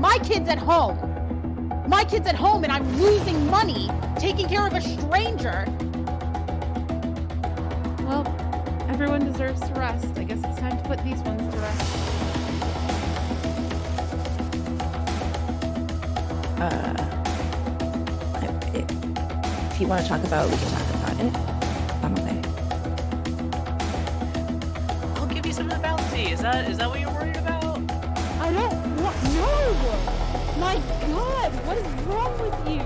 My kid's at home. My kid's at home and I'm losing money taking care of a stranger. Well, everyone deserves to rest. I guess it's time to put these ones to rest. If you want to talk about it, we can talk about it. I'm okay. I'll give you some of the bounty. Is that what you're worried about? I don't want, no! My God, what is wrong with you?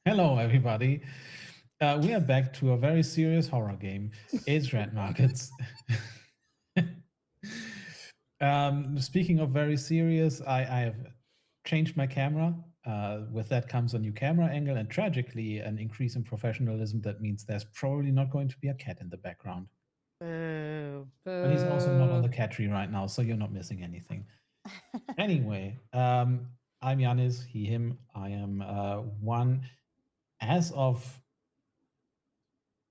Hello, everybody. We are back to a very serious horror game. It's Red Markets. Speaking of very serious, I have changed my camera. With that comes a new camera angle and tragically an increase in professionalism. That means there's probably not going to be a cat in the background. But he's also not on the cat tree right now, so you're not missing anything. Anyway, I'm Yanis, he, him. I am one, as of,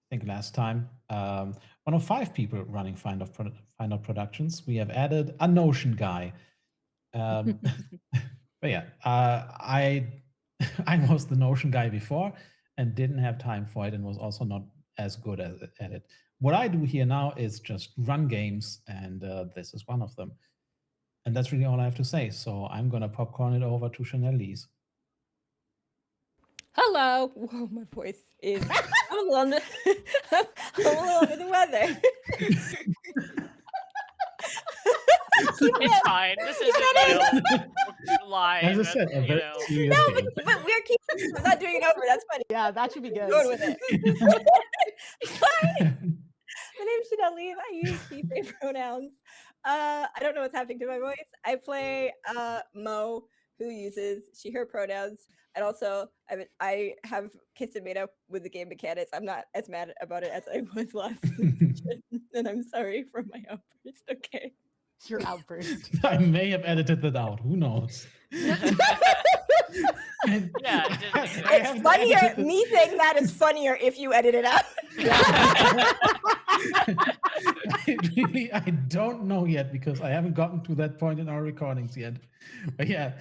I think last time, one of 5 people running Find Out Productions. We have added a Notion guy. But yeah, I was the Notion guy before and didn't have time for it and was also not as good at it. What I do here now is just run games, and this is one of them. And that's really all I have to say. So I'm going to popcorn it over to Chanel Lees. Hello. Whoa, my voice is I'm a little under the weather. It's fine. This isn't live. As I said, a very serious No, game. but we're keeping. I'm not doing it over. That's funny. Yeah, that should be good. Going with it. Hi. My name is Chanel Lee. I use she, they pronouns. I don't know what's happening to my voice. I play Mo, who uses she, her pronouns. And also, I have kissed and made up with the game mechanics. I'm not as mad about it as I was last session. And I'm sorry for my outburst, okay? Your outburst. I may have edited that out. Who knows? It's funnier. Me saying that is funnier if you edit it out. I don't know yet because I haven't gotten to that point in our recordings yet. But yeah,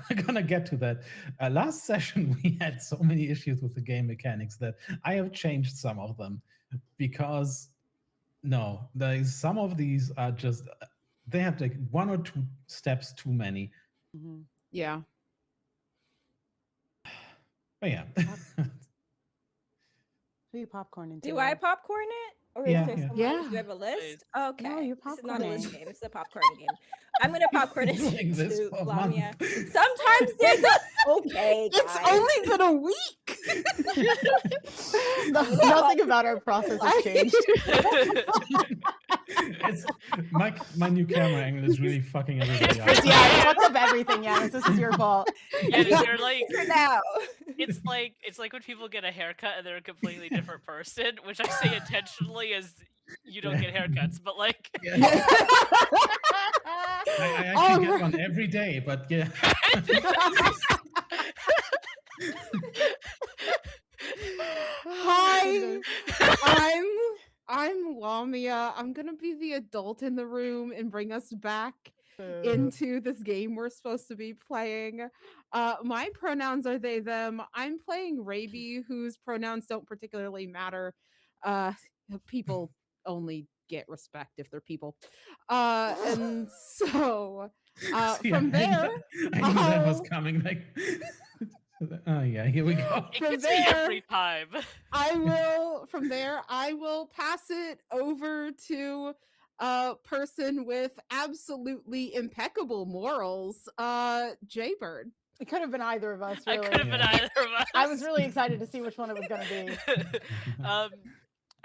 we're gonna get to that. Last session, we had so many issues with the game mechanics that I have changed some of them because some of these are just, they have like 1 or 2 steps too many. Mm-hmm. Yeah. But yeah. Who you popcorn into? Do I popcorn it? Or Yeah, is there yeah. someone? Yeah. Do you have a list? Okay. No, you're This is not a list popcorning. game. It's a popcorn game. I'm going to popcorn it Doing this to for a Lamia. month. Sometimes there's a... Okay, It's guys. only been a week. Nothing about our process has changed. It's my new camera angle is really fucking everybody up. Yeah, it fucks up everything, Yanis. This is your fault. Yeah, they're like, For now. it's like when people get a haircut and they're a completely different person, which I say intentionally as you don't get haircuts, but like Yeah. I actually get one every day, but yeah. Hi, I'm Lamia. I'm gonna be the adult in the room and bring us back into this game we're supposed to be playing. My pronouns are they, them. I'm playing Raby, whose pronouns don't particularly matter. People only get respect if they're people. And so See, from there, I knew that was coming. Like, oh yeah, here we go. it From gets me there- every time. I will pass it over to a person with absolutely impeccable morals, Jaybird. It could have been either of us, I really. could have been either of us. I was really excited to see which one it was going to be.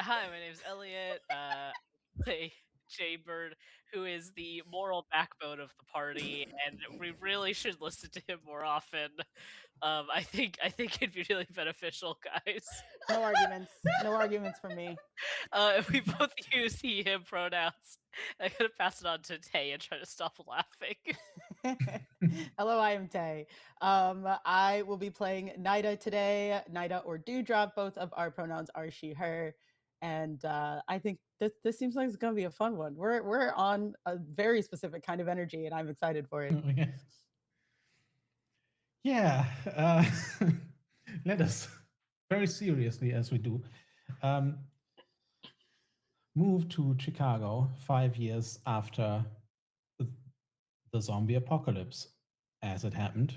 Hi, my name's Elliot. Play Jaybird, who is the moral backbone of the party, and we really should listen to him more often. I think it'd be really beneficial, guys. No arguments. No arguments from me. We both use he, him pronouns. I'm gonna pass it on to Tay and try to stop laughing. Hello, I am Tay. I will be playing Nida today. Nida or Dewdrop. Both of our pronouns are she, her. and I think this seems like it's gonna be a fun one. We're on a very specific kind of energy, and I'm excited for it. Okay. Yeah, let us very seriously, as we do, move to Chicago 5 years after the zombie apocalypse, as it happened.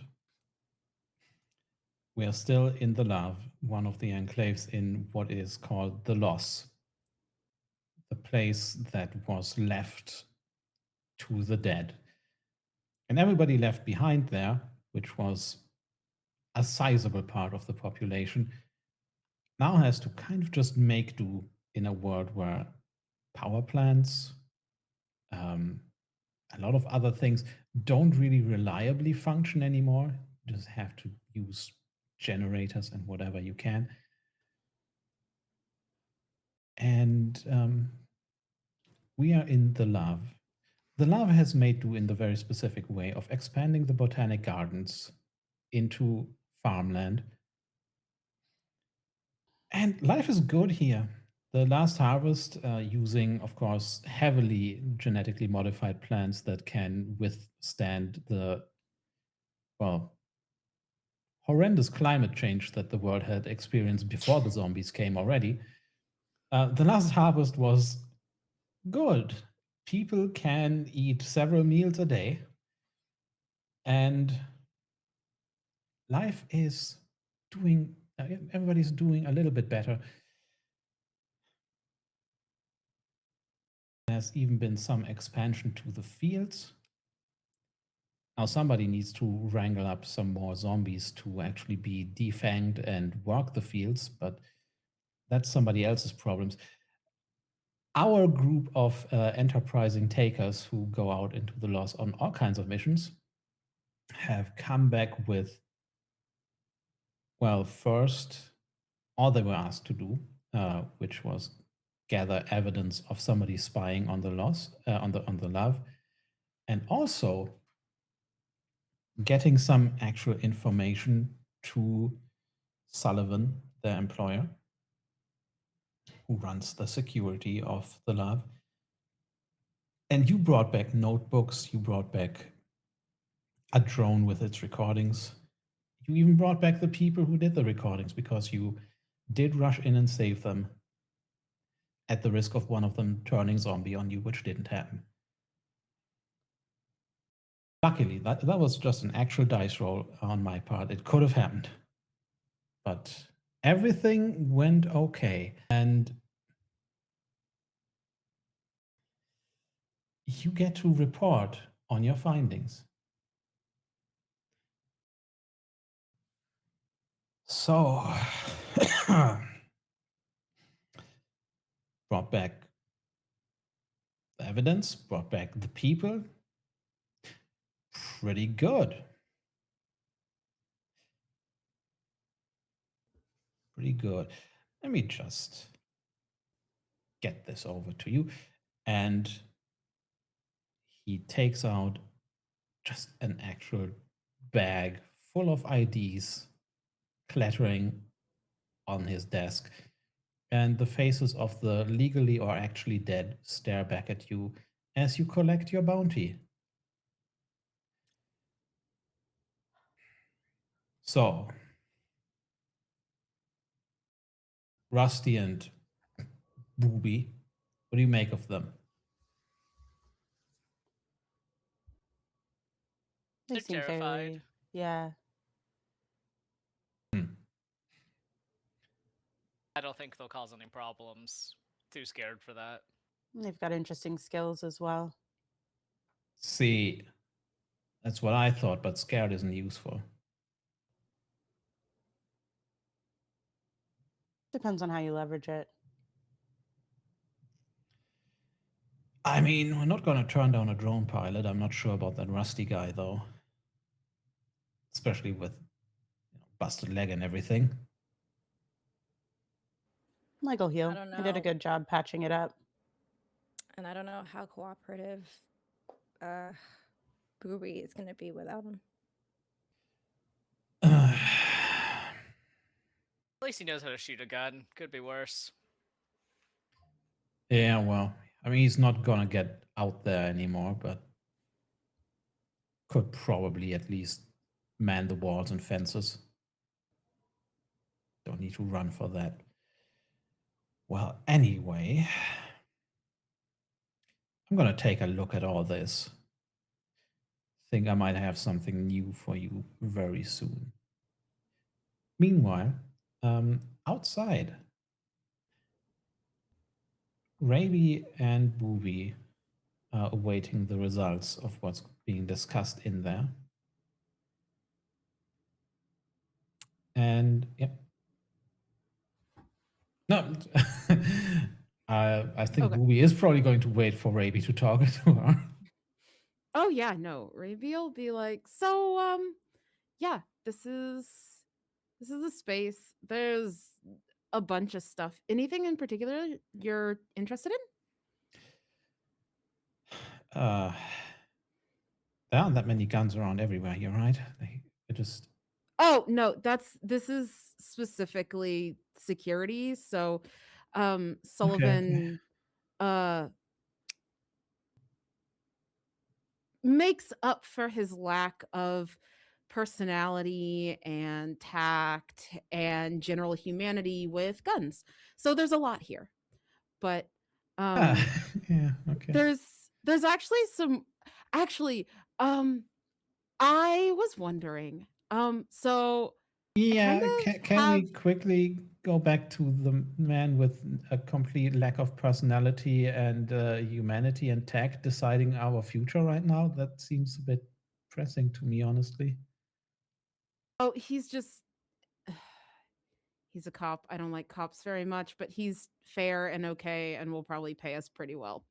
We are still in the Love, one of the enclaves in what is called the Loss, the place that was left to the dead. And everybody left behind there, which was a sizable part of the population, now has to kind of just make do in a world where power plants, a lot of other things don't really reliably function anymore. You just have to use generators and whatever you can. And we are in the Love. The Love has made do in the very specific way of expanding the botanic gardens into farmland. And life is good here. The last harvest, using, of course, heavily genetically modified plants that can withstand the, well, horrendous climate change that the world had experienced before the zombies came already. The last harvest was good. People can eat several meals a day, and life is doing, everybody's doing a little bit better. There's even been some expansion to the fields. Now somebody needs to wrangle up some more zombies to actually be defanged and work the fields, but that's somebody else's problems. Our group of enterprising takers who go out into the loss on all kinds of missions have come back with, well, first, all they were asked to do, which was gather evidence of somebody spying on the loss, on the Love, and also getting some actual information to Sullivan, their employer, who runs the security of the Love. And you brought back notebooks, you brought back a drone with its recordings. You even brought back the people who did the recordings because you did rush in and save them at the risk of one of them turning zombie on you, which didn't happen. Luckily, that was just an actual dice roll on my part. It could have happened. But everything went okay. And you get to report on your findings. So, brought back the evidence, brought back the people. Pretty good. Pretty good. Let me just get this over to you. And he takes out just an actual bag full of IDs clattering on his desk. And the faces of the legally or actually dead stare back at you as you collect your bounty. So, Rusty and Booby, what do you make of them? They They're seem terrified. fairly, yeah. I don't think they'll cause any problems. Too scared for that. They've got interesting skills as well. See, that's what I thought, but scared isn't useful. Depends on how you leverage it. I mean, we're not going to turn down a drone pilot. I'm not sure about that Rusty guy, though. Especially with busted leg and everything. Michael heal. I don't He did a know. good job patching it up. And I don't know how cooperative Booby is going to be without him. At least he knows how to shoot a gun. Could be worse. Yeah, well, I mean, he's not gonna get out there anymore, but could probably at least man the walls and fences. Don't need to run for that. Well, anyway, I'm gonna take a look at all this. Think I might have something new for you very soon. Meanwhile, outside, Raby and Booby are awaiting the results of what's being discussed in there. And yeah. No, I think Okay. Booby is probably going to wait for Raby to talk to her. Oh yeah, no. Raby will be like, so yeah, this is the space. There's a bunch of stuff. Anything in particular you're interested in? There aren't that many guns around everywhere. You're right. They just Oh, no, this is specifically security. So okay. Sullivan makes up for his lack of personality and tact and general humanity with guns. So there's a lot here. But Ah, yeah. Okay. there's actually I was wondering. So I kind Yeah. of Can have we quickly go back to the man with a complete lack of personality and humanity and tech deciding our future right now? That seems a bit pressing to me, honestly. oh, he's a cop. I don't like cops very much, but he's fair and okay and will probably pay us pretty well.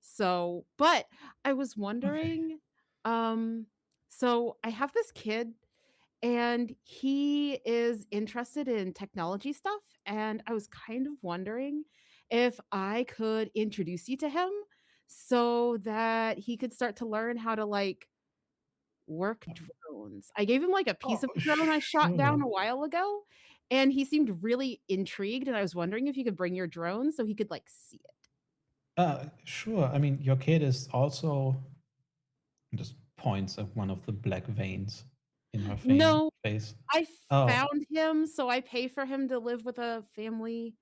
So, but I was Okay. wondering, um, so I have this kid and he is interested in technology stuff. And I was kind of wondering if I could introduce you to him so that he could start to learn how to like work drones. I gave him like a piece Oh, of a drone I shot down sure. a while ago, and he seemed really intrigued. And I was wondering if you could bring your drone so he could like see it. Sure. I mean, your kid is also just points at one of the black veins in her No, face. I Oh, found him, so I pay for him to live with a family.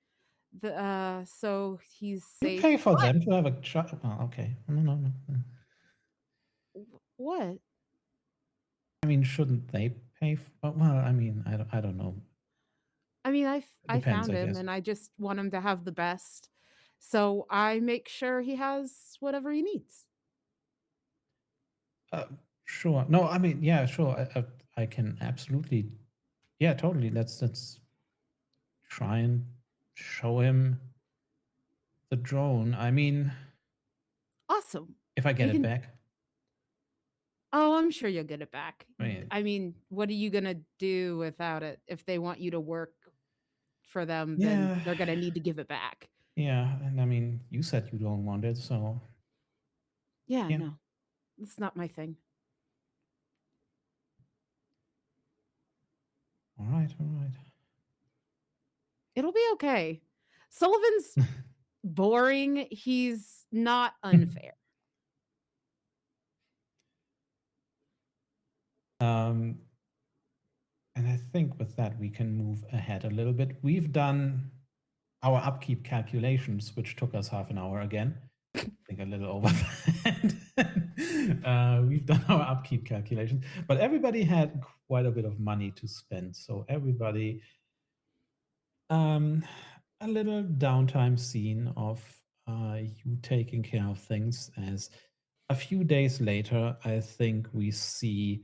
So he's you safe. pay for But them to have a child? Oh, okay. No, no, no. what? I mean, shouldn't they pay? Well, I mean, I don't know. I mean, It I depends, found I him, guess. and I just want him to have the best. So I make sure he has whatever he needs. Uh, sure. No, I mean, yeah, sure. I can absolutely, yeah, totally. Let's try and show him the drone. I mean, Awesome. if I get We it can. back, Oh, I'm sure you'll get it back. I mean, I mean, what are you gonna do without it? If they want you to work for them, then yeah, they're gonna need to give it back. yeah. And I mean, you said you don't want it, so Yeah, yeah. no, it's not my thing. All right, all right. It'll be okay. Sullivan's boring. He's not unfair. Um, and I think with that, we can move ahead a little bit. We've done our upkeep calculations, which took us half an hour again. I think a little over that. We've done our upkeep calculations, but everybody had quite a bit of money to spend. So everybody, a little downtime scene of you taking care of things as a few days later, I think we see.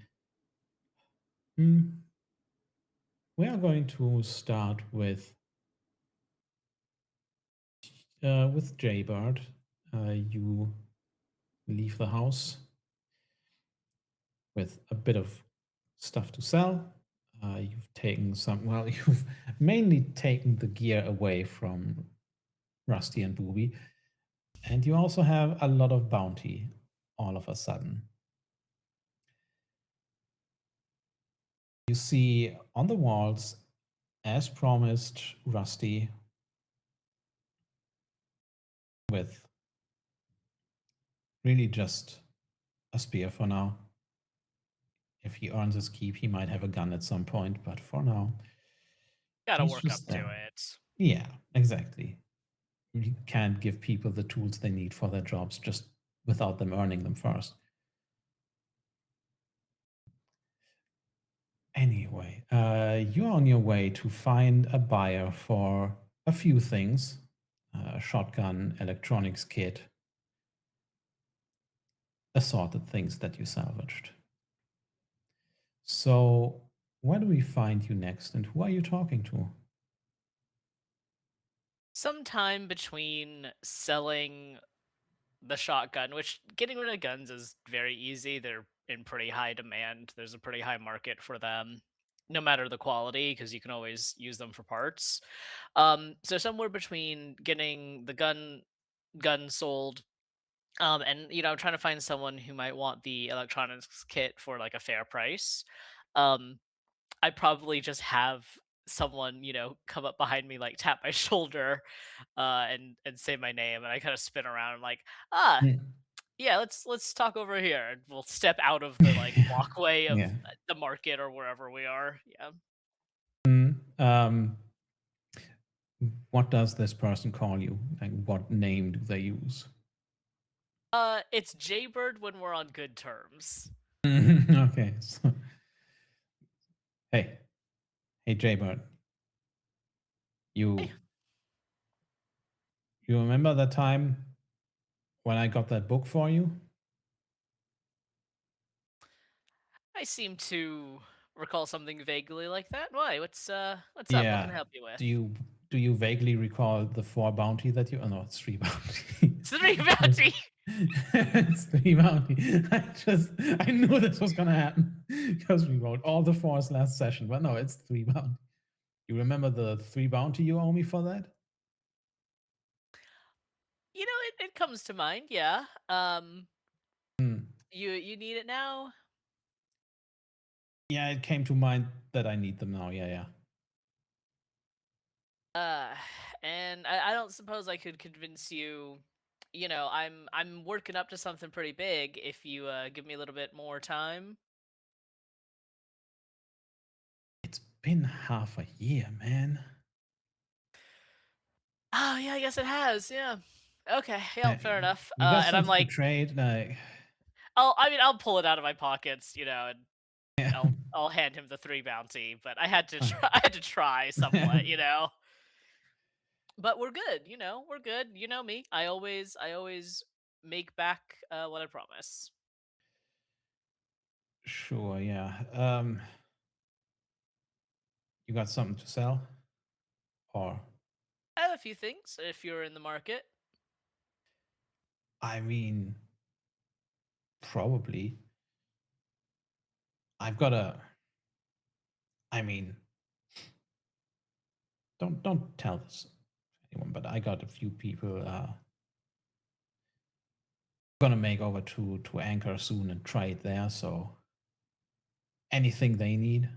We are going to start with Jaybird. You leave the house with a bit of stuff to sell. You've taken some. Well, you've mainly taken the gear away from Rusty and Booby, and you also have a lot of bounty. All of a sudden, you see on the walls, as promised, Rusty with really just a spear for now. If he earns his keep, he might have a gun at some point, but for now, Gotta he's work up just to there. it. Yeah, exactly. You can't give people the tools they need for their jobs just without them earning them first. Anyway, you're on your way to find a buyer for a few things: a shotgun, electronics kit, assorted things that you salvaged. So, where do we find you next, and who are you talking to? Sometime between selling the shotgun, which getting rid of guns is very easy. They're in pretty high demand. There's a pretty high market for them, no matter the quality, because you can always use them for parts. So somewhere between getting the gun sold, and trying to find someone who might want the electronics kit for like a fair price. Um, I probably just have someone, come up behind me, like tap my shoulder, and say my name, and I kind of spin around. I'm like, ah, Hmm. yeah, let's talk over here, and we'll step out of the like walkway of Yeah. the market or wherever we are. Yeah. Um, what does this person call you? Like, what name do they use? It's Jaybird when we're on good terms. Okay. So, hey, Jaybird, Hey, you you remember that time when I got that book for you? I seem to recall something vaguely like that. Why? What's up? What can I Yeah. help you with? Do you vaguely recall the 4 bounty that you? Oh no, it's 3 bounty. It's the three bounty. It's 3 bounty. I knew this was gonna happen because we wrote all the 4s last session, but no, it's 3 bounty. You remember the 3 bounty you owe me for that? It comes to mind. Yeah. Hmm. You need it now. Yeah, it came to mind that I need them now. Yeah, yeah. Uh, and I don't suppose I could convince you. I'm working up to something pretty big. If you give me a little bit more time. It's been half a year, man. Oh yeah, I guess it has. Yeah. Okay. Yeah. Fair enough. You got And I'm stuff to like, trade, like I'll pull it out of my pockets, and yeah. I'll hand him the 3 bounty. But I had to try. I had to try somewhat. But we're good. We're good. You know me. I always make back what I promise. Sure, yeah. You got something to sell? Or I have a few things if you're in the market. I mean, probably. I've got a I mean, don't tell this to anyone, but I got a few people gonna make over to Anchor soon and try it there, so anything they need,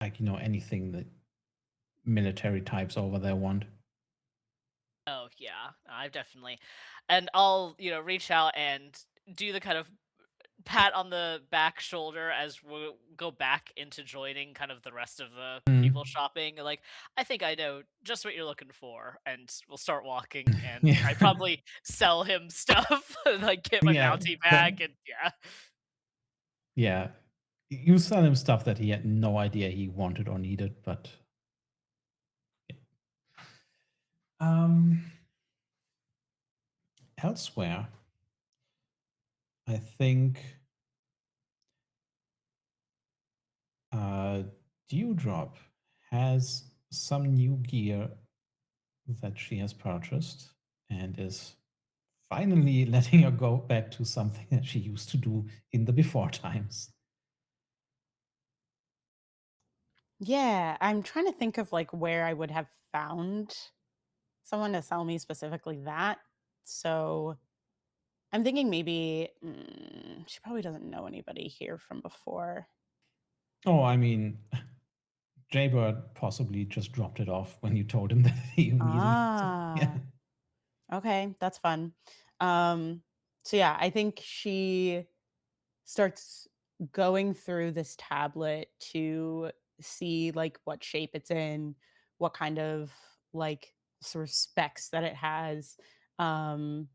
like anything that military types over there want. Oh yeah, I've definitely, and I'll reach out and do the kind of pat on the back shoulder as we go back into joining kind of the rest of the Mm. people shopping. Like, I think I know just what you're looking for, and we'll start walking. And Yeah. I probably sell him stuff, like get my Yeah, bounty that back, and yeah. yeah. You sell him stuff that he had no idea he wanted or needed, but um elsewhere, I think Dewdrop has some new gear that she has purchased and is finally letting her go back to something that she used to do in the before times. Yeah, I'm trying to think of like where I would have found someone to sell me specifically that. So I'm thinking maybe she probably doesn't know anybody here from before. Oh, I mean, Jaybird possibly just dropped it off when you told him that he needed it. So, yeah. Okay, that's fun. So yeah, I think she starts going through this tablet to see like what shape it's in, what kind of like sort of specs that it has, um,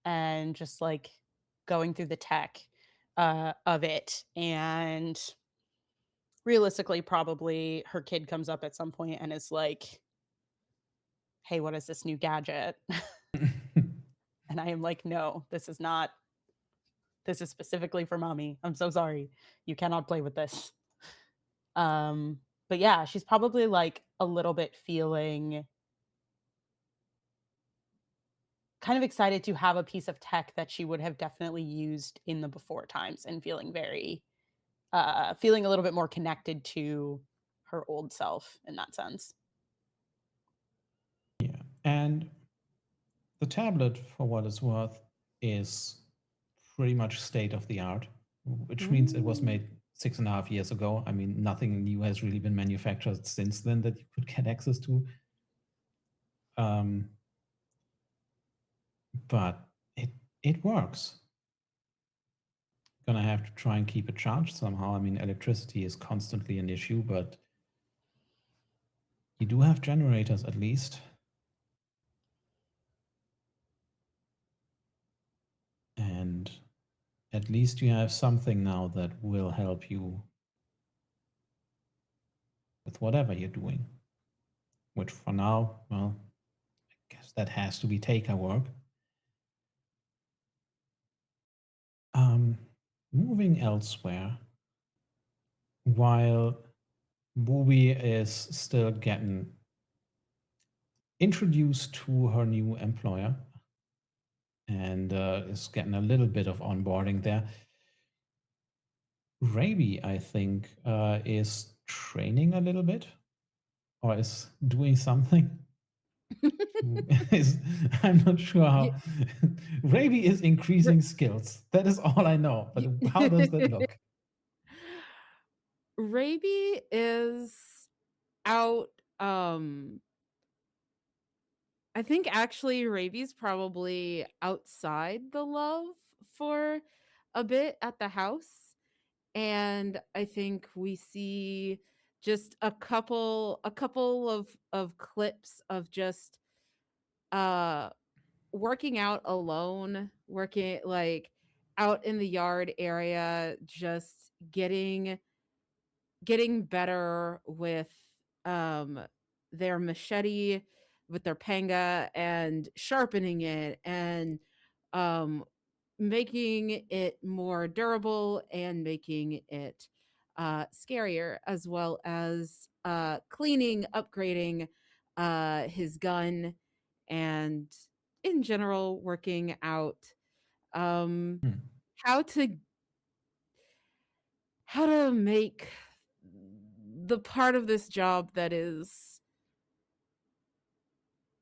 and just like going through the tech of it. And realistically, probably her kid comes up at some point and is like, "Hey, what is this new gadget?" And I am like, "No, this is not. This is specifically for mommy. I'm so sorry. You cannot play with this." Um, but yeah, she's probably like a little bit feeling kind of excited to have a piece of tech that she would have definitely used in the before times, and feeling very feeling a little bit more connected to her old self in that sense. Yeah. And the tablet, for what it's worth, is pretty much state of the art, which means it was made 6.5 years ago. I mean, nothing new has really been manufactured since then that you could get access to. But it works. Gonna have to try and keep it charged somehow. I mean, electricity is constantly an issue, but you do have generators at least. And at least you have something now that will help you with whatever you're doing. Which for now, well, I guess that has to be taker work. Moving elsewhere, while Booby is still getting introduced to her new employer and is getting a little bit of onboarding there, Raby, I think, is training a little bit or is doing something. I'm not sure how. Raby is increasing skills. That is all I know. But how does that look? Raby is out. I think actually Raby's probably outside the love for a bit at the house. And I think we see just a couple of clips of just uh working out alone, working like out in the yard area, just getting better with um their machete, with their panga, and sharpening it, and um making it more durable, and making it scarier, as well as cleaning, upgrading his gun, and in general working out um Hmm. how to make the part of this job that is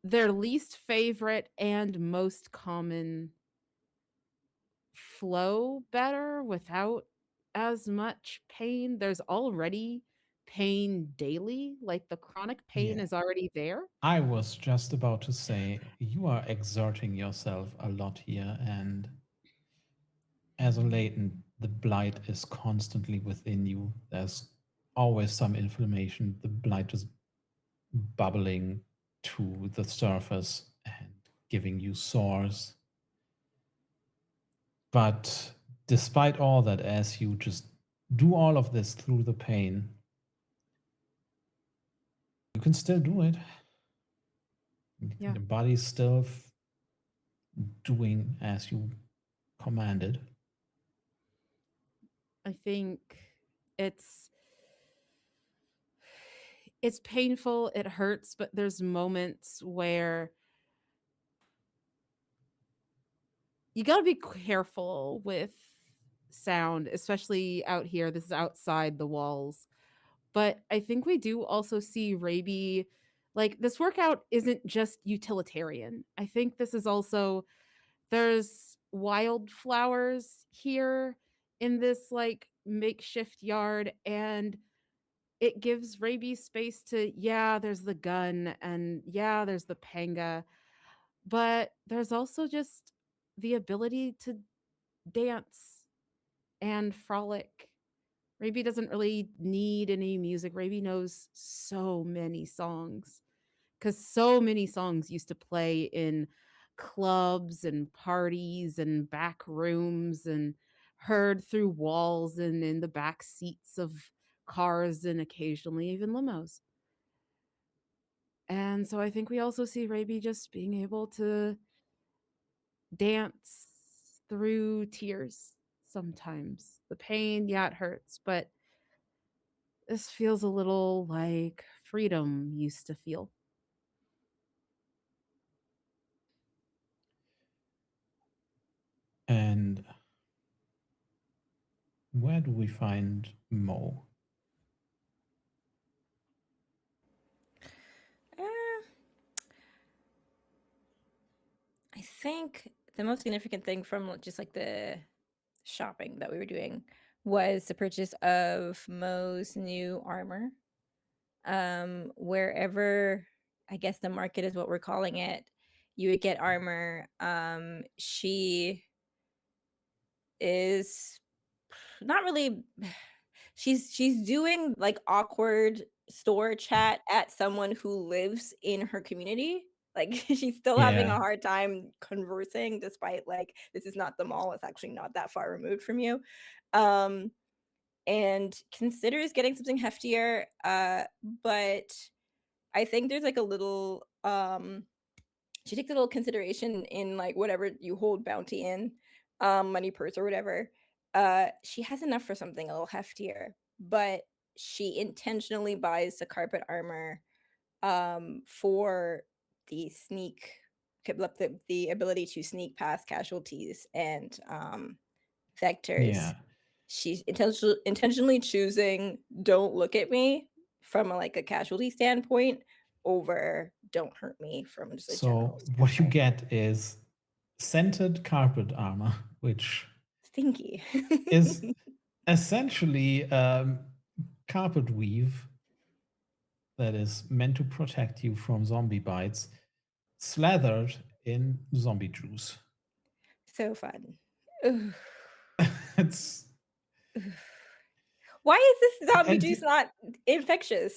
their least favorite and most common flow better without as much pain. There's already pain daily, like the chronic pain Yeah. is already there. I was just about to say, you are exerting yourself a lot here. And as a latent, the blight is constantly within you. There's always some inflammation. The blight is bubbling to the surface and giving you sores. But despite all that, as you just do all of this through the pain, you can still do it. Yeah. The body's still doing as you commanded. I think it's it's painful, it hurts, but there's moments where you got to be careful with sound, especially out here. This is outside the walls. But I think we do also see Raby, like, this workout isn't just utilitarian. I think this is also, there's wildflowers here in this like makeshift yard, and it gives Rabies space to, yeah, there's the gun and yeah, there's the panga, but there's also just the ability to dance and frolic. Raby doesn't really need any music. Raby knows so many songs because so many songs used to play in clubs and parties and back rooms and heard through walls and in the back seats of cars and occasionally even limos. And so I think we also see Raby just being able to dance through tears sometimes. The pain, yeah, it hurts, but this feels a little like freedom used to feel. And where do we find Mo? I think the most significant thing from just like the shopping that we were doing was the purchase of Mo's new armor. Wherever I guess the market is what we're calling it, you would get armor. She is not really she's doing like awkward store chat at someone who lives in her community. Like she's still having a Yeah. hard time conversing despite like this is not the mall, it's actually not that far removed from you. And considers getting something heftier, but I think there's like a little she takes a little consideration in like whatever you hold bounty in, money, purse, or whatever. She has enough for something a little heftier, but she intentionally buys the carpet armor for the sneak the ability to sneak past casualties and vectors. Yeah. She's intentionally choosing don't look at me from like a casualty standpoint over don't hurt me from just a general So what you standpoint. get is scented carpet armor, which Stinky. is essentially carpet weave that is meant to protect you from zombie bites, slathered in zombie juice. So fun. Ugh. It's Why is this zombie and juice not infectious?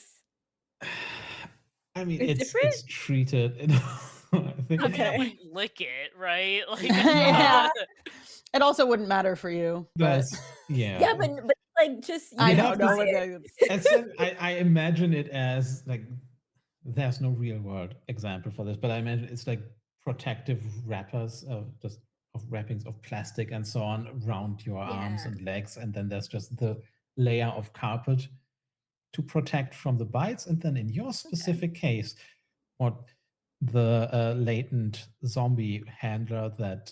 I mean It's different? it's treated in I think I mean, I Okay. wouldn't lick it, right? Like, Yeah. It also wouldn't matter for you. But that's yeah. Yeah, but like just you I know, have to no, buy it- it. I imagine it as like there's no real world example for this, but I imagine it's like protective wrappers of just of wrappings of plastic and so on around your arms Yeah. and legs, and then there's just the layer of carpet to protect from the bites. And then in your specific case, what the latent zombie handler that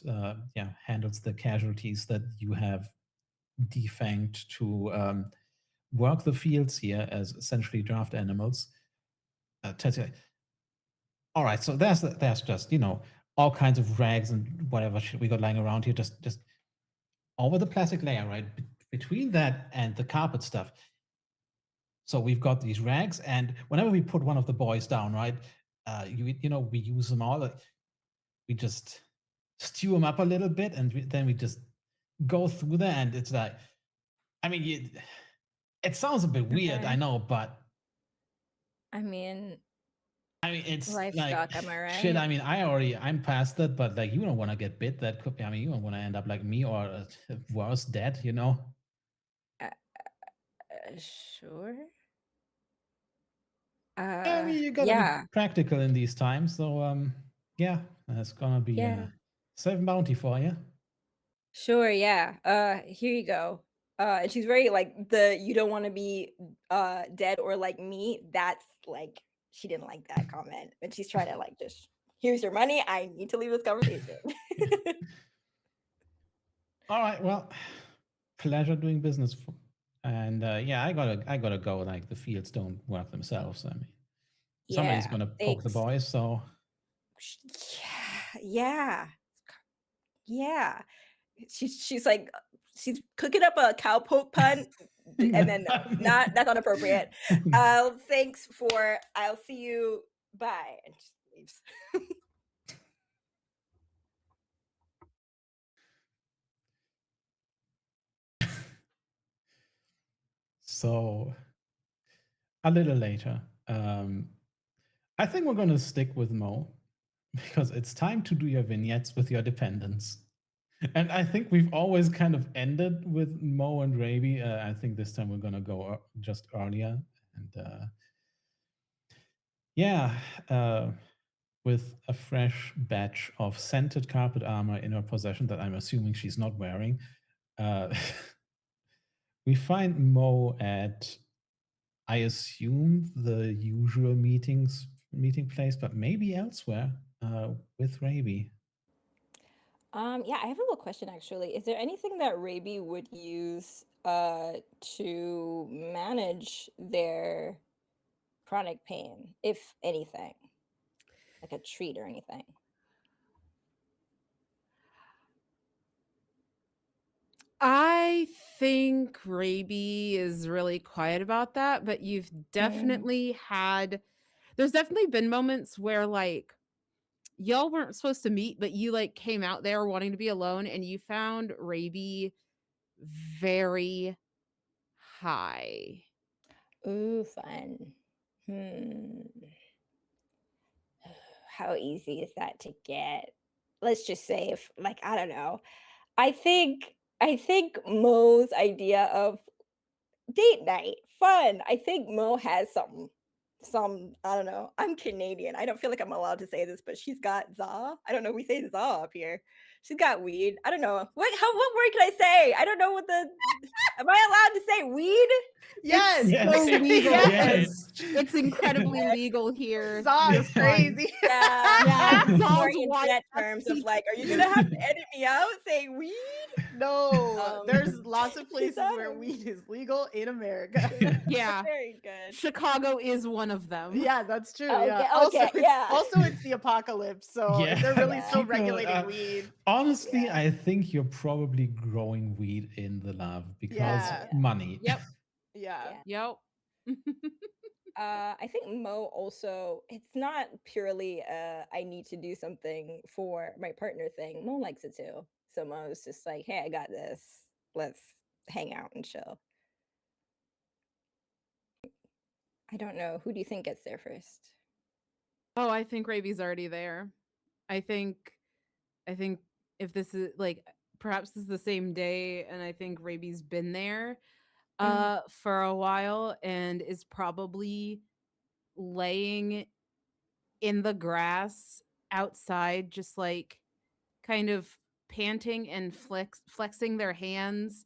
handles the casualties that you have defanged to work the fields here as essentially draft animals. Tells you, all right, so there's just all kinds of rags and whatever shit we got lying around here, just over the plastic layer, right between that and the carpet stuff. So we've got these rags, and whenever we put one of the boys down, right, we use them all. We just stew them up a little bit, and then we just go through there, and it's like, I mean, it sounds a bit weird, Okay. I know, but I mean, it's livestock, like am I shit. I right? mean, I'm past that, but like, you don't want to get bit. That could be. I mean, you don't want to end up like me or worse, dead. Sure. I mean, you gotta be Yeah. practical in these times. So yeah, that's gonna be Yeah. 7 bounty for you. Sure, yeah. Here you go. And she's very like you don't want to be dead or like me. That's like she didn't like that comment. And she's trying to like just here's your money. I need to leave this conversation. All right, well, pleasure doing business. And yeah, I gotta go. Like, the fields don't work themselves. I mean, somebody's Yeah. gonna poke the Thanks. boys. So Yeah. Yeah. She's like she's cooking up a cowpoke pun And then no, that's not appropriate. Thanks for. I'll see you. Bye, and just leaves. So a little later, I think we're going to stick with Mo because it's time to do your vignettes with your dependents. And I think we've always kind of ended with Mo and Raby. I think this time we're going to go just earlier. And yeah, with a fresh batch of scented carpet armor in her possession that I'm assuming she's not wearing, we find Mo at, I assume, the usual meeting place, but maybe elsewhere with Raby. Yeah, I have a little question actually. Is there anything that Raby would use to manage their chronic pain, if anything? Like a treat or anything? I think Raby is really quiet about that, but you've definitely there's definitely been moments where like y'all weren't supposed to meet, but you like came out there wanting to be alone and you found Raby very high. Ooh, fun. How easy is that to get? Let's just say if like I don't know. I think Mo's idea of date night, fun. I think Mo has some I don't know. I'm Canadian. I don't feel like I'm allowed to say this, but she's got za. I don't know. We say za up here. She's got weed. I don't know. What word can I say? I don't know what the. Am I allowed to say weed? Yes. Yes. So legal. Yes. It's incredibly legal here. Zaw You're is fine. crazy. Yeah, Zaw's more white. internet terms of like, are you gonna have to edit me out saying weed? No, there's lots of places that where or- weed is legal in America. Yeah. Very good. Chicago is one of them. Yeah, that's true. Okay, yeah. okay, yeah. Also, it's the apocalypse, so Yeah. they're really Yeah. still People, regulating weed. Honestly, Yeah. I think you're probably growing weed in the lab because Yeah. money. Yep. Yeah. Yep. I think Mo also, it's not purely I need to do something for my partner thing. Mo likes it too. So Mo's just like, hey, I got this. Let's hang out and chill. I don't know. Who do you think gets there first? Oh, I think Raby's already there. I think if this is like perhaps this is the same day and I think Raby's been there for a while and is probably laying in the grass outside just like kind of panting and flexing their hands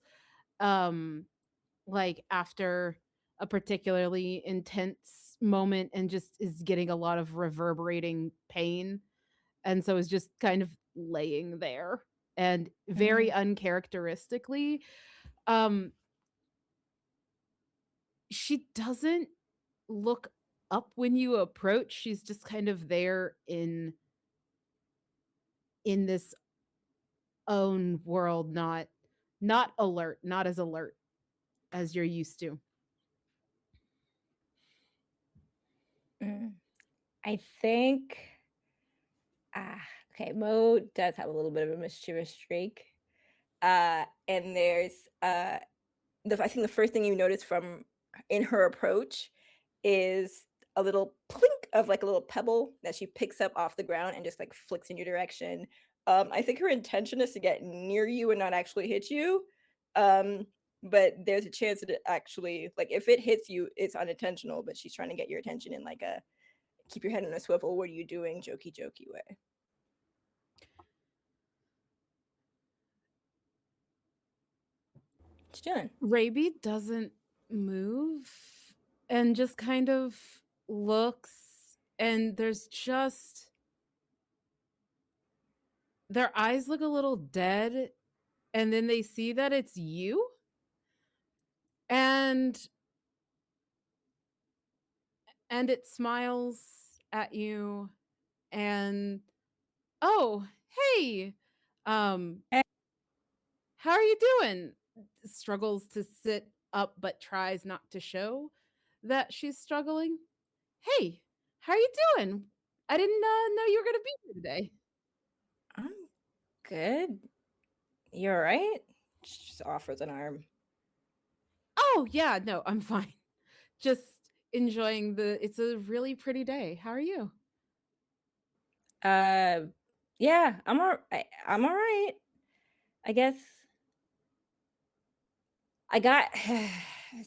like after a particularly intense moment and just is getting a lot of reverberating pain and so is just kind of laying there and very uncharacteristically she doesn't look up when you approach. She's just kind of there in this own world, not alert, not as alert as you're used to. I think okay, Mo does have a little bit of a mischievous streak. And there's I think the first thing you notice from in her approach is a little plink of like a little pebble that she picks up off the ground and just like flicks in your direction. I think her intention is to get near you and not actually hit you. But there's a chance that it actually, like, if it hits you, it's unintentional, but she's trying to get your attention in like a keep your head on a swivel, what are you doing, jokey way. What you doing? Raby doesn't move and just kind of looks and there's just their eyes look a little dead and then they see that it's you and it smiles at you and oh hey how are you doing? Struggles to sit up but tries not to show that she's struggling. Hey, how are you doing? I didn't know you were going to be here today. I'm good. You all right? She just offers an arm. Oh, yeah, no, I'm fine. Just enjoying it's a really pretty day. How are you? Yeah, I'm all right. I guess I got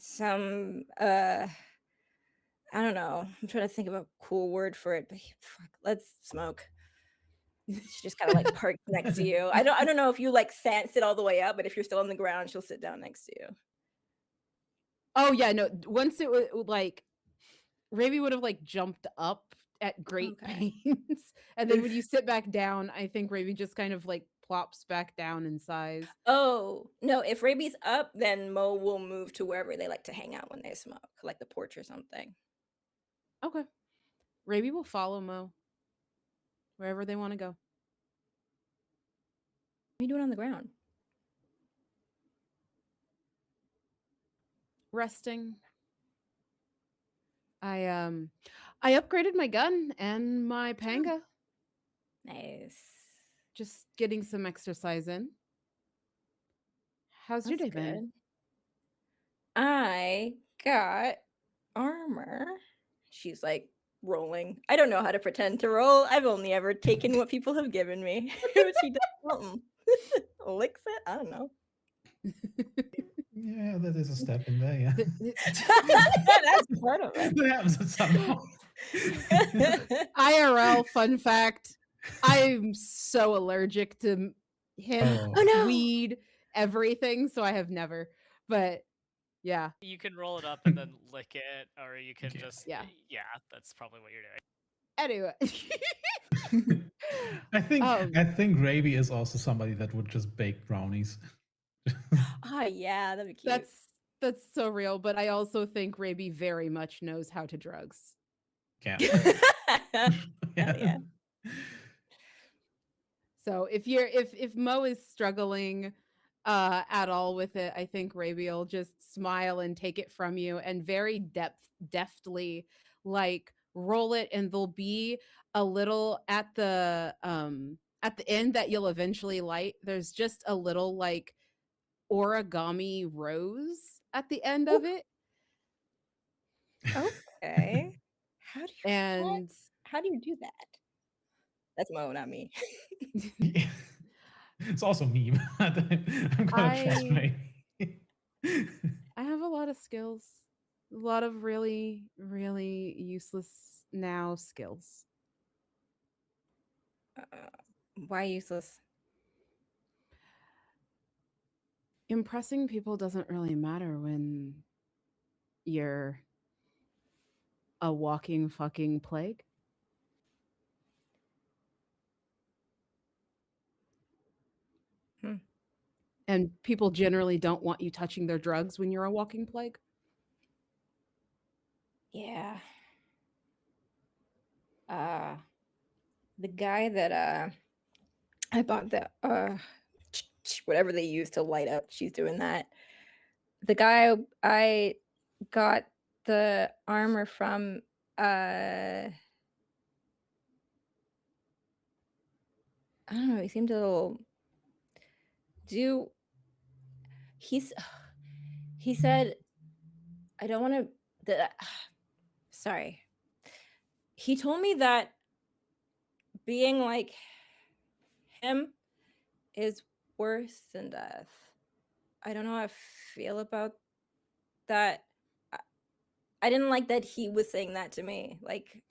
some I don't know. I'm trying to think of a cool word for it, but fuck, let's smoke. She just kind of like parks next to you. I don't know if you like sit all the way up, but if you're still on the ground, she'll sit down next to you. Oh yeah, no. Once it was like Ravi would have like jumped up at great Okay. pains, and then when you sit back down, I think Ravi just kind of like plops back down in size. Oh no, if Raby's up, then Mo will move to wherever they like to hang out when they smoke, like the porch or something. Okay, Ravi will follow Mo wherever they want to go. What are you doing on the ground? Resting. I upgraded my gun and my panga. Nice. Just getting some exercise in. How's your That's day been? good. I got armor. She's like rolling. I don't know how to pretend to roll. I've only ever taken what people have given me. She does something. Licks it. I don't know. Yeah, that is a step in there. Yeah, That's part of it. that happens at some point. IRL fun fact. I'm so allergic to him, Oh no. weed, everything, so I have never. But yeah. You can roll it up and then lick it, or you can just Yeah. Yeah, that's probably what you're doing. Anyway. I think Raby is also somebody that would just bake brownies. Oh yeah, that'd be cute. That's so real, but I also think Raby very much knows how to drugs. Yeah. Yeah. So if Mo is struggling at all with it, I think Raby will just smile and take it from you and very deftly like roll it, and there'll be a little at the end that you'll eventually light. There's just a little like origami rose at the end of it. Okay. How do you do that? That's Mo, not me. Yeah. It's also me. I'm gonna trust Raby. I have a lot of skills. A lot of really, really useless now skills. Why useless? Impressing people doesn't really matter when you're a walking fucking plague. And people generally don't want you touching their drugs when you're a walking plague. Yeah. The guy that I bought the whatever they use to light up, she's doing that. The guy I got the armor from I don't know, he seemed a little he said I don't want to sorry. He told me that being like him is worse than death. I don't know how I feel about that. I didn't like that he was saying that to me. Like,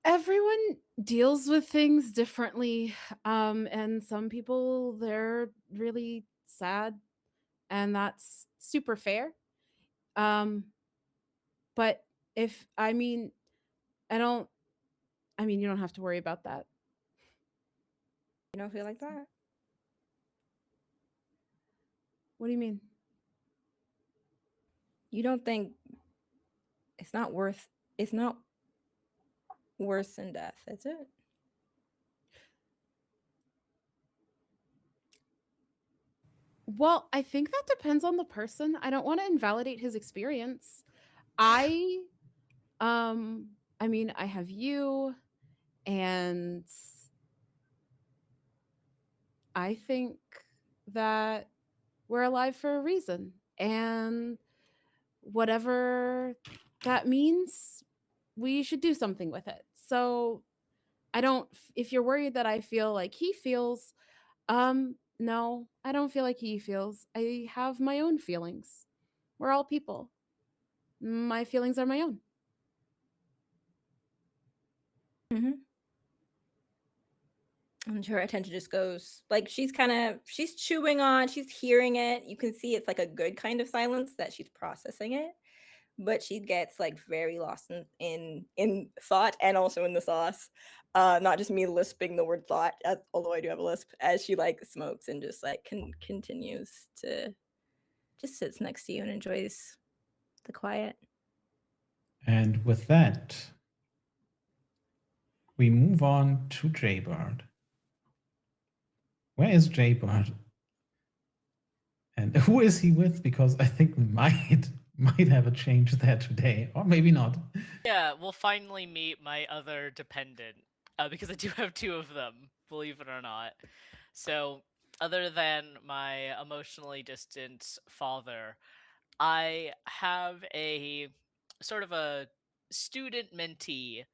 everyone deals with things differently, and some people, they're really sad, and that's super fair. But you don't have to worry about that. you don't feel like that? What do you mean? You don't think it's not worse than death, is it? Well, I think that depends on the person. I don't want to invalidate his experience. I um I mean, I have you, and I think that we're alive for a reason. And whatever that means, we should do something with it. So, I don't if you're worried that I feel like he feels, no, I don't feel like he feels. I have my own feelings. We're all people. My feelings are my own. Hmm. And her attention just goes like she's chewing on, she's hearing it. You can see it's like a good kind of silence that she's processing it, but she gets like very lost in thought and also in the sauce. Not just me lisping the word thought, although I do have a lisp, as she like smokes and just like continues to just sits next to you and enjoys the quiet. And with that, we move on to Jaybird. Where is Jaybird? And who is he with? Because I think we might have a change there today, or maybe not. Yeah, we'll finally meet my other dependent, because I do have two of them, believe it or not. So, other than my emotionally distant father, I have a sort of a student mentee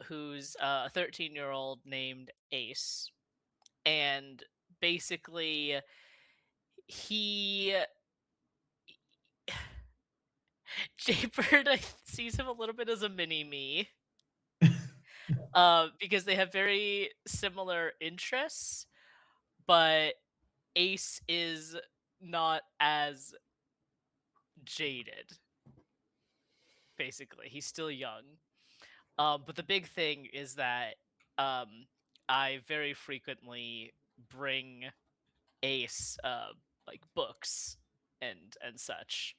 who's a 13-year-old named Ace. And basically, he. Jaybird, I sees him a little bit as a mini me. Because they have very similar interests, but Ace is not as jaded. Basically, he's still young. But the big thing is that um, I very frequently bring Ace like books and such,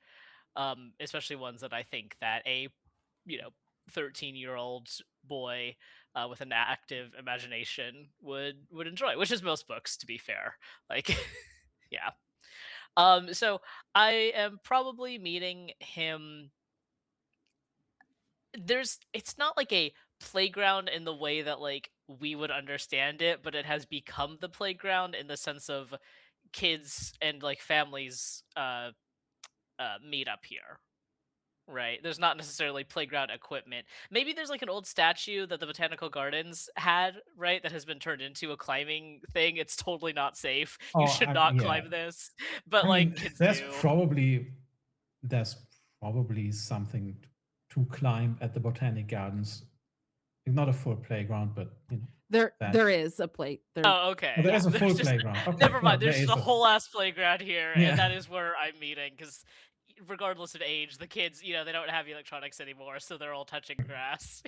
especially ones that I think that a 13-year-old boy with an active imagination would enjoy, which is most books, to be fair. Like, yeah. So I am probably meeting him. It's not like a playground in the way that like we would understand it, but it has become the playground in the sense of kids and like families meet up here. Right. There's not necessarily playground equipment. Maybe there's like an old statue that the botanical gardens had, right? That has been turned into a climbing thing. It's totally not safe. You Oh, should not yeah. climb this. But I like mean, kids there's do. probably something to climb at the Botanic Gardens. Not a full playground, but There that. there is a plate. There Oh, okay. There's a There's full just playground. Okay, never no, mind. there There's just is a whole ass playground here, and that yeah. is where I'm meeting because regardless of age, the kids, they don't have electronics anymore, so they're all touching grass,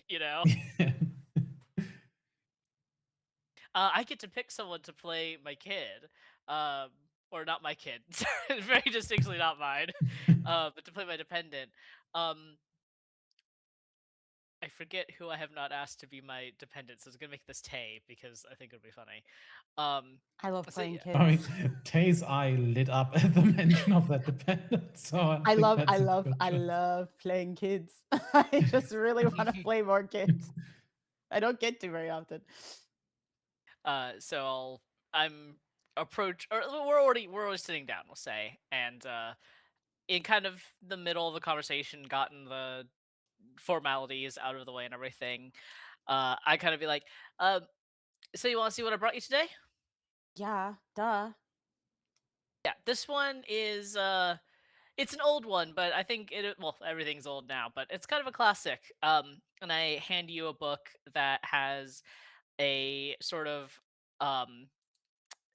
I get to pick someone to play my kid, um, or not my kid. Very distinctly not mine, but to play my dependent. Um, I forget who I have not asked to be my dependent, so I was gonna make this Tay because I think it would be funny. I love So playing yeah. kids. I mean, Tay's eye lit up at the mention of that dependent, so I think that's a good I choice. love playing kids. I just really want to play more kids. I don't get to very often. So I'm or we're already sitting down, we'll say, and in kind of the middle of the conversation, gotten the formalities out of the way and everything. I kind of be like, so you want to see what I brought you today? Yeah, duh. Yeah, this one is it's an old one, but I think well, everything's old now, but it's kind of a classic. And I hand you a book that has a sort of um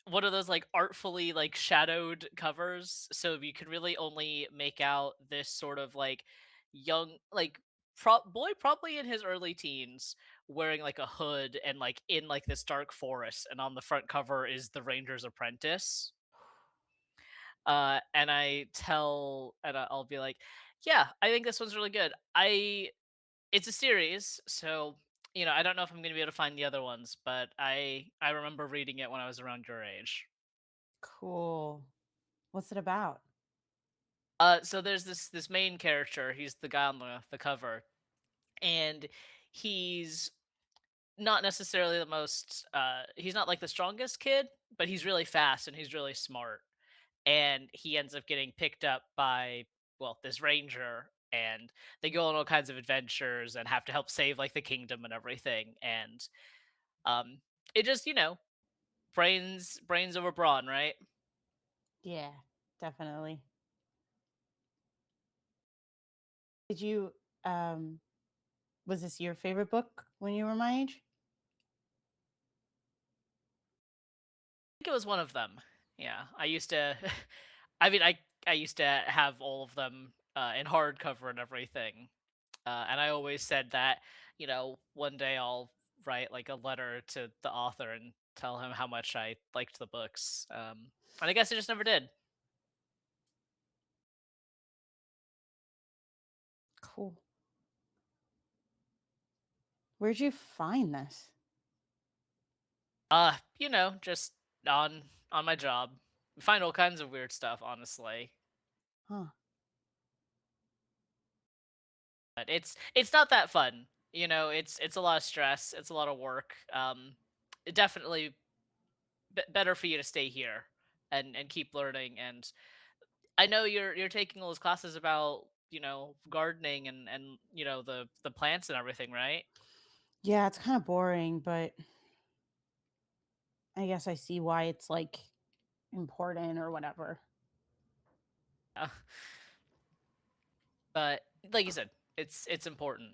one of those like artfully like shadowed covers, so you can really only make out this sort of like young like boy probably in his early teens wearing like a hood and like in like this dark forest, and on the front cover is the Ranger's Apprentice. And I'll be like, yeah, I think this one's really good. It's a series, so I don't know if I'm gonna be able to find the other ones, but I remember reading it when I was around your age. Cool. What's it about? So there's this main character. He's the guy on the cover, and he's not necessarily the most. He's not like the strongest kid, but he's really fast and he's really smart. And he ends up getting picked up by, well, this ranger, and they go on all kinds of adventures and have to help save like the kingdom and everything. And um, it just brains over brawn, right? Yeah, definitely. Did you was this your favorite book when you were my age? Think it was one of them. Yeah, I used to. I mean, I used to have all of them in hardcover and everything, and I always said that one day I'll write like a letter to the author and tell him how much I liked the books. And I guess I just never did. Cool. Where'd you find this? Just on my job, find all kinds of weird stuff. Honestly, Huh. but it's not that fun. It's a lot of stress. It's a lot of work. It definitely better for you to stay here and keep learning. And I know you're taking all those classes about gardening and the plants and everything, right? Yeah, it's kind of boring, but I guess I see why it's like important or whatever. Uh, but like you said, it's important.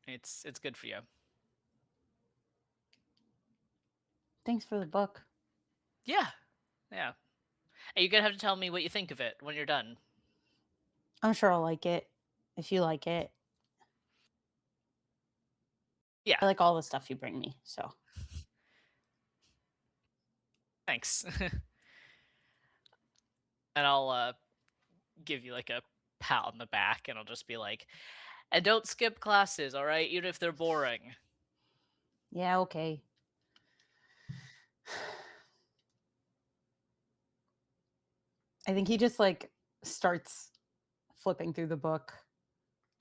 It's good for you. Thanks for the book. Yeah, yeah. And you're gonna have to tell me what you think of it when you're done. I'm sure I'll like it if you like it. Yeah, I like all the stuff you bring me, so. thanks. And I'll give you like a pat on the back, and I'll just be like, and don't skip classes, all right, even if they're boring. Yeah, okay. I think he just like starts flipping through the book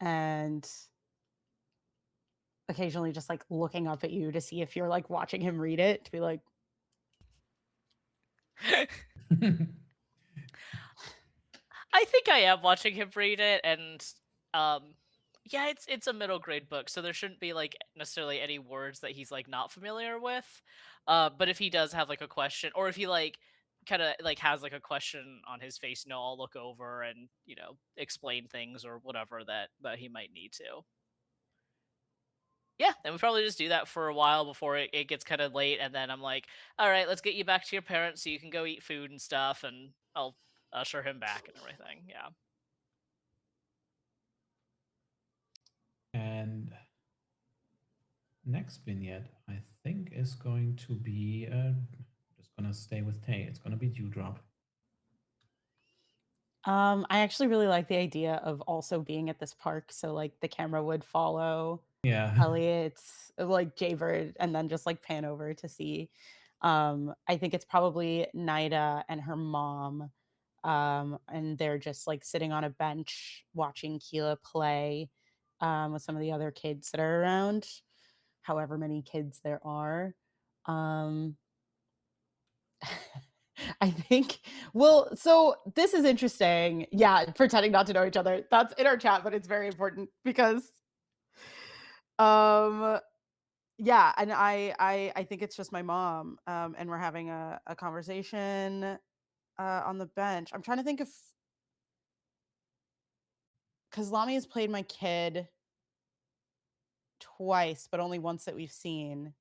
and occasionally just like looking up at you to see if you're like watching him read it, to be like, I think I am watching him read it, and yeah, it's a middle grade book, so there shouldn't be like necessarily any words that he's like not familiar with. But if he does have like a question, or if he like kind of like has like a question on his face, I'll look over and explain things or whatever that he might need to. Yeah, then we probably just do that for a while before it gets kind of late, and then I'm like, all right, let's get you back to your parents so you can go eat food and stuff, and I'll usher him back and everything. Yeah. And next vignette, I think, is going to be just gonna stay with Tay. It's gonna be Dewdrop. I actually really like the idea of also being at this park, so like the camera would follow Yeah. Elliot's like Jaybird and then just like pan over to see. I think it's probably Nida and her mom. And they're just like sitting on a bench watching Keela play with some of the other kids that are around, however many kids there are. I think, well, so this is interesting. Yeah, pretending not to know each other. That's in our chat, but it's very important because yeah, and I think it's just my mom. And we're having a conversation on the bench. I'm trying to think if, because Lamia has played my kid twice, but only once that we've seen.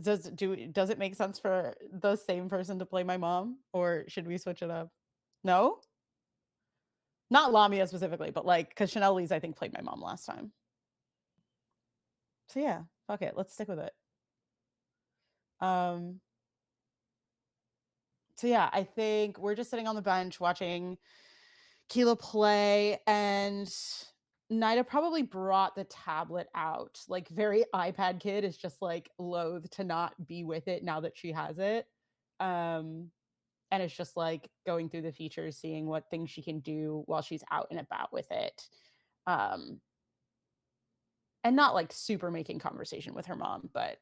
Does it make sense for the same person to play my mom, or should we switch it up? No, not Lamia specifically, but like because Chanel Lee's I think played my mom last time. So yeah, fuck it, let's stick with it. So yeah, I think we're just sitting on the bench watching Keela play, and Nida probably brought the tablet out. Like very iPad kid is just like loath to not be with it now that she has it. and it's just like going through the features, seeing what things she can do while she's out and about with it. And not like super making conversation with her mom, but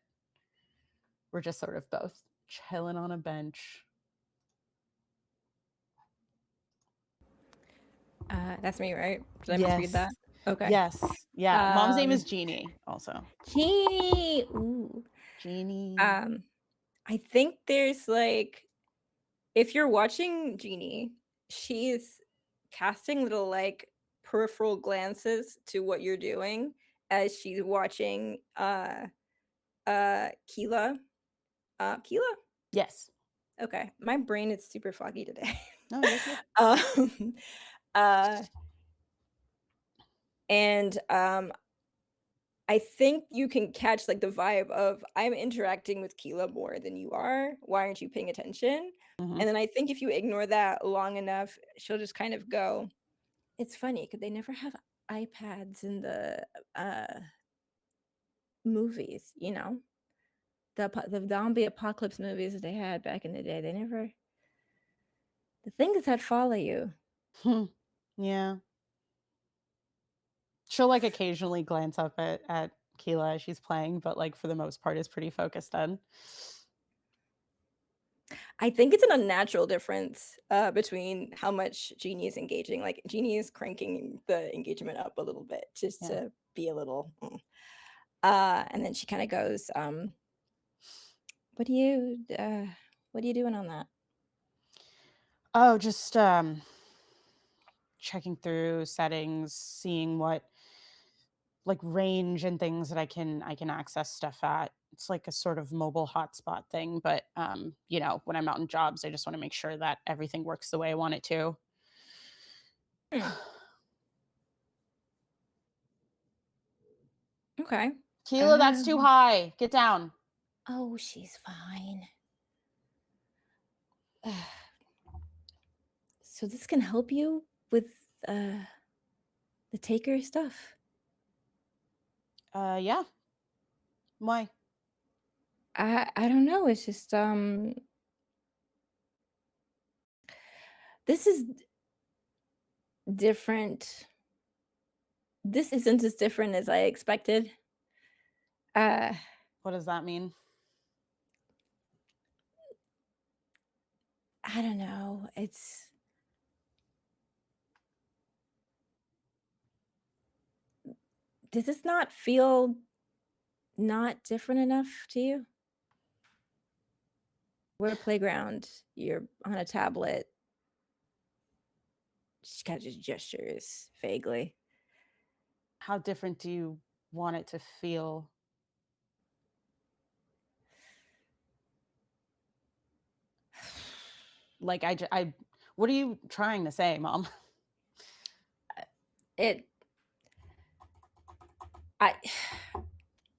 we're just sort of both chilling on a bench. That's me, right? Did I misread that? Okay. Yes. Yeah. Mom's name is Jeannie also. Jeannie. Ooh. Jeannie. I think there's like, if you're watching Jeannie, she's casting little like peripheral glances to what you're doing as she's watching Keela. Keela? Yes. Okay. My brain is super foggy today. No, you're good. And I think you can catch like the vibe of, I'm interacting with Keela more than you are. Why aren't you paying attention? Mhm. And then I think if you ignore that long enough, she'll just kind of go, it's funny because they never have iPads in the movies, you know? The zombie apocalypse movies that they had back in the day, they never, the things that follow you. Yeah. She'll like occasionally glance up at Keela as she's playing, but like for the most part is pretty focused on. I think it's an unnatural difference between how much Jeannie is engaging. Like Jeannie is cranking the engagement up a little bit just to be a little. And then she kind of goes, "What are you doing on that?" Oh, just checking through settings, seeing what like range and things that I can access stuff at. It's like a sort of mobile hotspot thing, but you know, when I'm out in jobs, I just want to make sure that everything works the way I want it to. Okay. Keela, that's too high. Get down. Oh, she's fine. So this can help you with the taker stuff. Yeah. Why? I don't know. It's just this is different. This isn't as different as I expected. What does that mean? I don't know. Does this not feel not different enough to you? We're at a playground. You're on a tablet. She kind of just gestures vaguely. How different do you want it to feel? Like I what are you trying to say, Mom?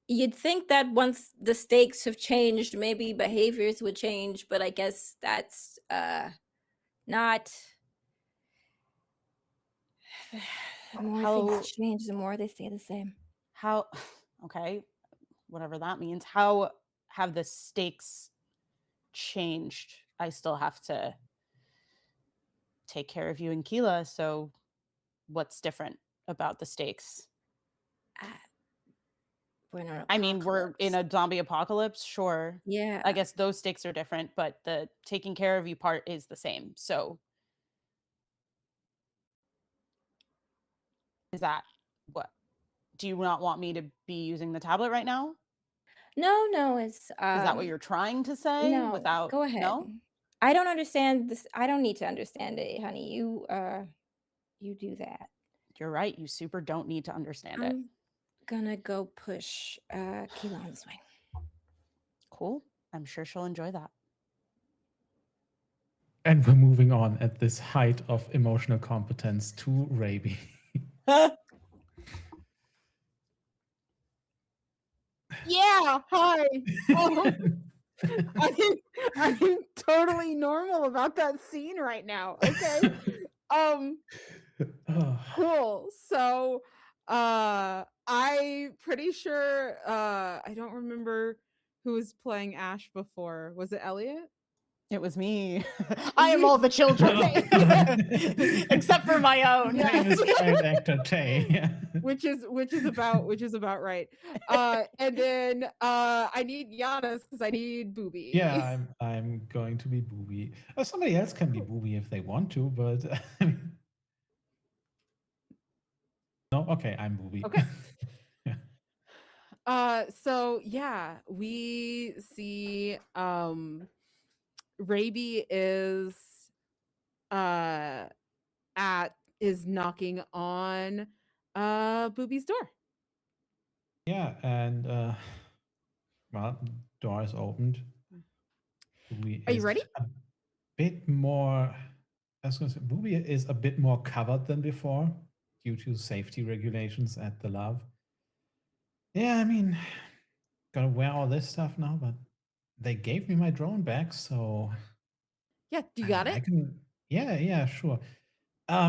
You'd think that once the stakes have changed, maybe behaviors would change, but I guess that's not. The more things change, the more they stay the same. How okay, whatever that means. How have the stakes changed? I still have to take care of you and Keela, so what's different about the stakes? We're in an I mean, we're in a zombie apocalypse, sure. Yeah. I guess those stakes are different, but the taking care of you part is the same. So is that what? Do you not want me to be using the tablet right now? No, it's Is that what you're trying to say? no, Without go ahead. No? I don't understand this. I don't need to understand it, honey. You do that. You're right. You super don't need to understand it. I'm gonna go push Keela on this way. Cool. I'm sure she'll enjoy that. And we're moving on at this height of emotional competence to Raby. Yeah, hi. I'm totally normal about that scene right now. Okay. Cool. So I pretty sure I don't remember who was playing Ash before. Was it Elliot? It was me. I am all the children, except for my own. Yeah. Famous child actor Tay. Yeah. which is about right. And then I need Giannis because I need Booby. Yeah, I'm going to be Booby. Or somebody else can be Booby if they want to, but no. Okay, I'm Booby. Okay. Yeah. So yeah, we see Raby is is knocking on Booby's door. Yeah, and well, door is opened. Booby Are you is ready? a bit more. I was going to say, Booby is a bit more covered than before due to safety regulations at the lab. Yeah, I mean, gotta wear all this stuff now, but they gave me my drone back, so Yeah, you I got mean, I it? can. Yeah, sure. I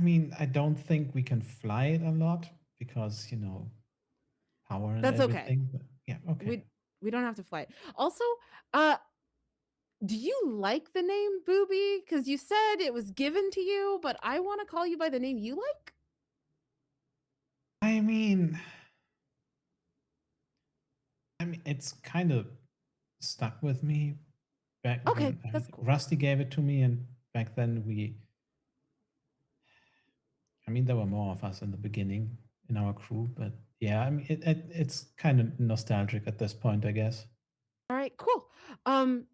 mean, I don't think we can fly it a lot because power and That's okay. everything. But yeah, okay. We don't have to fly it. Also, uh do you like the name Booby? Because you said it was given to you, but I want to call you by the name you like. I mean, it's kind of stuck with me back Okay, when that's cool. Rusty gave it to me, and back then there were more of us in the beginning in our crew, but yeah, I mean, it's kind of nostalgic at this point, I guess. All right, cool.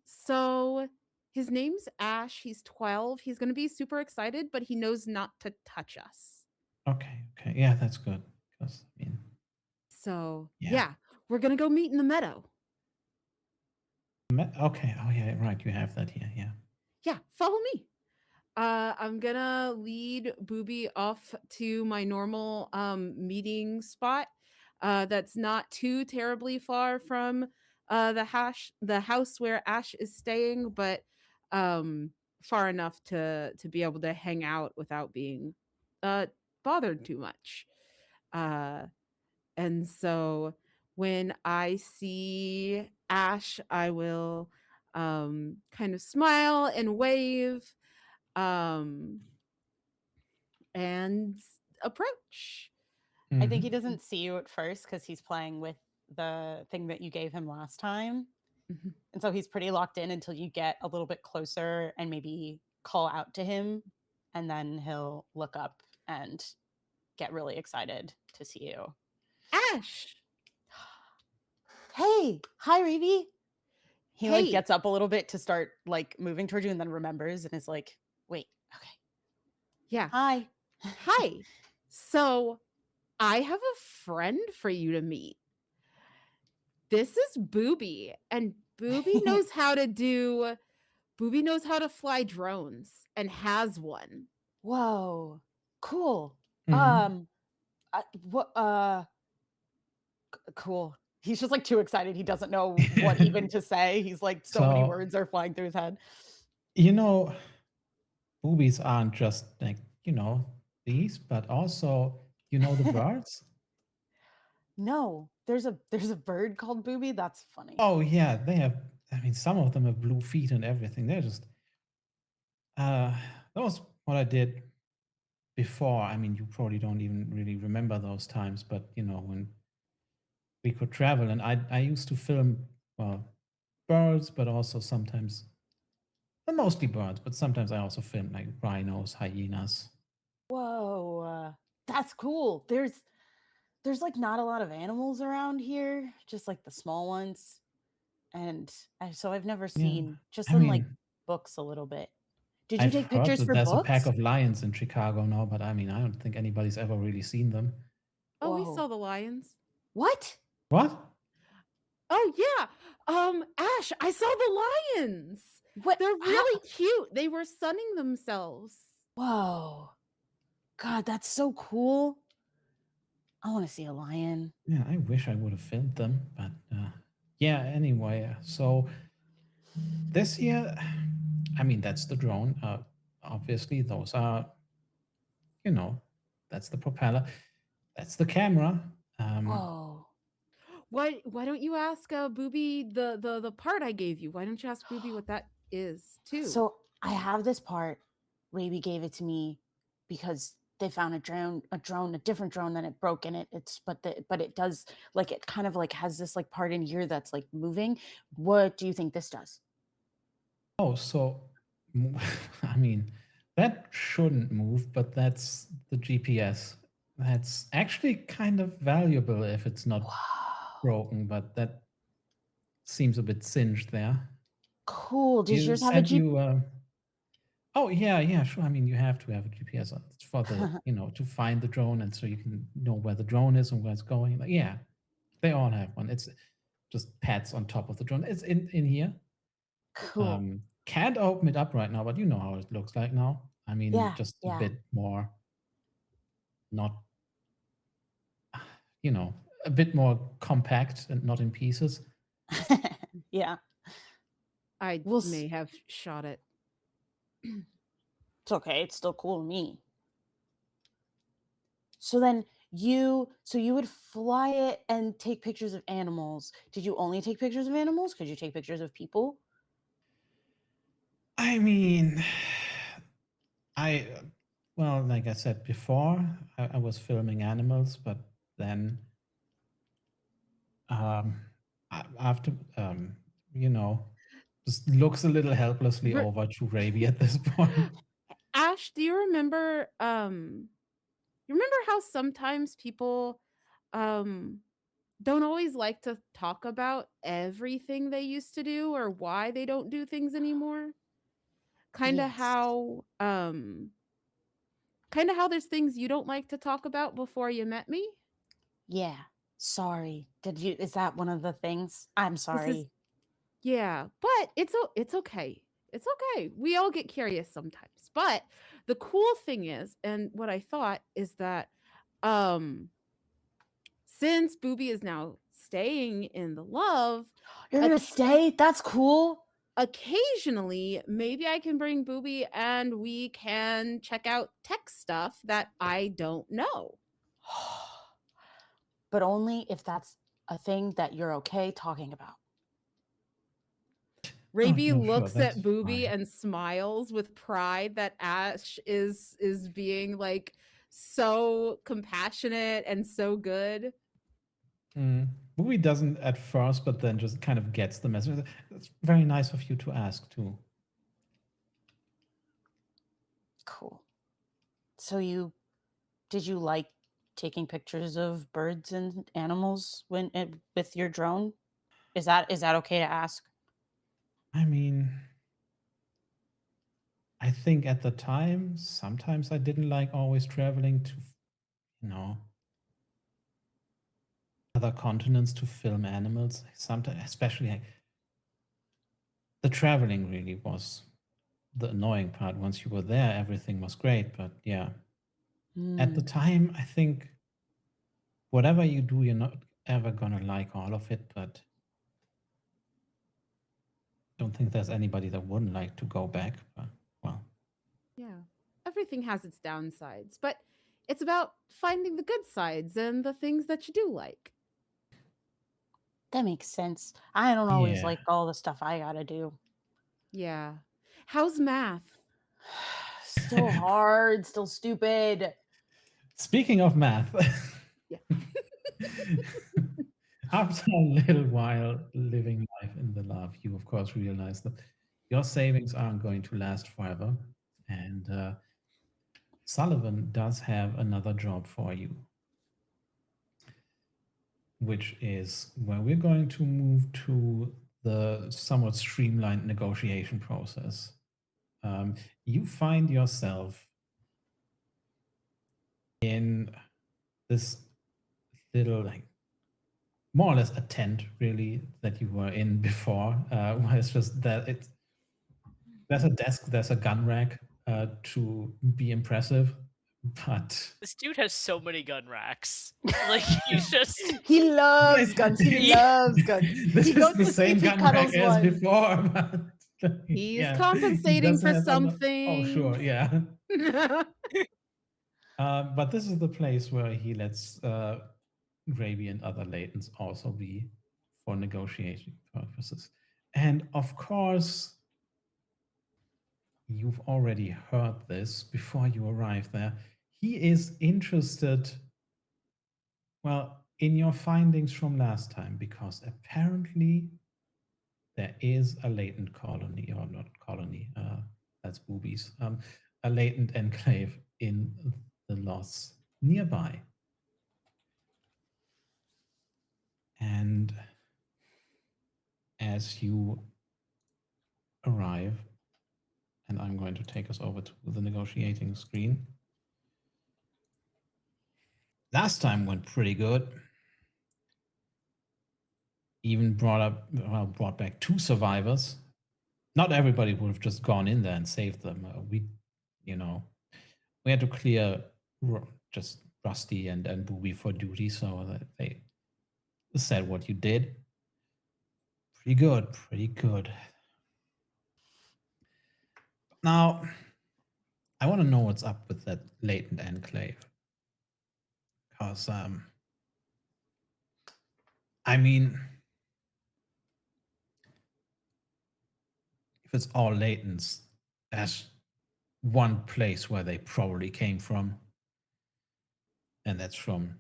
So his name's Ash. He's 12. He's gonna be super excited, but he knows not to touch us. Okay, yeah, that's good. Because I mean, So Yeah. yeah, we're gonna go meet in the meadow. okay, oh yeah, right, you have that here, yeah. Yeah, follow me. I'm gonna lead Booby off to my normal meeting spot. That's not too terribly far from the house where Ash is staying, but far enough to be able to hang out without being bothered too much. And so when I see Ash, I will kind of smile and wave and approach. I think he Mhm. doesn't see you at first because he's playing with the thing that you gave him last time. Mhm. And so he's pretty locked in until you get a little bit closer and maybe call out to him. And then he'll look up and get really excited to see you. Ash, Hey, hi, Raby. He like Hey. gets up a little bit to start like moving towards you and then remembers and is like, wait, okay. yeah. Hi. Hi. So I have a friend for you to meet. This is Booby, and Booby knows how to fly drones and has one. Whoa. Cool. Mhm. Cool. He's just like too excited. He doesn't know what even to say. He's like, so many So- words are flying through his head. Boobies aren't just like, these, but also, the birds? No, there's a bird called Booby. That's funny. Oh yeah, they have, some of them have blue feet and everything. They're just, that was what I did before. You probably don't even really remember those times, but when we could travel, and I used to film, well, birds, but also sometimes, well, mostly birds, but sometimes I also filmed like rhinos, hyenas. Whoa, that's cool. There's like not a lot of animals around here, just like the small ones. And so I've never seen, just in like books a little bit. Did you I've take heard pictures that for there's books? a pack of lions in Chicago now, but I don't think anybody's ever really seen them. Oh, we Whoa. saw the lions. What? What? Oh yeah. Ash, I saw the lions. What? They're really cute. They were sunning themselves. Whoa. God, that's so cool. I want to see a lion. Yeah, I wish I would have filmed them, but yeah, anyway, so this year, that's the drone. Obviously, those are, that's the propeller, that's the camera. Whoa. Why don't you ask Booby the part I gave you? Why don't you ask Booby what that is too? So I have this part. Raby gave it to me because they found a different drone than it broke in it. But it does like it kind of like has this like part in here that's like moving. What do you think this does? Oh, so I mean, that shouldn't move, but that's the GPS. That's actually kind of valuable if it's not Wow. broken, but that seems a bit singed there. Cool. Does You yours have a said GPS? you oh yeah, sure. I mean, you have to have a GPS it's for the, to find the drone and so you can know where the drone is and where it's going. Like, yeah, they all have one. It's just pads on top of the drone. It's in here. Cool. Can't open it up right now, but you know how it looks like now. I mean, Yeah, just a yeah. bit more, not, a bit more compact and not in pieces. Yeah. I We'll may have shot it. It's okay. It's still cool to me. So then you would fly it and take pictures of animals. Did you only take pictures of animals? Could you take pictures of people? I mean, well, like I said before, I was filming animals, but then after, just looks a little helplessly over to Raby at this point. Ash, do you remember how sometimes people don't always like to talk about everything they used to do or why they don't do things anymore? Kind of Yes. how there's things you don't like to talk about before you met me? Yeah. Sorry. Is that one of the things? I'm sorry. Yeah, but it's okay. It's okay. We all get curious sometimes. But the cool thing is, and what I thought is that since Booby is now staying in the love, You're gonna stay? That's cool. occasionally maybe I can bring Booby and we can check out tech stuff that I don't know. But only if that's a thing that you're okay talking about. Raby no, looks sure, at that's Booby fine. and smiles with pride that Ash is being like so compassionate and so good. Booby doesn't at first, but then just kind of gets the message. It's very nice of you to ask too. Cool. So did you like taking pictures of birds and animals with your drone? Is that okay to ask? I mean, I think at the time, sometimes I didn't like always traveling to, other continents to film animals. Sometimes, especially the traveling really was the annoying part. Once you were there, everything was great. But yeah, at the time, I think whatever you do, you're not ever gonna like all of it. But I don't think there's anybody that wouldn't like to go back. But well, Yeah. Everything has its downsides, but it's about finding the good sides and the things that you do like. That makes sense. I don't always yeah. like all the stuff I gotta do. Yeah. How's math? Still hard, still stupid. Speaking of math, Yeah. after a little while living life in the love, you of course realize that your savings aren't going to last forever. And Sullivan does have another job for you, which is where we're going to move to the somewhat streamlined negotiation process. You find yourself in this little, like, more or less a tent, really, that you were in before. Where it's just that there's a desk, there's a gun rack to be impressive, but This dude has so many gun racks. Like he's just He loves guns. He loves guns. This He is goes the to sleep, same he gun rack cuddles as one. before. But He's yeah, he compensating does for have something. Oh, sure, yeah. But this is the place where he lets Gravy and other latents also be for negotiating purposes. And of course, you've already heard this before you arrive there. He is interested, well, in your findings from last time, because apparently there is a latent colony, or not colony, that's boobies, a latent enclave in the loss nearby. And as you arrive, and I'm going to take us over to the negotiating screen. Last time went pretty good. Even brought back 2 survivors. Not everybody would have just gone in there and saved them. We had to clear just Rusty and Booby for duty, so that they said what you did. Pretty good, pretty good. Now, I want to know what's up with that latent enclave. Because, I mean, if it's all latents, that's one place where they probably came from. And that's from,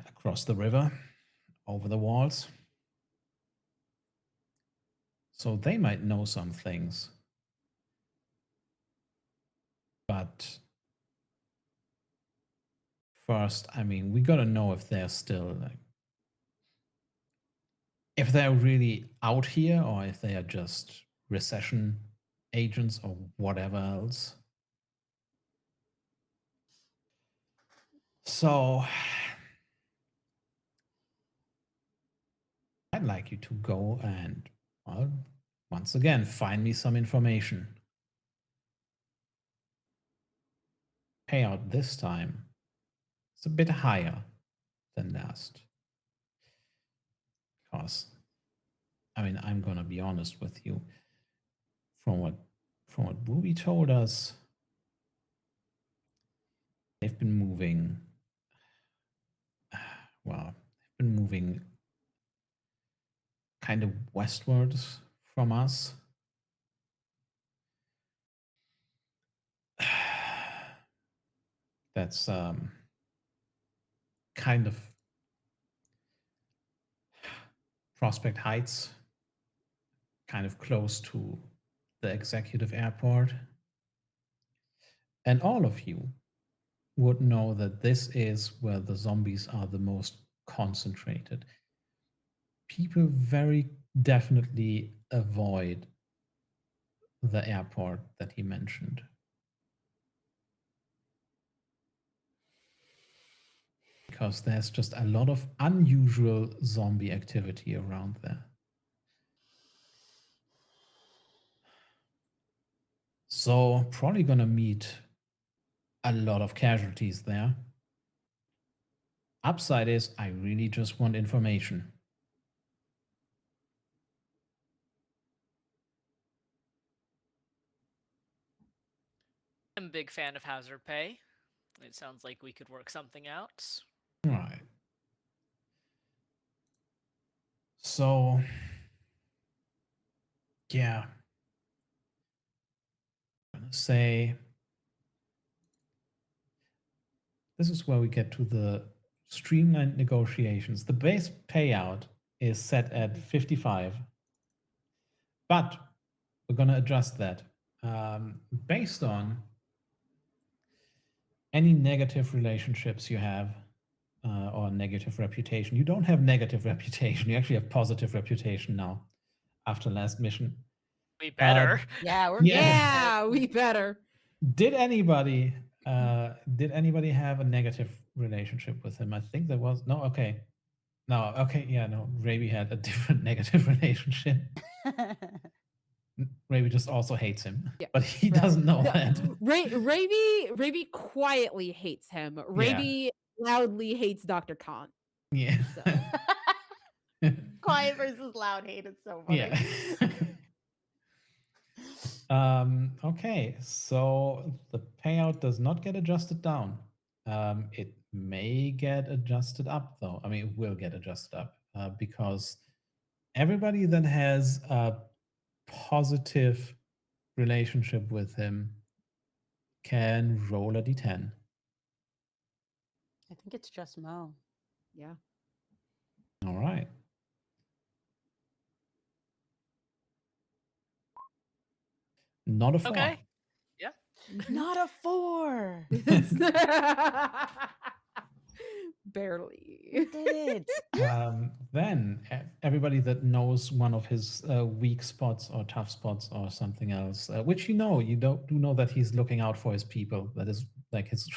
across the river, over the walls. So they might know some things. But first, I mean, we gotta know if they're still if they're really out here, or if they are just recession agents or whatever else. So I'd like you to go and, well, once again, find me some information. Payout this time is a bit higher than last. Because, I mean, I'm gonna be honest with you. From what Booby told us, they've been moving. Well, they've been moving kind of westwards from us. That's kind of Prospect Heights, kind of close to the executive airport. And all of you would know that this is where the zombies are the most concentrated. People very definitely avoid the airport that he mentioned. Because there's just a lot of unusual zombie activity around there. So probably gonna meet a lot of casualties there. Upside is I really just want information. I'm a big fan of hazard pay. It sounds like we could work something out. Right. So, yeah. I'm gonna say this is where we get to the streamlined negotiations. The base payout is set at 55, but we're going to adjust that based on any negative relationships you have or negative reputation. You don't have negative reputation. You actually have positive reputation now after last mission. We better. Yeah, we're Yeah, we better. Did anybody have a negative relationship with him? I think there was no. Okay, no. Okay, yeah, no. Raby had a different negative relationship. Raby just also hates him, Yeah. but he doesn't know that. Raby quietly hates him. Raby loudly hates Dr. Khan. Yeah. So. Quiet versus loud hate. It's so funny. Yeah. Okay, so the payout does not get adjusted down. It may get adjusted up, though. I mean, it will get adjusted up because everybody that has a positive relationship with him can roll a d10. I think it's just Mo. Yeah. All right. Not a 4. Okay. Yeah. Not a 4. Barely. You did it. Then everybody that knows one of his weak spots or tough spots or something else, which you do know that he's looking out for his people. That is like his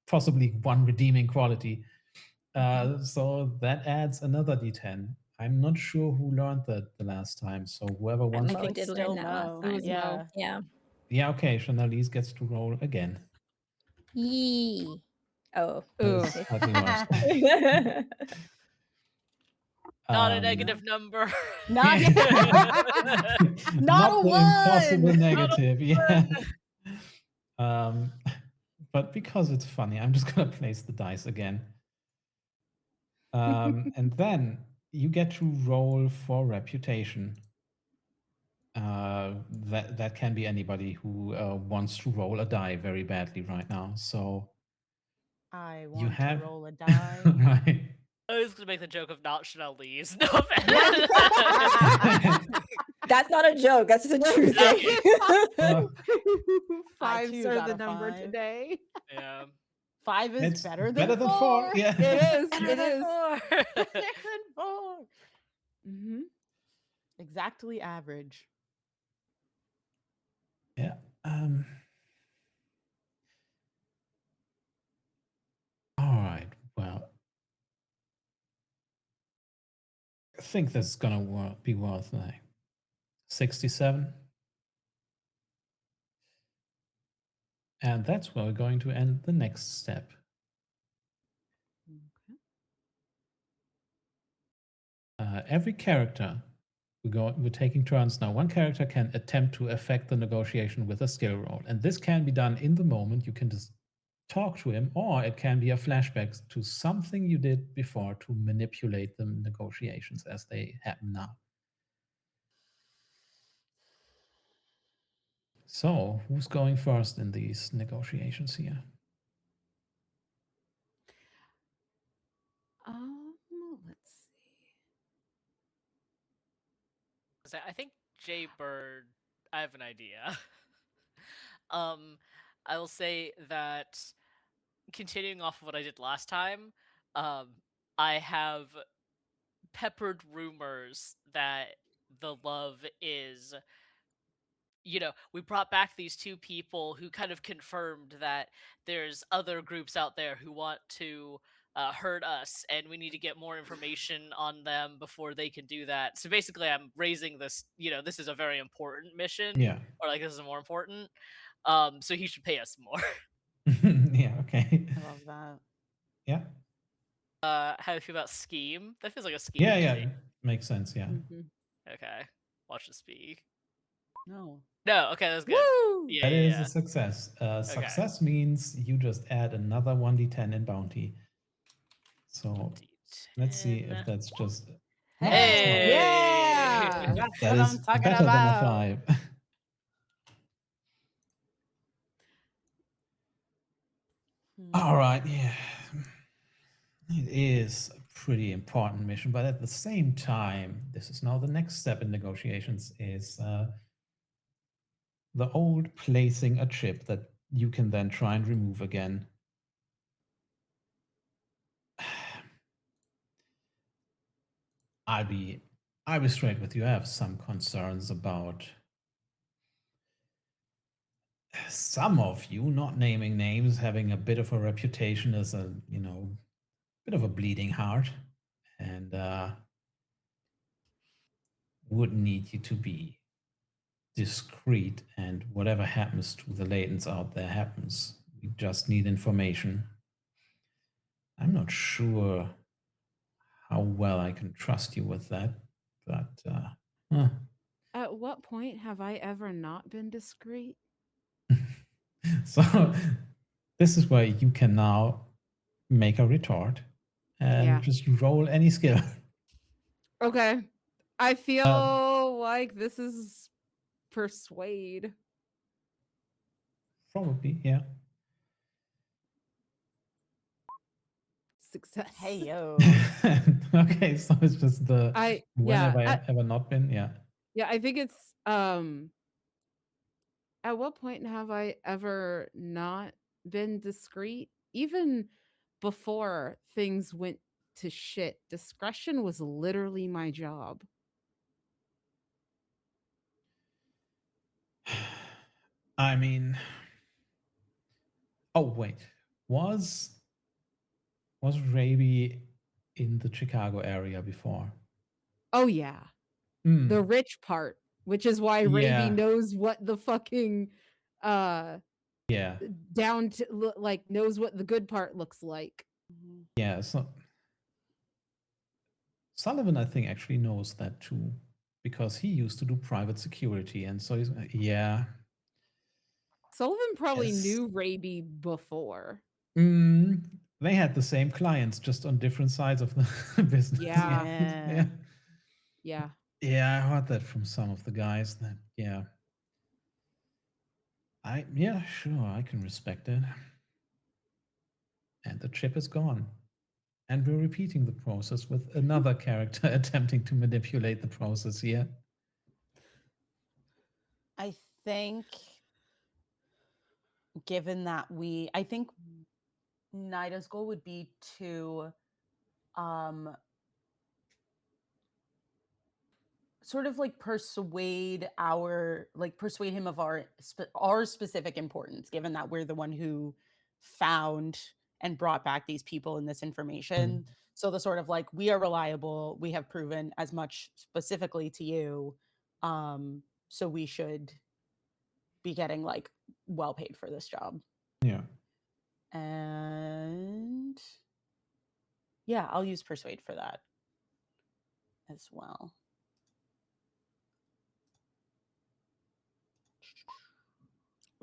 possibly one redeeming quality. So that adds another d10. I'm not sure who learned that the last time. So whoever wants. I Mo think did still learn that last Mo. It was time. Mo. Yeah. Yeah. Yeah, okay. Chanelise gets to roll again. Yee. Oh. Ooh. That is slightly worse. Not a negative number. Not, Not a the 1. impossible negative, yeah. But because it's funny, I'm just gonna place the dice again. And then you get to roll for reputation. That can be anybody who wants to roll a die very badly right now. So I you want have to roll a die. right. I was gonna make the joke of not Chanelise. No offense. That's not a joke. That's just a true thing. Fives choose are out the of number 5. today. Yeah. 5 is It's better than better than 4. Yeah. It is. Better It than is. 4. Better than 4. Mm-hmm. Exactly average. Yeah. All right. Well, I think that's gonna be worth like 67. And that's where we're going to end the next step. Every character, we're taking turns now. One character can attempt to affect the negotiation with a skill roll. And this can be done in the moment. You can just talk to him, or it can be a flashback to something you did before to manipulate the negotiations as they happen now. So, who's going first in these negotiations here? Let's see. I think Jay Bird. I have an idea. I will say that continuing off of what I did last time, I have peppered rumors that the love is, we brought back these 2 people who kind of confirmed that there's other groups out there who want to hurt us, and we need to get more information on them before they can do that. So basically, I'm raising this, this is a very important mission. Yeah. Or like, this is more important. So he should pay us more. Yeah, okay. I love that. Yeah. How do you feel about scheme? That feels like a scheme. Yeah, to me. makes sense, yeah. Mm-hmm. Okay. Watch the speak. No. No, okay, that's good. Woo! Yeah, That is yeah. a success. Success means you just add another 1d10 in bounty. So let's see if that's just. No, it's not. Hey! Yeah! That's That what is I'm talking better about. than a 5. All right, yeah. It is a pretty important mission, but at the same time, this is now the next step in negotiations is the old placing a chip that you can then try and remove again. I'll be straight with you. I have some concerns about some of you, not naming names, having a bit of a reputation as a, bit of a bleeding heart, and would need you to be discreet, and whatever happens to the latents out there happens. We just need information. I'm not sure how well I can trust you with that, but At what point have I ever not been discreet? So this is where you can now make a retort and Yeah. just roll any skill. Okay. I feel Um, like this is persuade. Probably, yeah. Success. Hey yo. Okay, so it's just the when have I I ever not been? Yeah. I think it's at what point have I ever not been discreet? Even before things went to shit, discretion was literally my job. I mean, oh wait, was Raby in the Chicago area before? Oh yeah. Hmm. The rich part, which is why Raby Yeah. knows what the fucking Yeah. down to like knows what the good part looks like. Yeah. So Sullivan, I think, actually knows that too, because he used to do private security, and so he's yeah. Sullivan probably Yes. knew Raby before. They had the same clients, just on different sides of the business. Yeah. Yeah. Yeah. Yeah, I heard that from some of the guys. That yeah. Yeah, sure, I can respect it. And the chip is gone. And we're repeating the process with another character attempting to manipulate the process here. I think given that I think Nida's goal would be to sort of like persuade him of our specific importance, given that we're the one who found and brought back these people and this information. So the sort of like, we are reliable, we have proven as much specifically to you, so we should be getting like well paid for this job. Yeah. And yeah, I'll use persuade for that as well.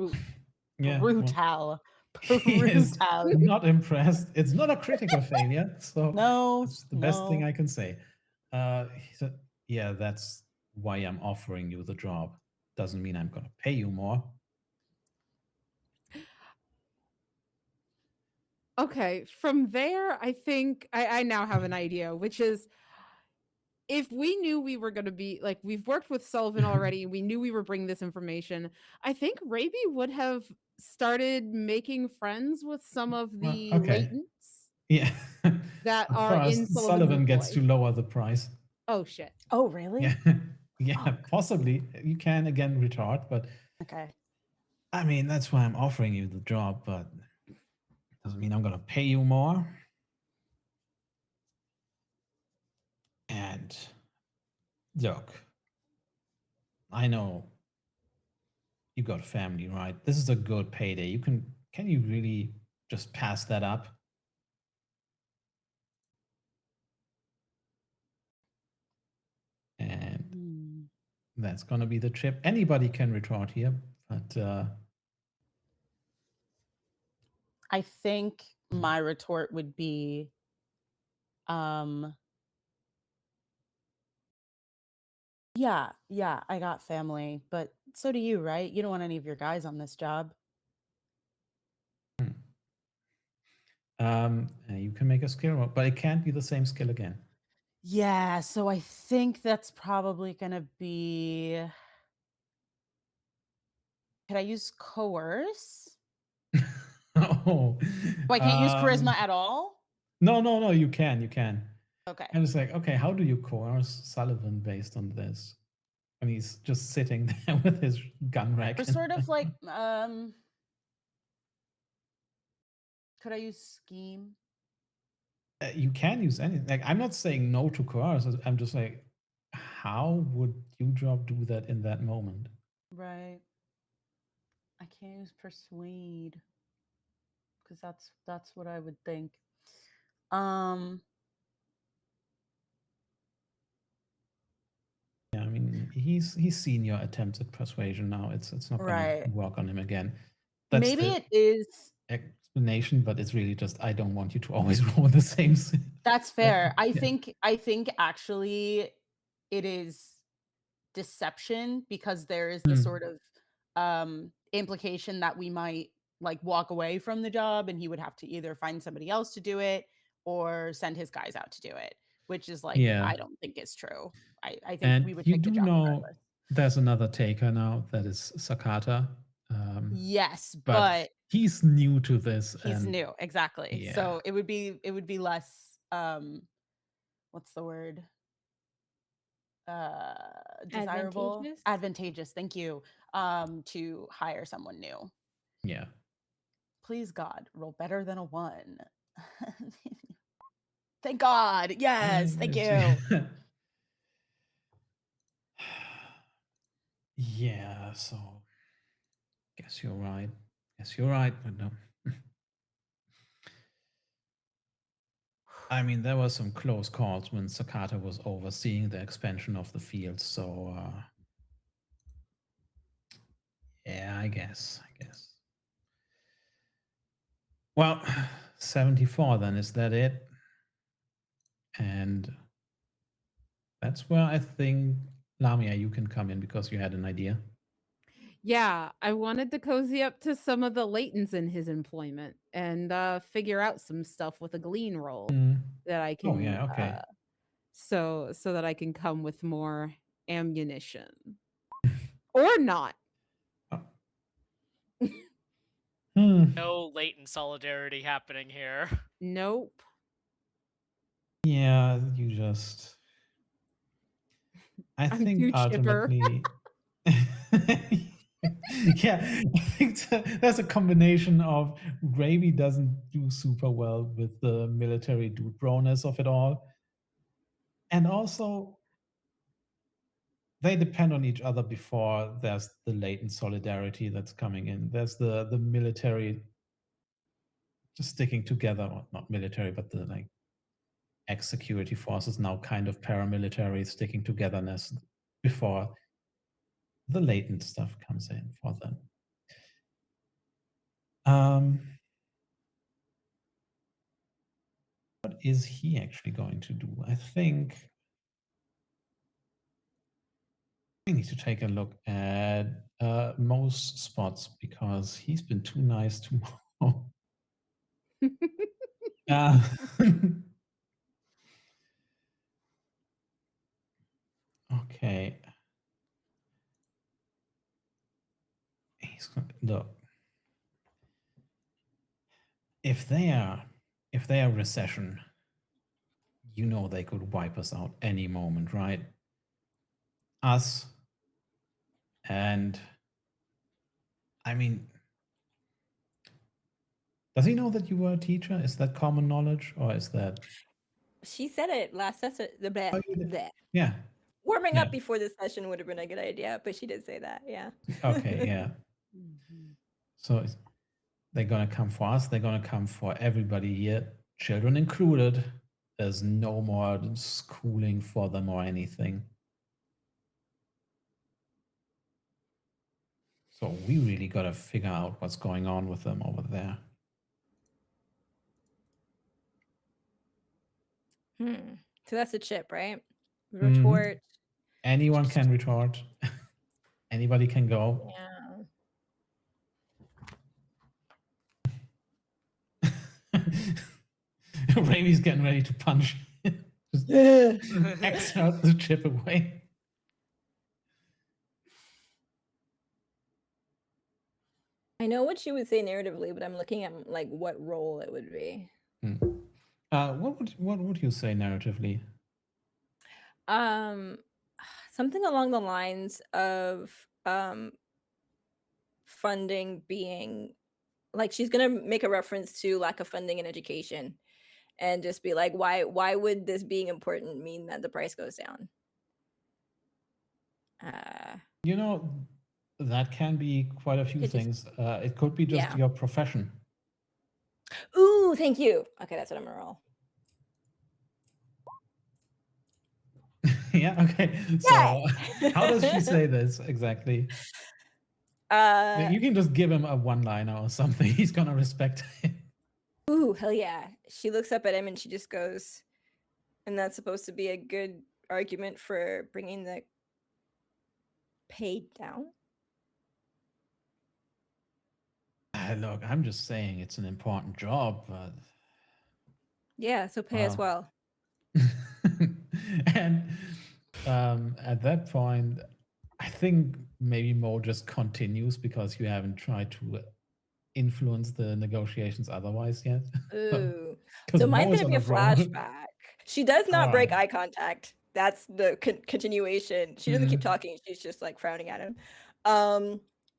Ooh, Yeah. brutal. He is Brutal. not impressed. It's not a critical failure, so No, it's the best thing no. I can say. He said, yeah, that's why I'm offering you the job. Doesn't mean I'm gonna pay you more. Okay, from there, I think I now have an idea, which is if we knew we were going to be like, we've worked with Sullivan already, we knew we were bringing this information. I think Raby would have started making friends with some of the Okay. latents Yeah. that But are in first, Sullivan's Sullivan gets to employ. lower the price. Oh shit. Oh, really? Yeah. Yeah, Fuck. possibly. You can again retard, but Okay. I mean, that's why I'm offering you the job, but doesn't mean I'm gonna pay you more. And look, I know you got family, right? This is a good payday. Can you really just pass that up? And that's gonna be the chip. Anybody can retort here, but I think my retort would be yeah, I got family, but so do you, right? You don't want any of your guys on this job. you can make a skill roll, but it can't be the same skill again. Yeah, so I think that's probably gonna be. Could I use coerce? Oh, So I can't use charisma at all? No, you can. Okay. And it's like, okay, how do you coerce Sullivan based on this? And he's just sitting there with his gun rack. Or sort of like, could I use scheme? You can use anything. Like, I'm not saying no to coerce. I'm just like, how would you job do that in that moment? Right. I can't use persuade because that's what I would think. Yeah, I mean, he's seen your attempts at persuasion now. It's not gonna Right. work on him again. Maybe it is. explanation, but it's really just I don't want you to always roll the same. That's fair. I Yeah. think actually it is deception, because there is the Hmm. sort of implication that we might like walk away from the job and he would have to either find somebody else to do it or send his guys out to do it, which is like Yeah. I don't think is true. I think And we would you take the do job know regardless. there's another taker now that is Sakata. Yes, But but he's new to this, he's and new, exactly. yeah. So it would be less what's the word? Desirable, advantageous, thank you, to hire someone new. Yeah. Please God, roll better than a 1. Thank God. Yes, thank you. Yeah, so guess you're right. Guess you're right, but no. I mean, there were some close calls when Sakata was overseeing the expansion of the field, so yeah, I guess. Well, 74 then, is that it? And that's where I think, Lamia, you can come in because you had an idea. Yeah, I wanted to cozy up to some of the latents in his employment and figure out some stuff with a glean roll that I can Oh, yeah, okay. so that I can come with more ammunition. Or not. No latent solidarity happening here. Nope. Yeah, you just. I think too chipper. ultimately. Yeah, I think there's a combination of Gravy doesn't do super well with the military dude broness of it all. And also, they depend on each other before there's the latent solidarity that's coming in. There's the military just sticking together, or not military, but the like ex-security forces, now kind of paramilitary sticking togetherness before the latent stuff comes in for them. What is he actually going to do? I think we need to take a look at most spots because he's been too nice to Mo. Okay. He's going to look. If they are recession, you know they could wipe us out any moment, right? Us. And I mean, does he know that you were a teacher? Is that common knowledge, or is that? She said it last session. Yeah. Warming up before this session would have been a good idea, but she did say that. Yeah. Okay. Yeah. So they're gonna come for us. They're gonna come for everybody here, children included. There's no more schooling for them or anything. So we really gotta figure out what's going on with them over there. So that's a chip, right? Retort. Anyone can retort. Anybody can go. Yeah. Raimi's getting ready to punch. Just exert the chip away. I know what she would say narratively, but I'm looking at like what role it would be. What would you say narratively? Something along the lines of funding being like she's gonna make a reference to lack of funding in education and just be like, why would this being important mean that the price goes down? You know, that can be quite a few things. It could be just your profession. Ooh, thank you. Okay, that's what I'm gonna roll. Yeah, okay. So how does she say this exactly? You can just give him a one-liner or something. He's gonna respect it. Ooh, hell yeah. She looks up at him and she just goes, and that's supposed to be a good argument for bringing the pay down? Look, I'm just saying it's an important job, but Yeah, so pay as well. and at that point, I think maybe Mo just continues because you haven't tried to influence the negotiations otherwise yet. Ooh. 'Cause So mine's Mo is gonna be on a a roll. flashback. She does not break Alright. eye contact. That's the continuation. She doesn't keep talking. She's just like frowning at him.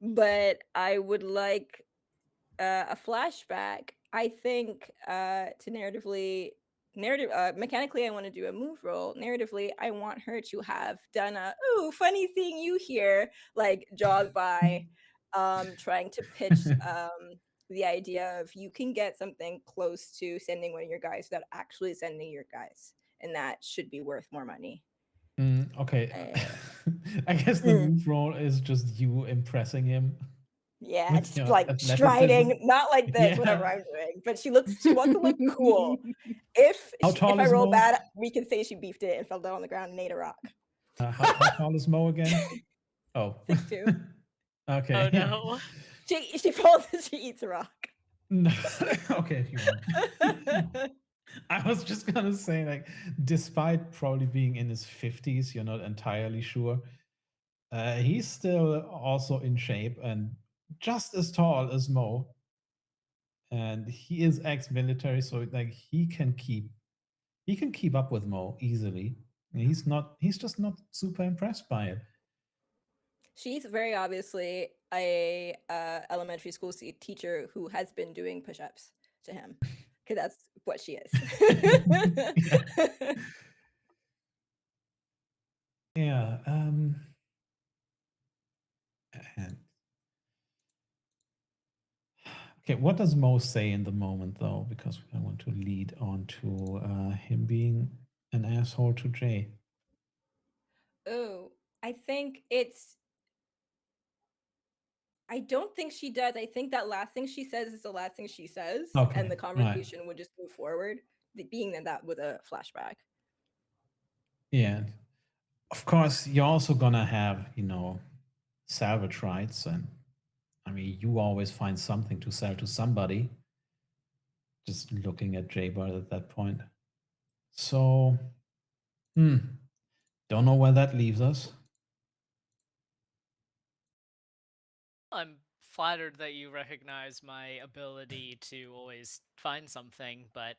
But I would like a flashback. I think to mechanically I want to do a move roll. Narratively, I want her to have done a ooh funny thing you hear, like jog by, trying to pitch the idea of you can get something close to sending one of your guys without actually sending your guys, and that should be worth more money. Okay. I guess the move roll is just you impressing him. Yeah, With just your like athleticism. striding, not like this, whatever Yeah. I'm doing, but she wants to look cool. If How tall I is roll Mo? bad, we can say she beefed it and fell down on the ground and ate a rock. How tall is Mo again? Oh. 6'2". Okay. Oh no. She falls and she eats a rock. No. Okay, if you want. I was just gonna say, like, despite probably being in his 50s, you're not entirely sure. He's still also in shape and just as tall as Mo. And he is ex-military, so like he can keep up with Mo easily. And he's just not super impressed by it. She's very obviously a elementary school teacher who has been doing push-ups to him, because that's what she is. Yeah. And okay, what does Mo say in the moment though? Because I want to lead on to him being an asshole to Jay. Oh, I don't think she does. I think that last thing she says is the last thing she says, Okay, and the right. conversation would just move forward, being that with a flashback. Yeah. Of course, you're also gonna have, salvage rights, and I mean, you always find something to sell to somebody. Just looking at Jaybird at that point. So, don't know where that leaves us. I'm flattered that you recognize my ability to always find something, but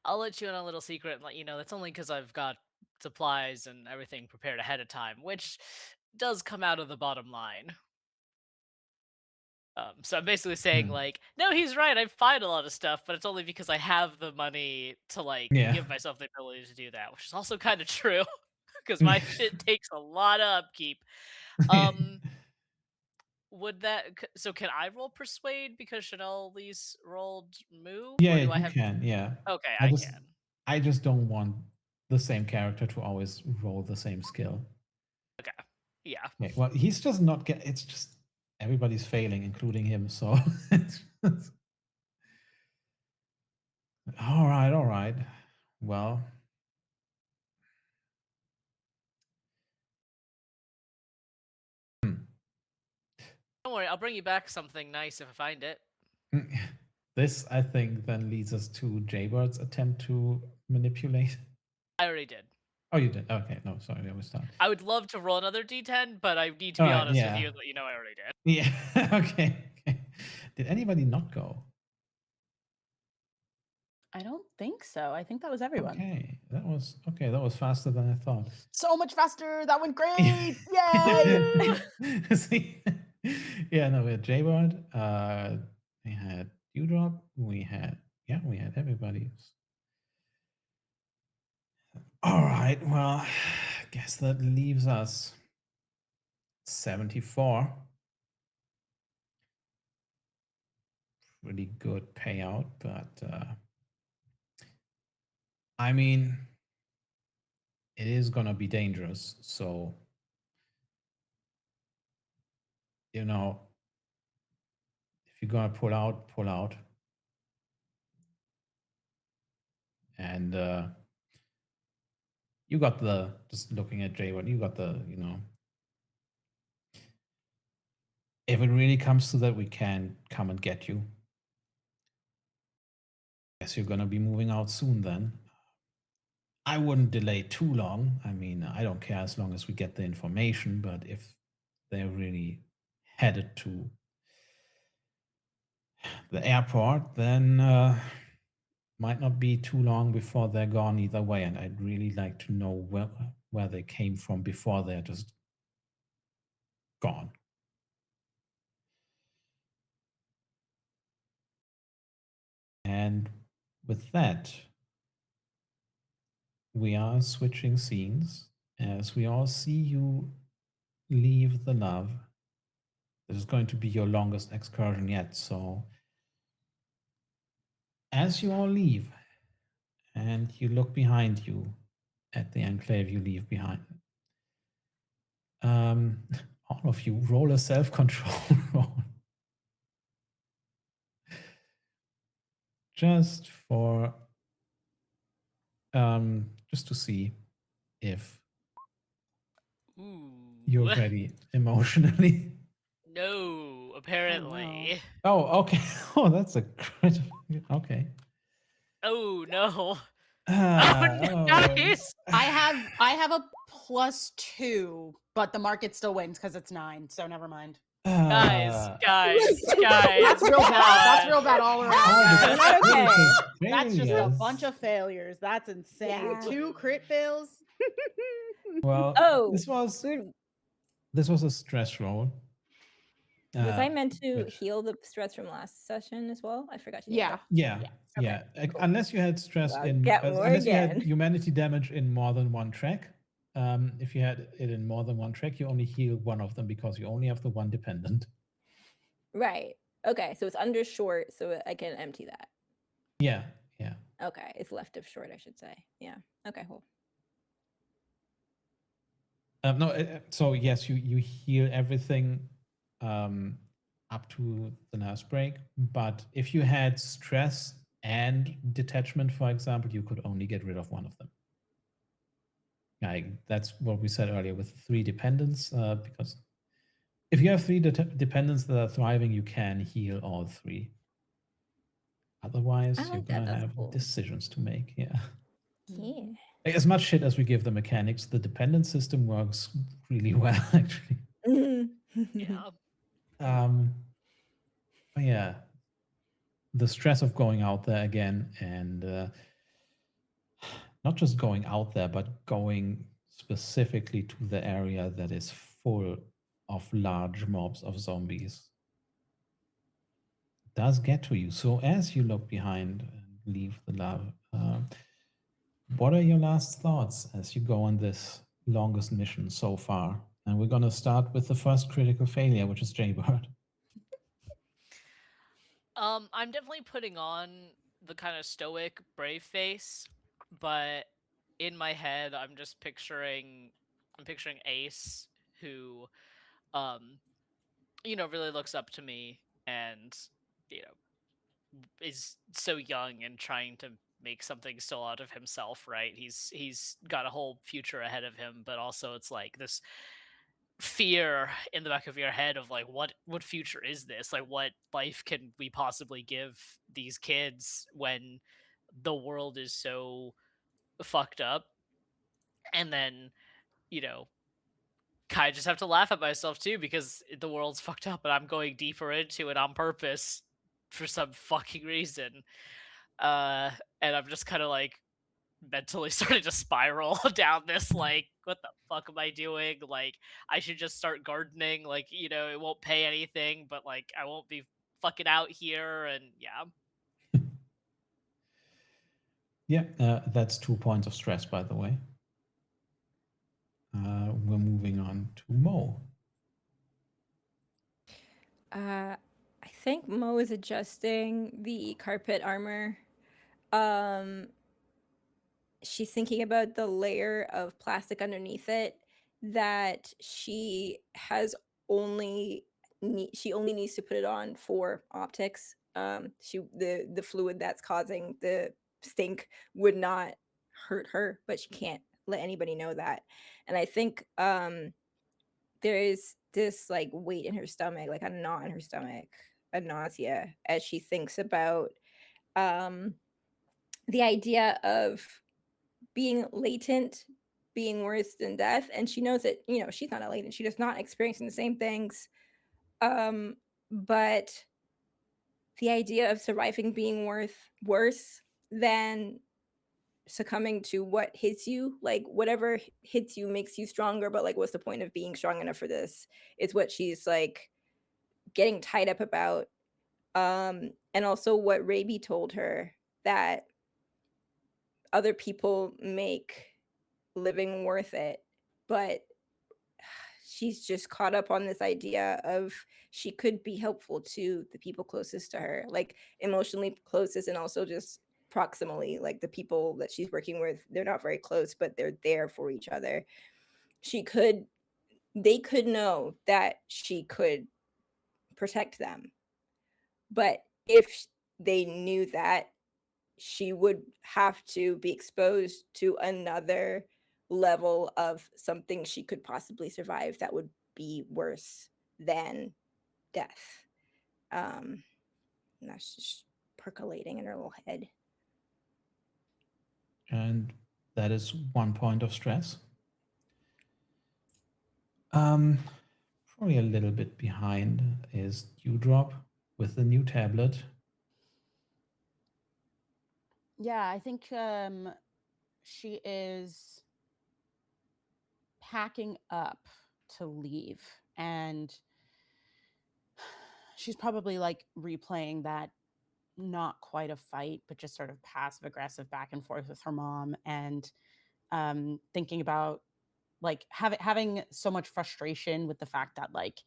I'll let you in on a little secret and let you know that's only because I've got supplies and everything prepared ahead of time, which does come out of the bottom line. So I'm basically saying, like, no, he's right. I find a lot of stuff, but it's only because I have the money to, like, Yeah. give myself the ability to do that, which is also kind of true because my shit takes a lot of upkeep. Would that so can I roll persuade because Chanel at least rolled move, Yeah, or do I you have? can. Yeah. Okay, I I just can. I just don't want the same character to always roll the same skill. Okay, yeah. Okay, well, he's just not get. It's just everybody's failing, including him. So, all right. Well, Don't worry, I'll bring you back something nice if I find it. this I think then leads us to Jaybird's attempt to manipulate. I already did. Oh, you did. Okay, no, sorry, I was done. I would love to roll another D10, but I need to be honest with you and let you know I already did. Yeah. Okay. Did anybody not go? I don't think so. I think that was everyone. Okay, that was faster than I thought. So much faster. That went great. Yay! See? Yeah, no, we had Jaybird, we had Dewdrop, we had everybody. All right, well, I guess that leaves us 74. Pretty good payout, but I mean, it is gonna be dangerous. So, if you're gonna pull out, pull out. And you got the, just looking at Jay, what you got the, if it really comes to that, we can come and get you. Guess you're gonna be moving out soon then. I wouldn't delay too long. I mean, I don't care as long as we get the information, but if they're really headed to the airport, then might not be too long before they're gone either way. And I'd really like to know where they came from before they're just gone. And with that, we are switching scenes as we all see you leave the love. This is going to be your longest excursion yet. So as you all leave and you look behind you at the enclave you leave behind, all of you roll a self-control roll. Just for just to see if Ooh. you're ready emotionally. No, apparently. Oh, okay. Oh, that's a crit. Okay. Oh no. Ah, Oh, guys. I have a +2, but the market still wins because it's 9, so never mind. Guys. That's real bad. That's real bad all around. Not okay. That's just a bunch of failures. That's insane. Yeah. 2 crit fails. Well, Oh, this was a stress roll. was I meant to which- heal the stress from last session as well? I forgot to do Yeah. that. Yeah. Okay, cool. Unless you had stress I'll in, get more unless you had again. humanity damage in more than one track. If you had it in more than one track, you only heal one of them because you only have the one dependent. Right. Okay, so it's under short, so I can empty that. Yeah. Okay, it's left of short, I should say. Yeah. Okay, cool. No, so yes, you heal everything up to the last break, but if you had stress and detachment, for example, you could only get rid of one of them. That's what we said earlier with 3 dependents, because if you have 3 dependents that are thriving, you can heal all 3. Otherwise, I you're like that. gonna That's have cool. decisions to make. Yeah. Yeah. As much shit as we give the mechanics, the dependent system works really well, actually. Yeah. But yeah, the stress of going out there again and not just going out there, but going specifically to the area that is full of large mobs of zombies does get to you. So as you look behind and leave the lab, what are your last thoughts as you go on this longest mission so far? And we're going to start with the first critical failure, which is Jaybird. I'm definitely putting on the kind of stoic, brave face, but in my head, I'm picturing Ace, who, really looks up to me and, is so young and trying to make something still out of himself, right? He's got a whole future ahead of him, but also it's like this fear in the back of your head of like what future is this, like what life can we possibly give these kids when the world is so fucked up. And then kind of just have to laugh at myself too because the world's fucked up and I'm going deeper into it on purpose for some fucking reason. And I'm just kind of like mentally starting to spiral down this like what the fuck am I doing, like I should just start gardening, like it won't pay anything but like I won't be fucking out here. And That's 2 points of stress, by the way. We're moving on to Mo. I think Mo is adjusting the carpet armor. She's thinking about the layer of plastic underneath it that she only needs to put it on for optics. The fluid that's causing the stink would not hurt her, but she can't let anybody know that. And I think there is this like weight in her stomach, like a knot in her stomach, a nausea, as she thinks about the idea of being latent being worse than death. And she knows that, you know, she's not a latent, she does not experiencing the same things. But the idea of surviving being worse than succumbing to what hits you, like whatever hits you makes you stronger, but like what's the point of being strong enough for this, is what she's like getting tied up about. And also what Raby told her, that other people make living worth it, but she's just caught up on this idea of she could be helpful to the people closest to her, like emotionally closest, and also just proximally, like the people that she's working with, they're not very close, but they're there for each other. They could know that she could protect them, but if they knew that, she would have to be exposed to another level of something she could possibly survive that would be worse than death. And that's just percolating in her little head. And that is one point of stress. Probably a little bit behind is Dewdrop with the new tablet. Yeah, I think she is packing up to leave, and she's probably like replaying that not quite a fight, but just sort of passive aggressive back and forth with her mom, and thinking about like having so much frustration with the fact that like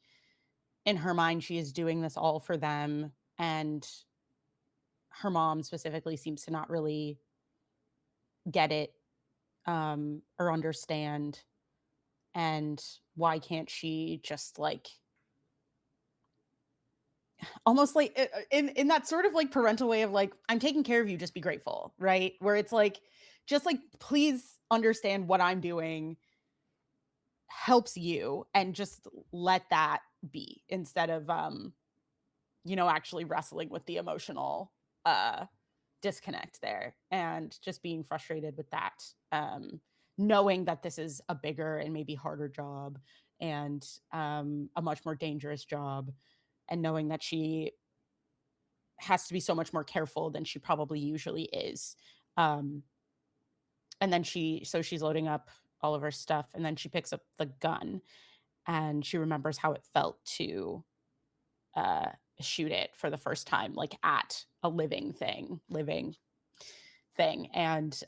in her mind she is doing this all for them, and her mom specifically seems to not really get it or understand. And why can't she just like almost like in that sort of like parental way of like, I'm taking care of you, just be grateful, right? Where it's like, just like, please understand what I'm doing helps you, and just let that be, instead of you know, actually wrestling with the emotional disconnect there, and just being frustrated with that, knowing that this is a bigger and maybe harder job, and a much more dangerous job, and knowing that she has to be so much more careful than she probably usually is. And then she's loading up all of her stuff, and then she picks up the gun, and she remembers how it felt to shoot it for the first time, like at a living thing. And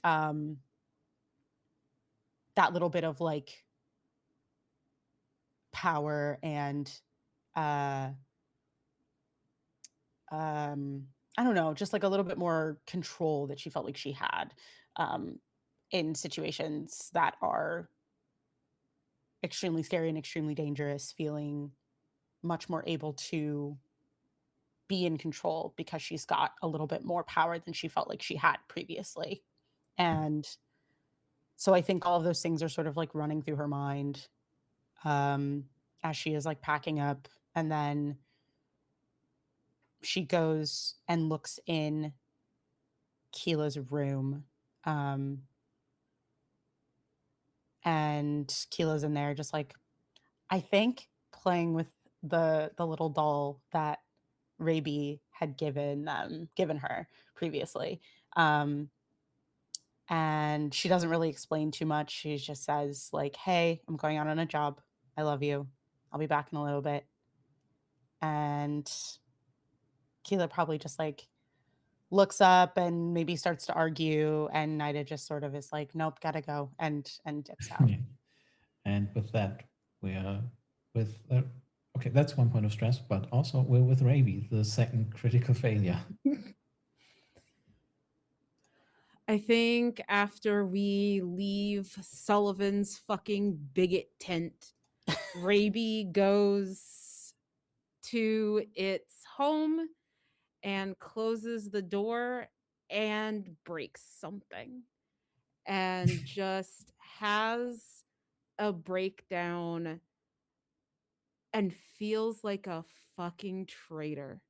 that little bit of like power and I don't know, just like a little bit more control that she felt like she had in situations that are extremely scary and extremely dangerous, feeling much more able to be in control because she's got a little bit more power than she felt like she had previously. And so I think all of those things are sort of like running through her mind as she is like packing up. And then she goes and looks in Keela's room. And Keela's in there just like, I think, playing with the little doll that Raby had given her previously. And she doesn't really explain too much. She just says like, hey, I'm going out on a job. I love you. I'll be back in a little bit. And Keela probably just like looks up and maybe starts to argue, and Nida just sort of is like, nope, gotta go, and dips out. Yeah. And with that, we are with okay, that's one point of stress, but also we're with Raby, the second critical failure. I think after we leave Sullivan's fucking bigot tent, Raby goes to its home and closes the door and breaks something and just has a breakdown and feels like a fucking traitor.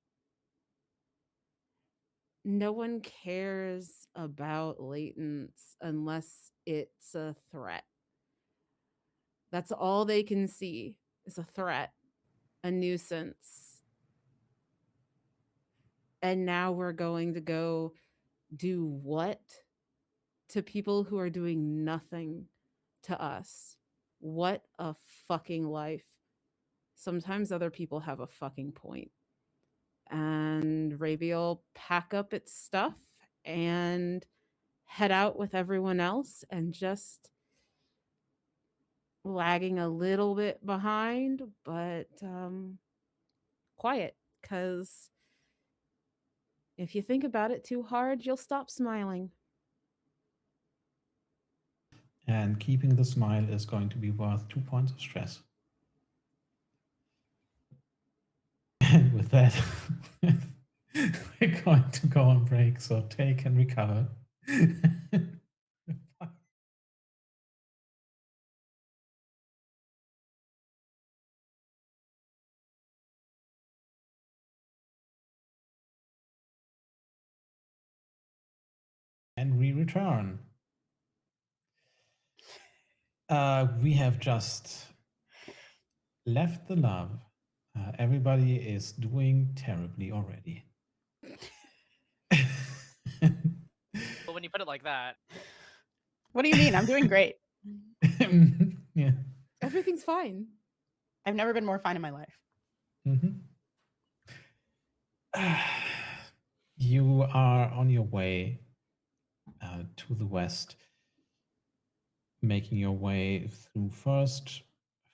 No one cares about latents unless it's a threat. That's all they can see is a threat, a nuisance. And now we're going to go do what to people who are doing nothing to us? What a fucking life. Sometimes other people have a fucking point. And Raby will pack up its stuff and head out with everyone else and just lagging a little bit behind, but quiet. Because if you think about it too hard, you'll stop smiling. And keeping the smile is going to be worth 2 points of stress. And with that, we're going to go on break, so take and recover. And we return. We have just left the love. Everybody is doing terribly already. But when you put it like that, What do you mean? I'm doing great. Yeah. Everything's fine. I've never been more fine in my life. You are on your way to the west, making your way through first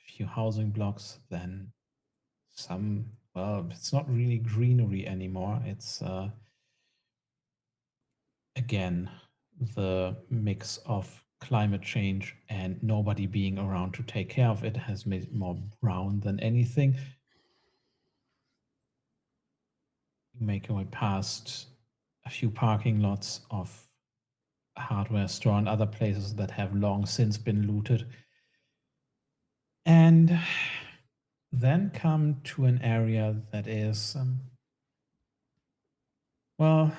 a few housing blocks, then some, well, it's not really greenery anymore. It's, again, the mix of climate change and nobody being around to take care of it has made it more brown than anything. You make your way past a few parking lots of a hardware store and other places that have long since been looted. And then come to an area that is, well,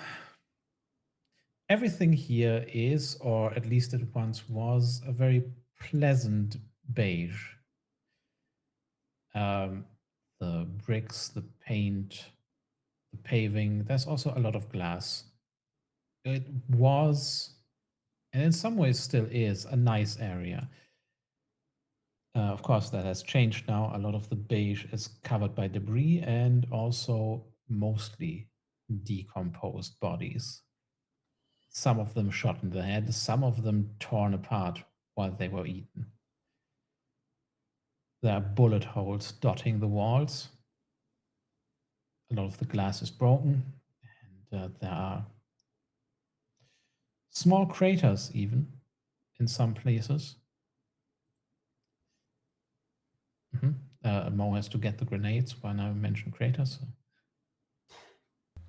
everything here is, or at least it once was, a very pleasant beige. The bricks, the paint, the paving, there's also a lot of glass. It was, and in some ways still is, a nice area. Of course, that has changed now. A lot of the beige is covered by debris and also mostly decomposed bodies. Some of them shot in the head, some of them torn apart while they were eaten. There are bullet holes dotting the walls. A lot of the glass is broken, and there are small craters even in some places. Mo has to get the grenades when I mention craters.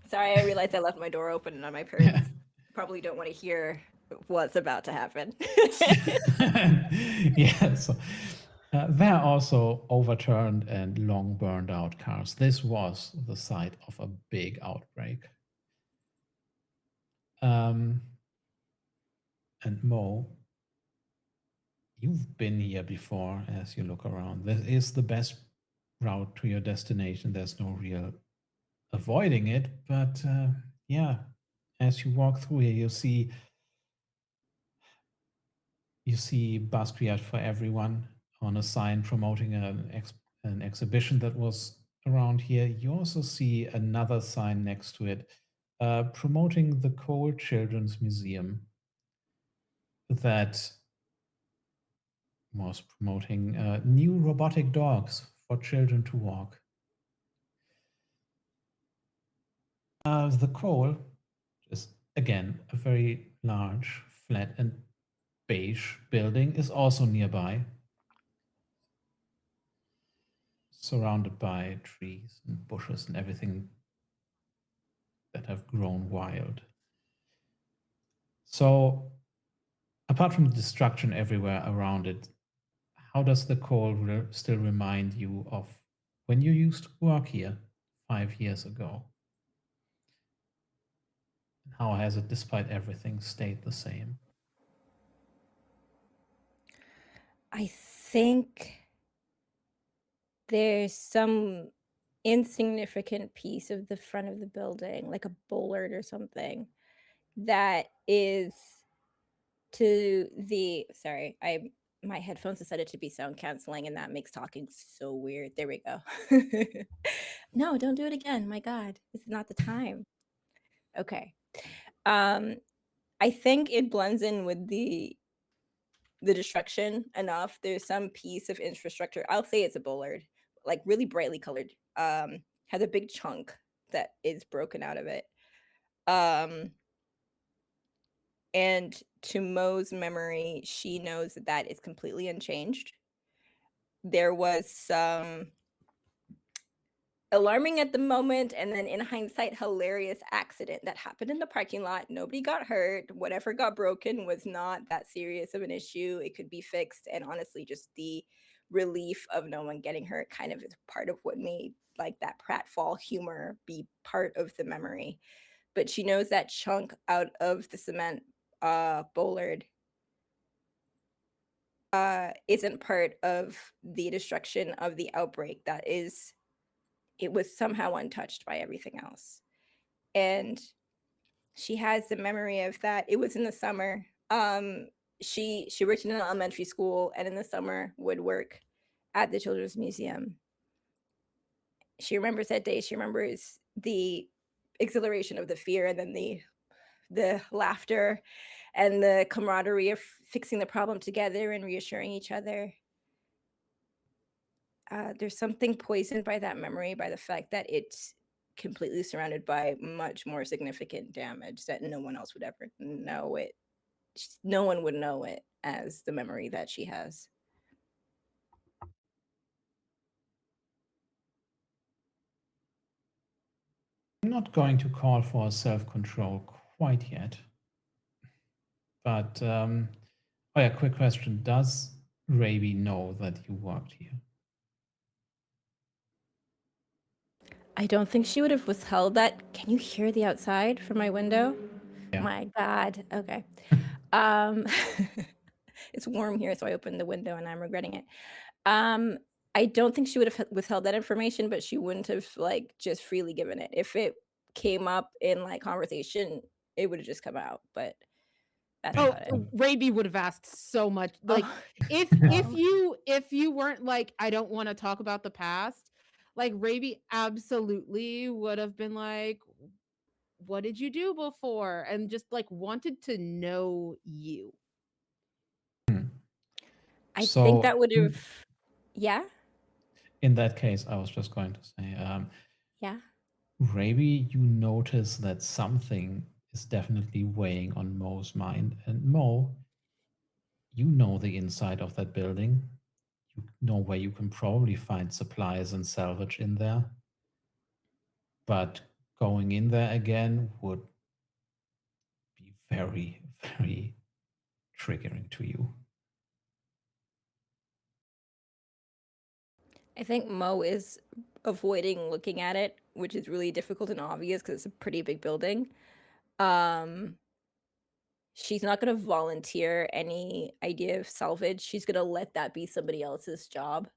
Sorry, I realized I left my door open and my parents probably don't want to hear what's about to happen. Yeah, so there are also overturned and long burned out cars. This was the site of a big outbreak. And Mo, you've been here before as you look around. This is the best route to your destination. There's no real avoiding it, but yeah, as you walk through here, you see Basquiat for everyone on a sign promoting an exhibition that was around here. You also see another sign next to it promoting the Cole Children's Museum that was promoting new robotic dogs for children to walk. The Cole is, again, a very large, flat and beige building, is also nearby, surrounded by trees and bushes and everything that have grown wild. So, apart from the destruction everywhere around it, how does the cold still remind you of when you used to work here 5 years ago? And how has it, despite everything, stayed the same? I think there's some insignificant piece of the front of the building, like a bollard or something, that is to the my headphones decided to be sound canceling, and that makes talking so weird. There we go. No, don't do it again. My God, this is not the time. Okay. I think it blends in with the destruction enough. There's some piece of infrastructure. I'll say it's a bollard, like really brightly colored. Has a big chunk that is broken out of it. And to Mo's memory, she knows that that is completely unchanged. There was some alarming at the moment, and then in hindsight, hilarious accident that happened in the parking lot. Nobody got hurt. Whatever got broken was not that serious of an issue. It could be fixed. And honestly, just the relief of no one getting hurt kind of is part of what made like that pratfall humor be part of the memory. But she knows that chunk out of the cement bollard isn't part of the destruction of the outbreak. That is, it was somehow untouched by everything else. And she has the memory of that. It was in the summer. She worked in an elementary school, and in the summer would work at the Children's Museum. She remembers that day. She remembers the exhilaration of the fear, and then the laughter and the camaraderie of fixing the problem together and reassuring each other. There's something poisoned by that memory, by the fact that it's completely surrounded by much more significant damage that no one else would ever know it. No one would know it as the memory that she has. I'm not going to call for self-control quite yet. But, oh yeah, quick question. Does Raby know that you worked here? I don't think she would have withheld that. Can you hear the outside from my window? Yeah. My God. Okay. It's warm here, so I opened the window and I'm regretting it. I don't think she would have withheld that information, but she wouldn't have like just freely given it. If it came up in like conversation, it would have just come out. But that's Oh, about it. Raby would have asked so much. Like Oh. if you weren't like, I don't want to talk about the past, like Raby absolutely would have been like, what did you do before? And just like wanted to know you. I So think that would have, yeah. in that case, I was just going to say, Yeah. Raby, you notice that something is definitely weighing on Mo's mind. And Mo, you know the inside of that building. You know where you can probably find supplies and salvage in there. But going in there again would be very, very triggering to you. I think Mo is avoiding looking at it, which is really difficult and obvious because it's a pretty big building. She's not going to volunteer any idea of salvage. She's going to let that be somebody else's job.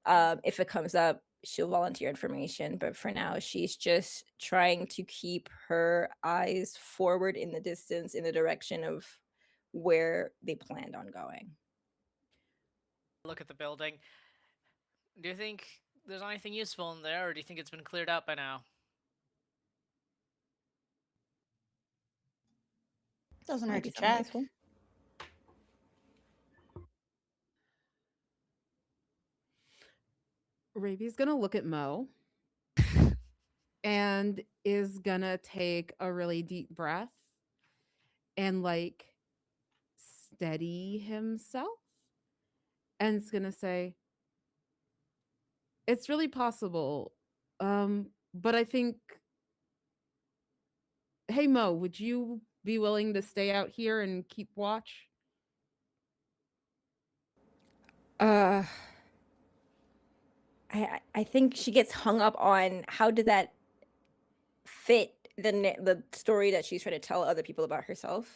If it comes up, she'll volunteer information. But for now, she's just trying to keep her eyes forward in the distance in the direction of where they planned on going. Look at the building. Do you think there's anything useful in there, or do you think it's been cleared out by now? Doesn't hurt Maybe to something check. useful. Raby's gonna look at Mo and is gonna take a really deep breath and like steady himself, and is gonna say, it's really possible, but I think, hey Mo, would you be willing to stay out here and keep watch? I think she gets hung up on how did that fit the story that she's trying to tell other people about herself.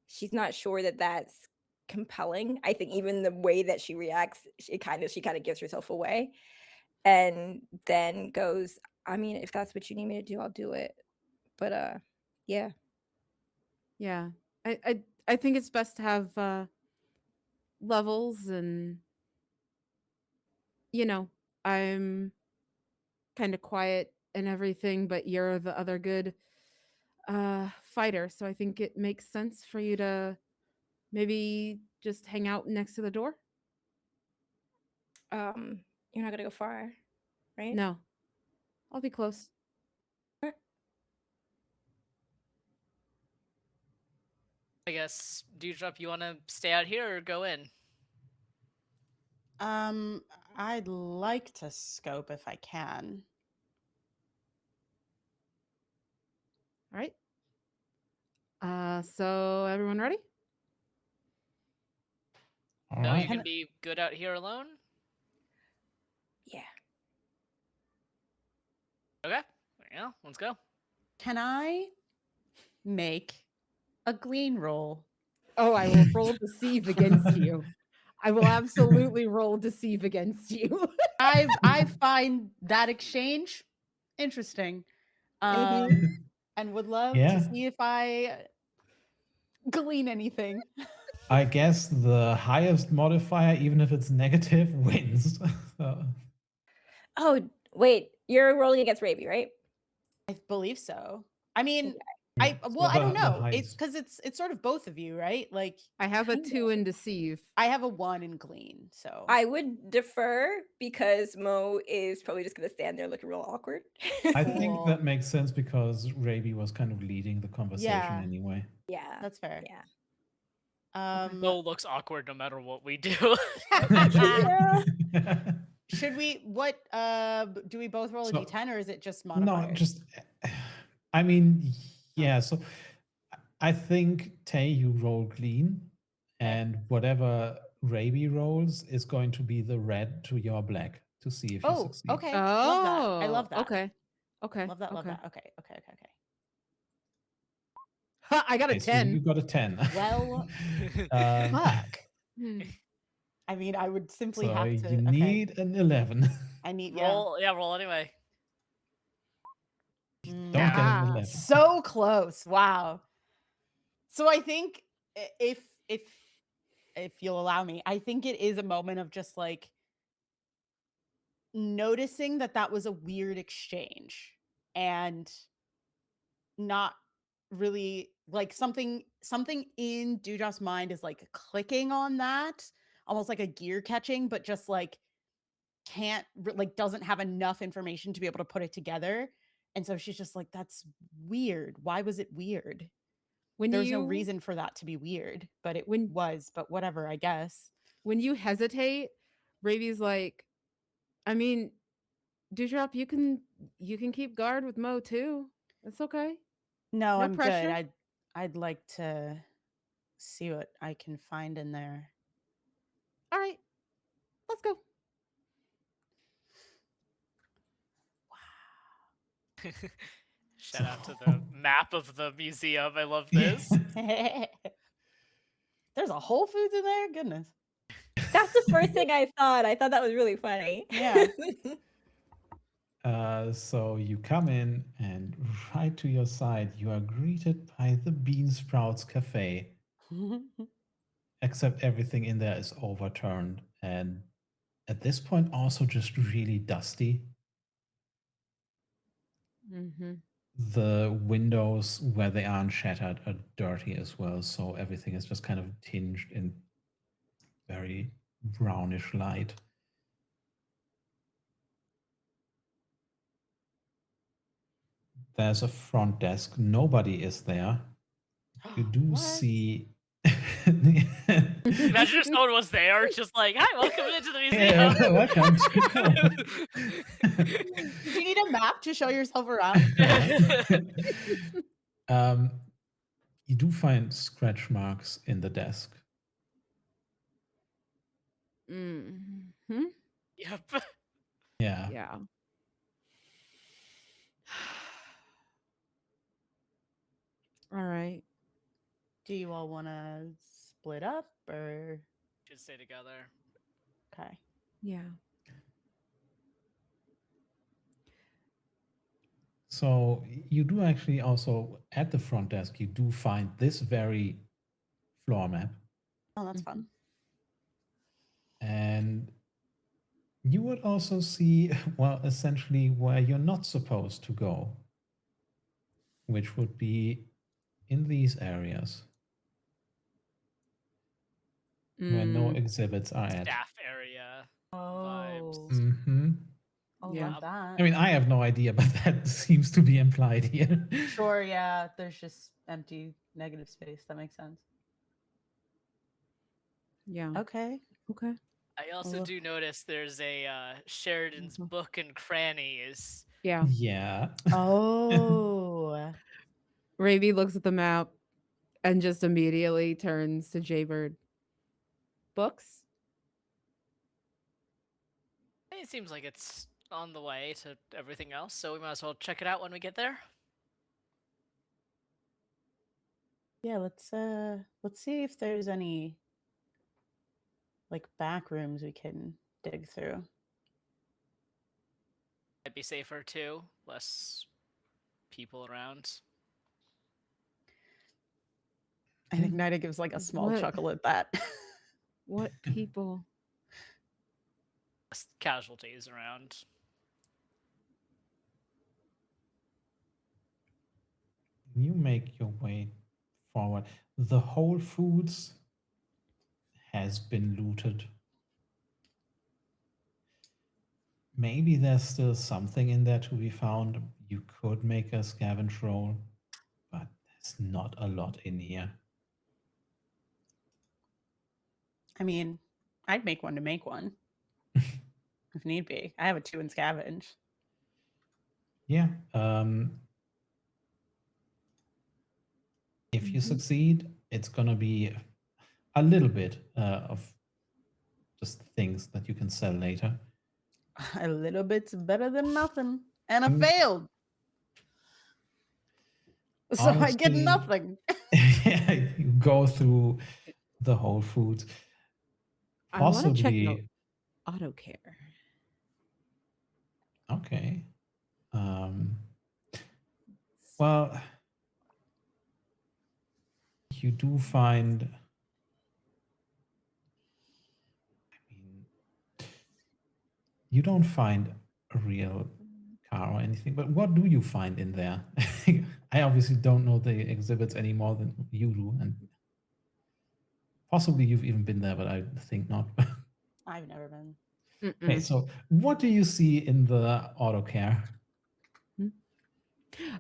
She's not sure that that's compelling. I think even the way that she reacts, she kind of gives herself away, and then goes, I mean, if that's what you need me to do, I'll do it. But yeah. Yeah. I think it's best to have levels, and I'm kind of quiet and everything, but you're the other good fighter, so I think it makes sense for you to maybe just hang out next to the door. You're not gonna go far, right? No, I'll be close. I guess, Dewdrop, you want to stay out here or go in? I'd like to scope if I can. All right. So everyone ready? All No, right. you can be good out here alone? Yeah. Okay. Yeah, let's go. Can I make a glean roll? Oh, I will roll deceive against you. I will absolutely roll deceive against you. I find that exchange interesting. And would love Yeah. to see if I glean anything. I guess the highest modifier, even if it's negative, wins. So, Oh, wait, you're rolling against Raby, right? I believe so. I mean, yeah, I so well, I don't the know. highest. It's because it's sort of both of you, right? Like I have a Kinda. 2 in deceive. I have a 1 in glean, so I would defer because Mo is probably just gonna stand there looking real awkward. I think Cool. that makes sense because Raby was kind of leading the conversation Yeah. anyway. Yeah. that's fair. Yeah. Mo looks awkward no matter what we do. Yeah. Should we? What? Do we both roll a So- d10 or is it just No, modifiers? just, I mean, yeah. So I think, Tay, you roll clean, and whatever Raby rolls is going to be the red to your black to see if you Oh, succeed. okay. Oh, Love that. I love that. Okay. Okay. Love that. Love okay. that. Okay. Okay. Okay. Okay. Ha, I got a Okay, so 10. you got a 10. Well, Um, fuck. Hmm. I mean, I would simply so have to. you Okay. need an 11. I need. roll anyway. Yeah. Don't get an Ah. 11. So close. Wow. So I think if you'll allow me, I think it is a moment of just like noticing that was a weird exchange and not really like something in Dewdrop's mind is like clicking on that, almost like a gear catching, but just like can't like doesn't have enough information to be able to put it together. And so she's just like, that's weird. Why was it weird? When There's you no reason for that to be weird, but it when- was, but whatever, I guess. when you hesitate, Ravy's like, I mean, Dewdrop, you can keep guard with Mo too. It's okay. No, No I'm pressure? good. I'd like to see what I can find in there. All right. Let's go. Shout out to the map of the museum. I love this. There's a Whole Foods in there? Goodness. That's the first thing I thought. I thought that was really funny. Yeah. So you come in, and right to your side, you are greeted by the Bean Sprouts Cafe. Except everything in there is overturned, and at this point, also just really dusty. Mm-hmm. The windows where they aren't shattered are dirty as well, so everything is just kind of tinged in very brownish light. There's a front desk. Nobody is there. You do What? see. Imagine if someone was there, just like, "Hi, welcome into the museum." Yeah, welcome. Do you need a map to show yourself around? You do find scratch marks in the desk. Mm-hmm. Yep. Yeah. Yeah. All right. Do you all want to split up or? Should stay together. Okay. Yeah. So you do actually also at the front desk, you do find this very floor map. Oh, that's fun. And you would also see, well, essentially where you're not supposed to go, which would be in these areas where no Mm, exhibits are at. Staff area vibes. Oh, Mm-hmm. oh, Yeah. love that. I mean, I have no idea, but that seems to be implied here. Sure, yeah. There's just empty negative space. That makes sense. yeah. Okay. Okay. I also Well, do notice there's a Sheridan's Mhm. book and crannies. Yeah. Yeah. Oh. Ravi looks at the map and just immediately turns to Jaybird. Books? It seems like it's on the way to everything else, so we might as well check it out when we get there. Yeah, let's see if there's any like back rooms we can dig through. Might be safer too, less people around. I think Nida gives like a small What? chuckle at that. What people? Less casualties around. You make your way forward. The Whole Foods has been looted. Maybe there's still something in there to be found. You could make a scavenge roll, but there's not a lot in here. I mean, I'd make one to make one if need be. I have a 2 in scavenge. Yeah. If you succeed, it's gonna be a little bit of just things that you can sell later. A little bit's better than nothing. And I Mm. failed. So I get Honestly, nothing. you go through the Whole Foods. I want to check out Possibly. auto care. Okay. Well, you do find. I mean, you don't find a real car or anything, but what do you find in there? I obviously don't know the exhibits any more than you do, and possibly you've even been there, but I think not. I've never been. Okay, so what do you see in the auto care?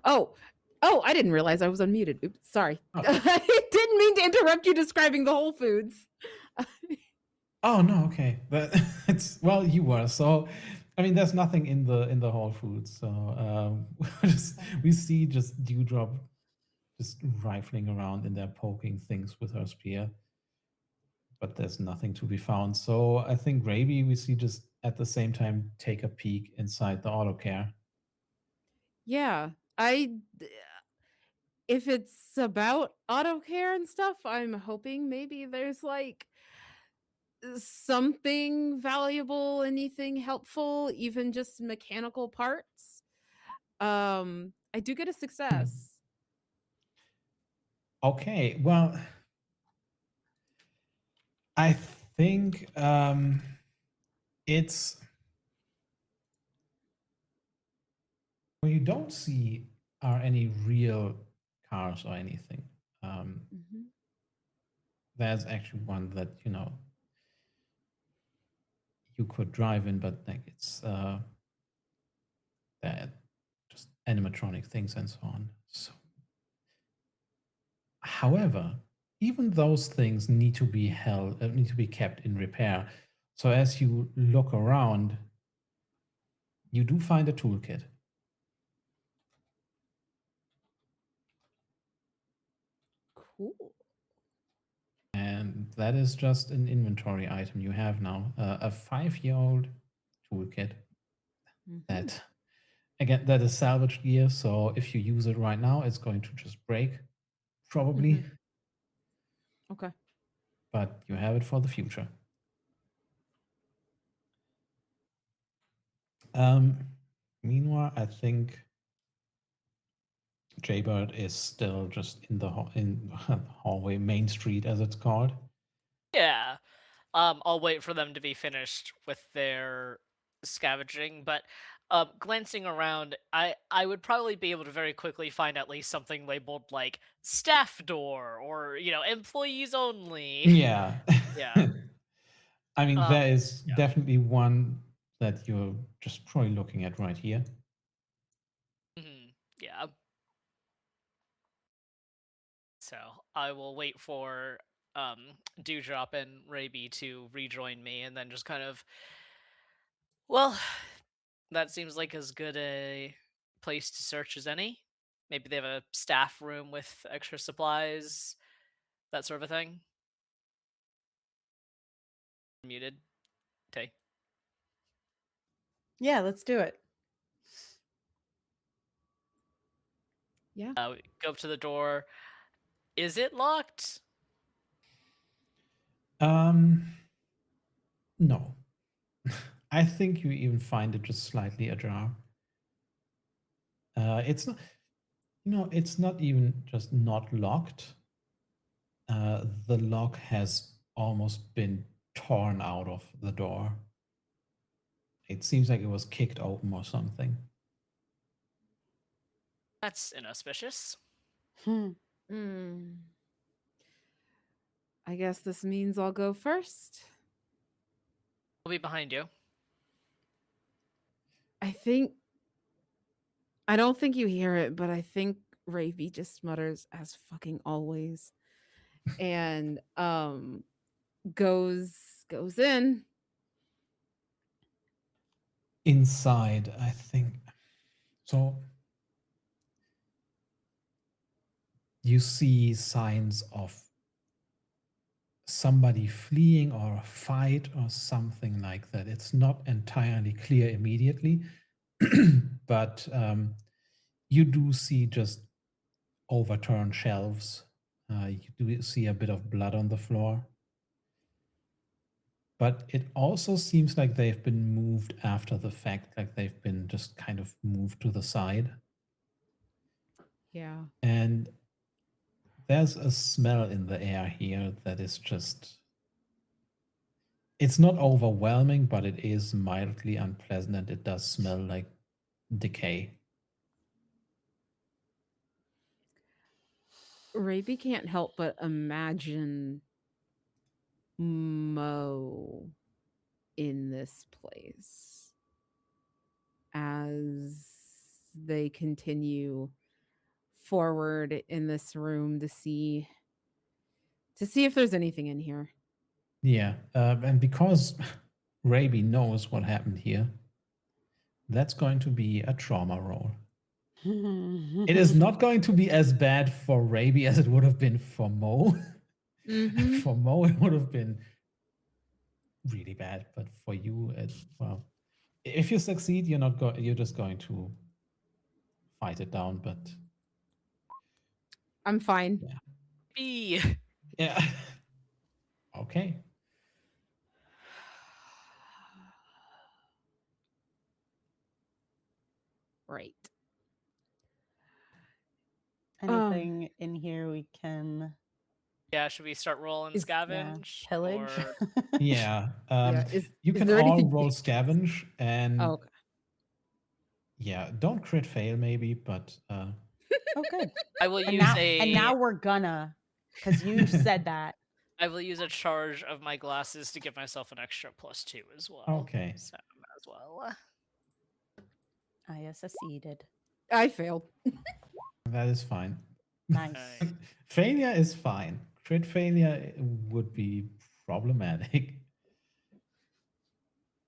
Oh, I didn't realize I was unmuted. Oops, sorry. Oh. I didn't mean to interrupt you describing the Whole Foods. Oh no, okay, but it's well, you were so. I mean, there's nothing in the Whole Foods, so we see just Dewdrop just rifling around in there, poking things with her spear, but there's nothing to be found. So I think Raby, we see just at the same time take a peek inside the auto care. Yeah, if it's about auto care and stuff, I'm hoping maybe there's like something valuable, anything helpful, even just mechanical parts. I do get a success. Okay, well, I think it's what you don't see are any real cars or anything. Mhm. There's actually one that you could drive in, but like it's they're just animatronic things and so on. So, however, even those things need to be need to be kept in repair. So as you look around, you do find a toolkit. Cool. And that is just an inventory item you have now. A 5-year-old toolkit. Mhm. That, again, that is salvage gear. So if you use it right now, it's going to just break, probably. Mhm. Okay. But you have it for the future. Meanwhile, I think Jaybird is still just in the hallway, Main Street as it's called. Yeah. I'll wait for them to be finished with their scavenging, but glancing around, I would probably be able to very quickly find at least something labeled like staff door or employees only. Yeah. Yeah. I mean, there is Yeah. definitely one that you're just probably looking at right here. Yeah. So I will wait for Dewdrop and Raby to rejoin me, and then just kind of, well, that seems like as good a place to search as any. Maybe they have a staff room with extra supplies, that sort of a thing. Muted. Tay. Yeah, let's do it. Yeah. We go up to the door. Is it locked? No. I think you even find it just slightly ajar. It's not, it's not even just not locked. The lock has almost been torn out of the door. It seems like it was kicked open or something. That's inauspicious. Mm. I guess this means I'll go first. I'll be behind you. I don't think you hear it, but I think Raby just mutters as fucking always. And goes in. Inside, I think. So you see signs of somebody fleeing or a fight or something like that. It's not entirely clear immediately, but you do see just overturned shelves. You do see a bit of blood on the floor. But it also seems like they've been moved after the fact, like they've been just kind of moved to the side. Yeah. And there's a smell in the air here that is just, it's not overwhelming, but it is mildly unpleasant and it does smell like decay. Raby can't help but imagine Mo in this place as they continue forward in this room to see if there's anything in here. Yeah, and because Raby knows what happened here, that's going to be a trauma roll. It is not going to be as bad for Raby as it would have been for Mo. Mhm. For Mo, it would have been really bad, but for you, well, if you succeed, you're just going to fight it down. But I'm fine. yeah, B. yeah, okay. Right. Anything in here we can Yeah, should we start rolling Is- scavenge? pillage? Or Yeah, Yeah, you is can there all anything roll dangerous? scavenge, and Oh, okay. yeah, don't crit fail maybe, but Oh, good. I will And use now, a and now we're gonna, because you said that. I will use a charge of my glasses to give myself an extra +2 as well. Okay. So might as well. I succeeded. I failed. that is fine. Nice. Alright. Failure is fine. Crit failure would be problematic.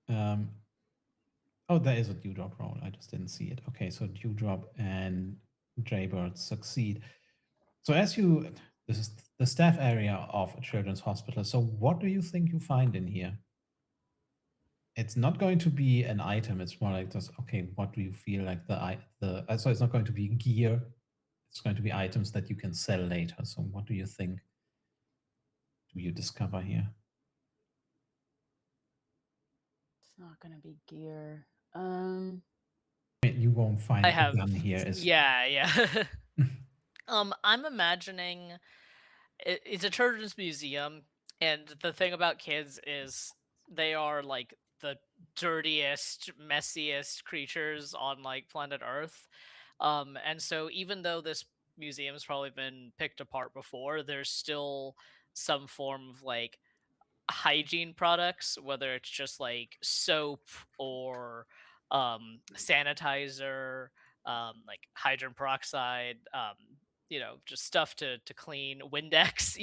Oh, there is a dewdrop roll. I just didn't see it. Okay, so dewdrop and Jaybird succeed. So as you This is the staff area of a children's hospital. So what do you think you find in here? It's not going to be an item. It's more like just, okay, what do you feel like so it's not going to be gear. It's going to be items that you can sell later. So what do you think do you discover here? It's not gonna be gear. You won't find I a have gun here. yeah. I'm imagining it's a children's museum, and the thing about kids is they are like the dirtiest, messiest creatures on like planet Earth. And so even though this museum's probably been picked apart before, there's still some form of like hygiene products, whether it's just like soap or sanitizer, like hydrogen peroxide, just stuff to clean Windex,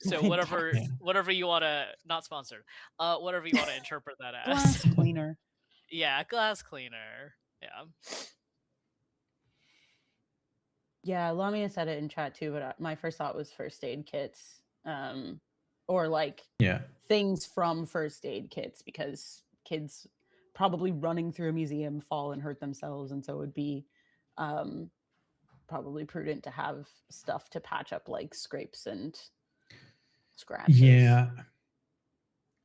so Windex. whatever you want to, not sponsored, whatever you want to interpret that as. Glass cleaner. Yeah, glass cleaner. Yeah. Yeah, Lamia said it in chat too, but my first thought was first aid kits, or like things from first aid kits, because kids probably running through a museum fall and hurt themselves, and so it would be probably prudent to have stuff to patch up like scrapes and scratches. Yeah.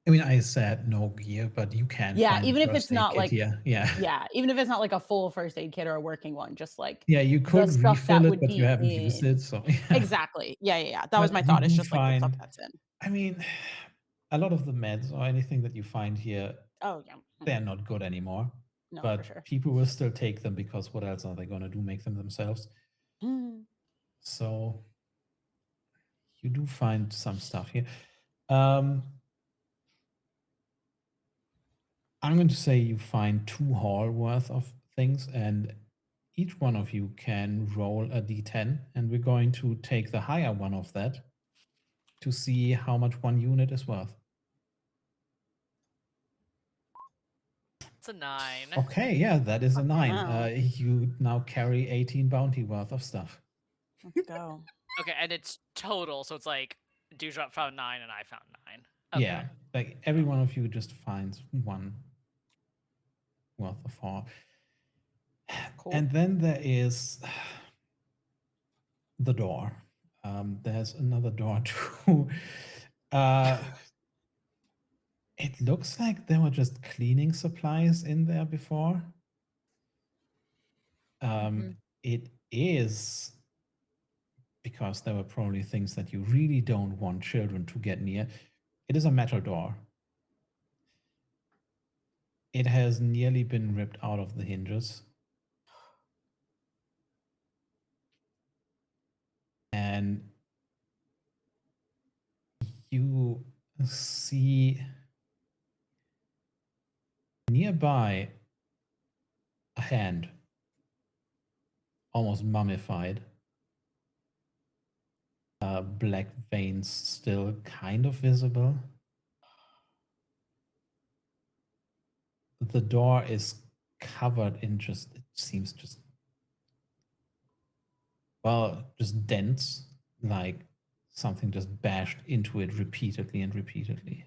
I mean, I said no gear, but you can. Yeah, even if it's not like yeah, even if it's not like a full first aid kit or a working one, just like you could refill it, but you haven't used it, so exactly. Yeah. That was my thought. It's just like the stuff that's in. I mean, a lot of the meds or anything that you find here, they're not good anymore. No, but for sure. people will still take them because what else are they going to do? Make them themselves. So you do find some stuff here. I'm going to say you find 2 haul worth of things, and each one of you can roll a d10, and we're going to take the higher one of that to see how much one unit is worth. It's a 9. Okay, yeah, that is a 9. You now carry 18 bounty worth of stuff. Let's go. Okay, and it's total, so it's like Dewdrop found 9 and I found 9. Okay. Yeah, like every one of you just finds 1 worth of haul. Cool. And then there is the door. There's another door too. It looks like there were just cleaning supplies in there before. It is because there were probably things that you really don't want children to get near. It is a metal door. It has nearly been ripped out of the hinges. And you see nearby a hand, almost mummified. Black veins still kind of visible. The door is covered in just dents, like something just bashed into it repeatedly and repeatedly.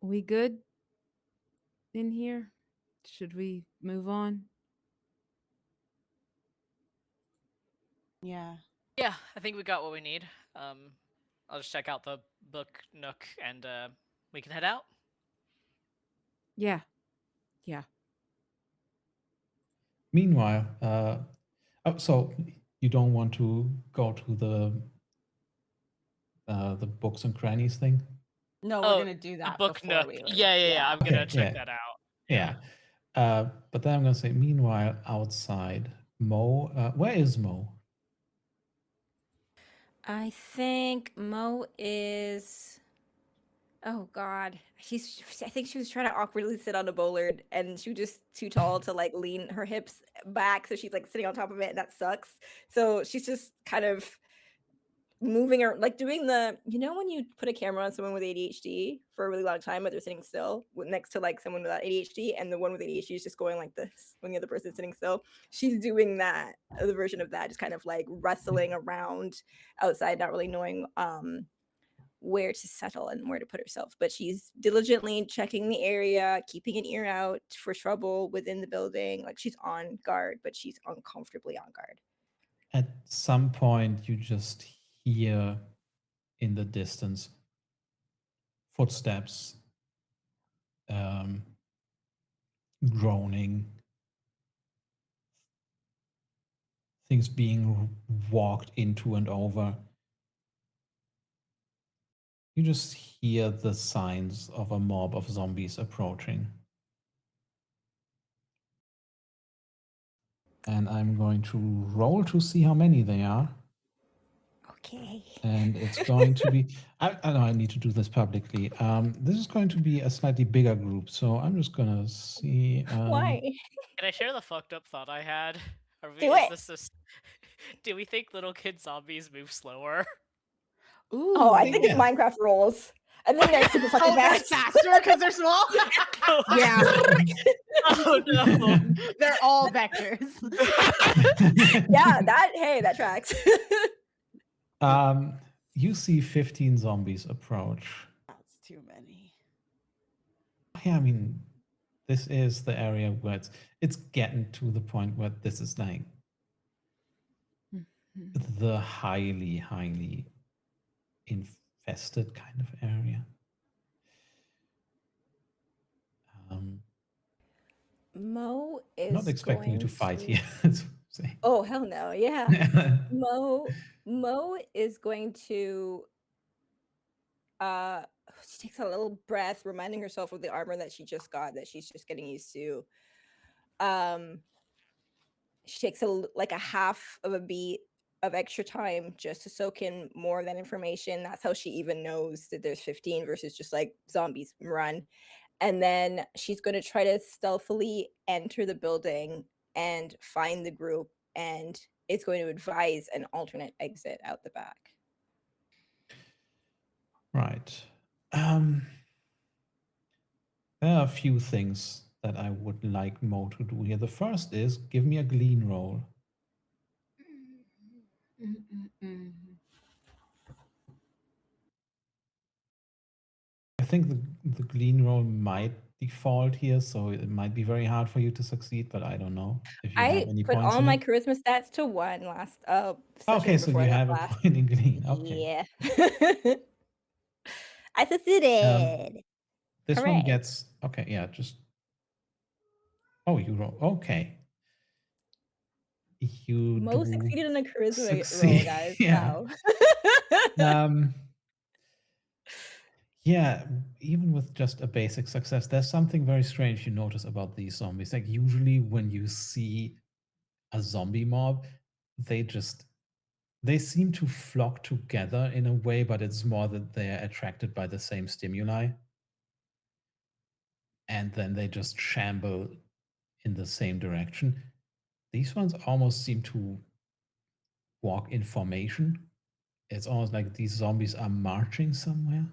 We good in here? Should we move on? Yeah. Yeah, I think we got what we need. I'll just check out the book nook and we can head out. Yeah. Meanwhile, so you don't want to go to the books and crannies thing? No, we're gonna do that. The book nook. Yeah. I'm gonna check that out. Yeah. But then I'm gonna say, meanwhile, outside, Mo. Where is Mo? I think Mo is. Oh God, I think she was trying to awkwardly sit on a bollard, and she was just too tall to like lean her hips back, so she's like sitting on top of it, and that sucks. So she's just kind of moving or like doing the, when you put a camera on someone with ADHD for a really long time, but they're sitting still next to like someone without ADHD, and the one with ADHD is just going like this when the other person's sitting still. She's doing that, the version of that, just kind of like wrestling around outside, not really knowing where to settle and where to put herself. But she's diligently checking the area, keeping an ear out for trouble within the building. Like she's on guard, but she's uncomfortably on guard. At some point, you just hear in the distance footsteps, groaning, things being walked into and over. You just hear the signs of a mob of zombies approaching. And I'm going to roll to see how many they are. Okay. And it's going to be, I know I need to do this publicly. This is going to be a slightly bigger group. So I'm just going to see. Why? Can I share the fucked up thought I had? Do it. Do we think little kid zombies move slower? Ooh, Oh, I think yeah. it's Minecraft rules. I think they're super fucking they're fast. faster because they're small. Yeah, Oh no! They're all vectors. Yeah, that tracks. You see 15 zombies approach. That's too many. Yeah, I mean, this is the area where it's getting to the point where this is like the highly, highly infested kind of area. Mo is Not expecting you to going fight to- here. that's what I'm saying. Oh, hell no. Yeah. Mo is going to she takes a little breath, reminding herself of the armor that she just got, that she's just getting used to. She takes like a half of a beat of extra time just to soak in more of that information. That's how she even knows that there's 15 versus just like zombies run. And then she's going to try to stealthily enter the building and find the group, and it's going to advise an alternate exit out the back. Right. There are a few things that I would like Mo to do here. The first is give me a glean roll. I think the glean roll might default here, so it might be very hard for you to succeed, but I don't know if you I have any put points all in my it. charisma stats to 1 last Okay, session so before you I have a left point in glean. Okay. Yeah. I succeeded. This one Hooray. gets okay, yeah, just you roll. Okay. You Mo do succeeded in a charisma roll, succeed. guys. Yeah. Wow. Yeah, even with just a basic success, there's something very strange you notice about these zombies. Like usually when you see a zombie mob, they seem to flock together in a way, but it's more that they're attracted by the same stimuli. And then they just shamble in the same direction. These ones almost seem to walk in formation. It's almost like these zombies are marching somewhere.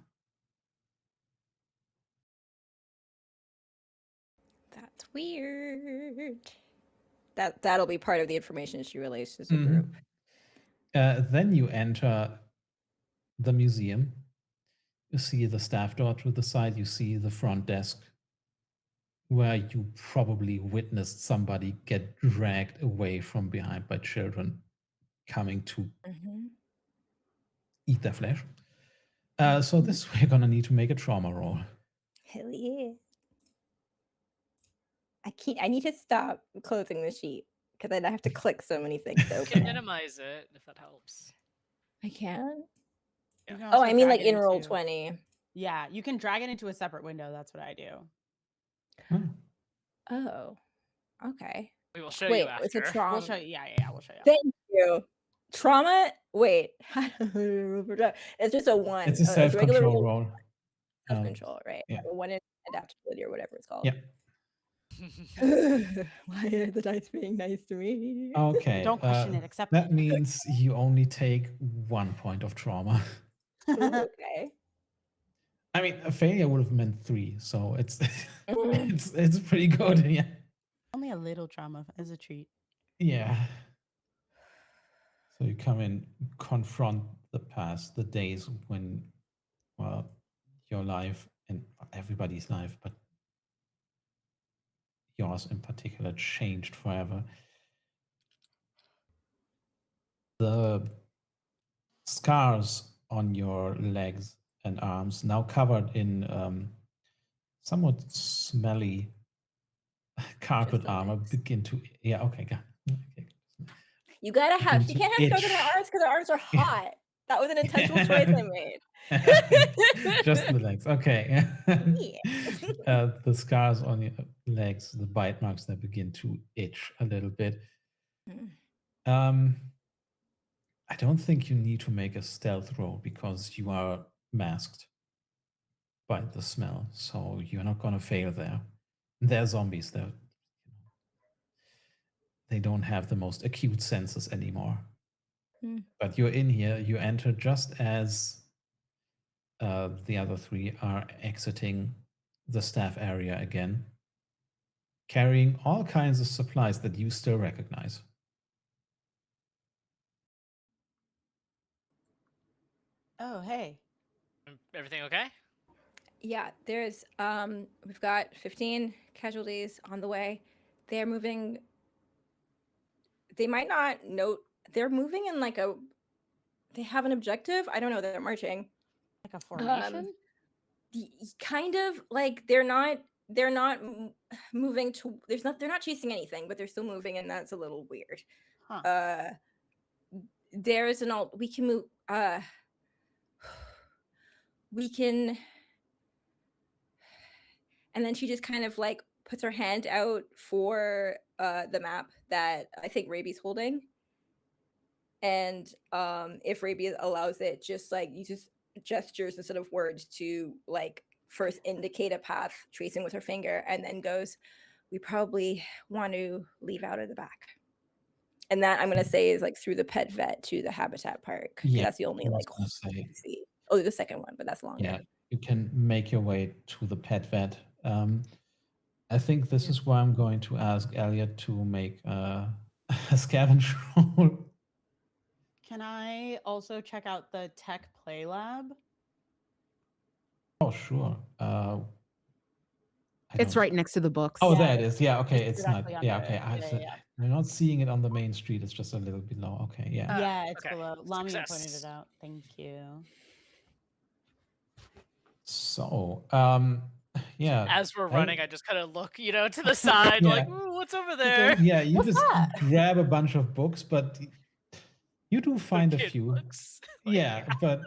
That's weird. That'll be part of the information she relays to the group. Then you enter the museum. You see the staff door to the side. You see the front desk where you probably witnessed somebody get dragged away from behind by children coming to eat their flesh. So this we're gonna need to make a trauma roll. Hell yeah. I need to stop closing the sheet because I have to click so many things to You open can it. minimize it if that helps. I can? You can Oh, also I mean drag like it in roll into- 20. Yeah, you can drag it into a separate window. That's what I do. Oh, okay. We will show Wait, you after. it's a trauma. We'll show you. Yeah, we'll show you. Thank you. Trauma. Wait, it's just a 1. It's a self-control roll. Self-control, right? Yeah. 1 in adaptability or whatever it's called. Yeah. Why are the dice being nice to me? Okay. Don't question it, accept That it. means you only take 1 point of trauma. Ooh, okay. I mean, a failure would have meant 3, so it's Mm. it's pretty good. Yeah. Only a little trauma as a treat. Yeah. So you come in, confront the past, the days when, well, your life and everybody's life, but yours in particular, changed forever. The scars on your legs and arms, now covered in somewhat smelly carpet the armor, legs. begin to, yeah, okay, okay. You gotta have. She Begin to can't have scars on her itch. arms because her arms are hot. That was an intentional choice I made. Just the legs. Okay. Yeah. The scars on your legs, the bite marks, they begin to itch a little bit. I don't think you need to make a stealth roll because you are masked by the smell, so you're not gonna fail there. They're zombies. They don't have the most acute senses anymore. But you're in here. You enter just as the other 3 are exiting the staff area again, carrying all kinds of supplies that you still recognize. Oh, hey. Everything okay? Yeah, there's we've got 15 casualties on the way. They're moving. They might not note. They're moving in like a. They have an objective. I don't know. They're marching. Like a formation? Kind of like they're not. They're not moving to. There's not. They're not chasing anything, but they're still moving, and that's a little weird. Huh. There is an alt. We can move. We can. And then she just kind of like puts her hand out for the map that I think Raby's holding. And if Raby allows it, just like uses gestures instead of words to like first indicate a path, tracing with her finger, and then goes, "We probably want to leave out of the back." And that I'm gonna say is like through the pet vet to the habitat park. Yeah, That's the only I was like gonna say. see. Oh, the second one, but that's longer. Yeah, you can make your way to the pet vet. I think this is why I'm going to ask Elliot to make a scavenge roll. Can I also check out the tech play lab? Oh, sure. It's right next to the books. Oh, Yeah, there it is. Yeah, okay. It's not. directly Yeah, under okay. it. I Yeah, said yeah. I'm not seeing it on the main street. It's just a little below. Okay, yeah. Yeah, it's okay. below. Lamia pointed Success. it out. Thank you. So, yeah. As we're running, I just kind of look, to the side, Yeah. like, "Ooh, what's over there?" Yeah, you What's just that? grab a bunch of books, but you do find a Kid few. books. Like, Yeah, but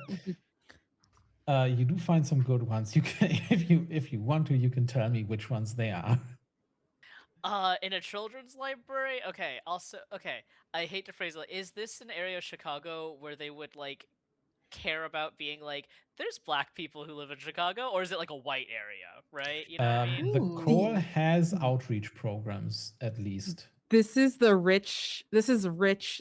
you do find some good ones. You can, if you want to, you can tell me which ones they are. In a children's library? Okay, I hate to phrase it. Is this an area of Chicago where they would, like, care about being like, there's black people who live in Chicago, or is it like a white area, right? You know what I mean? The Ooh. call has outreach programs, at least. This is rich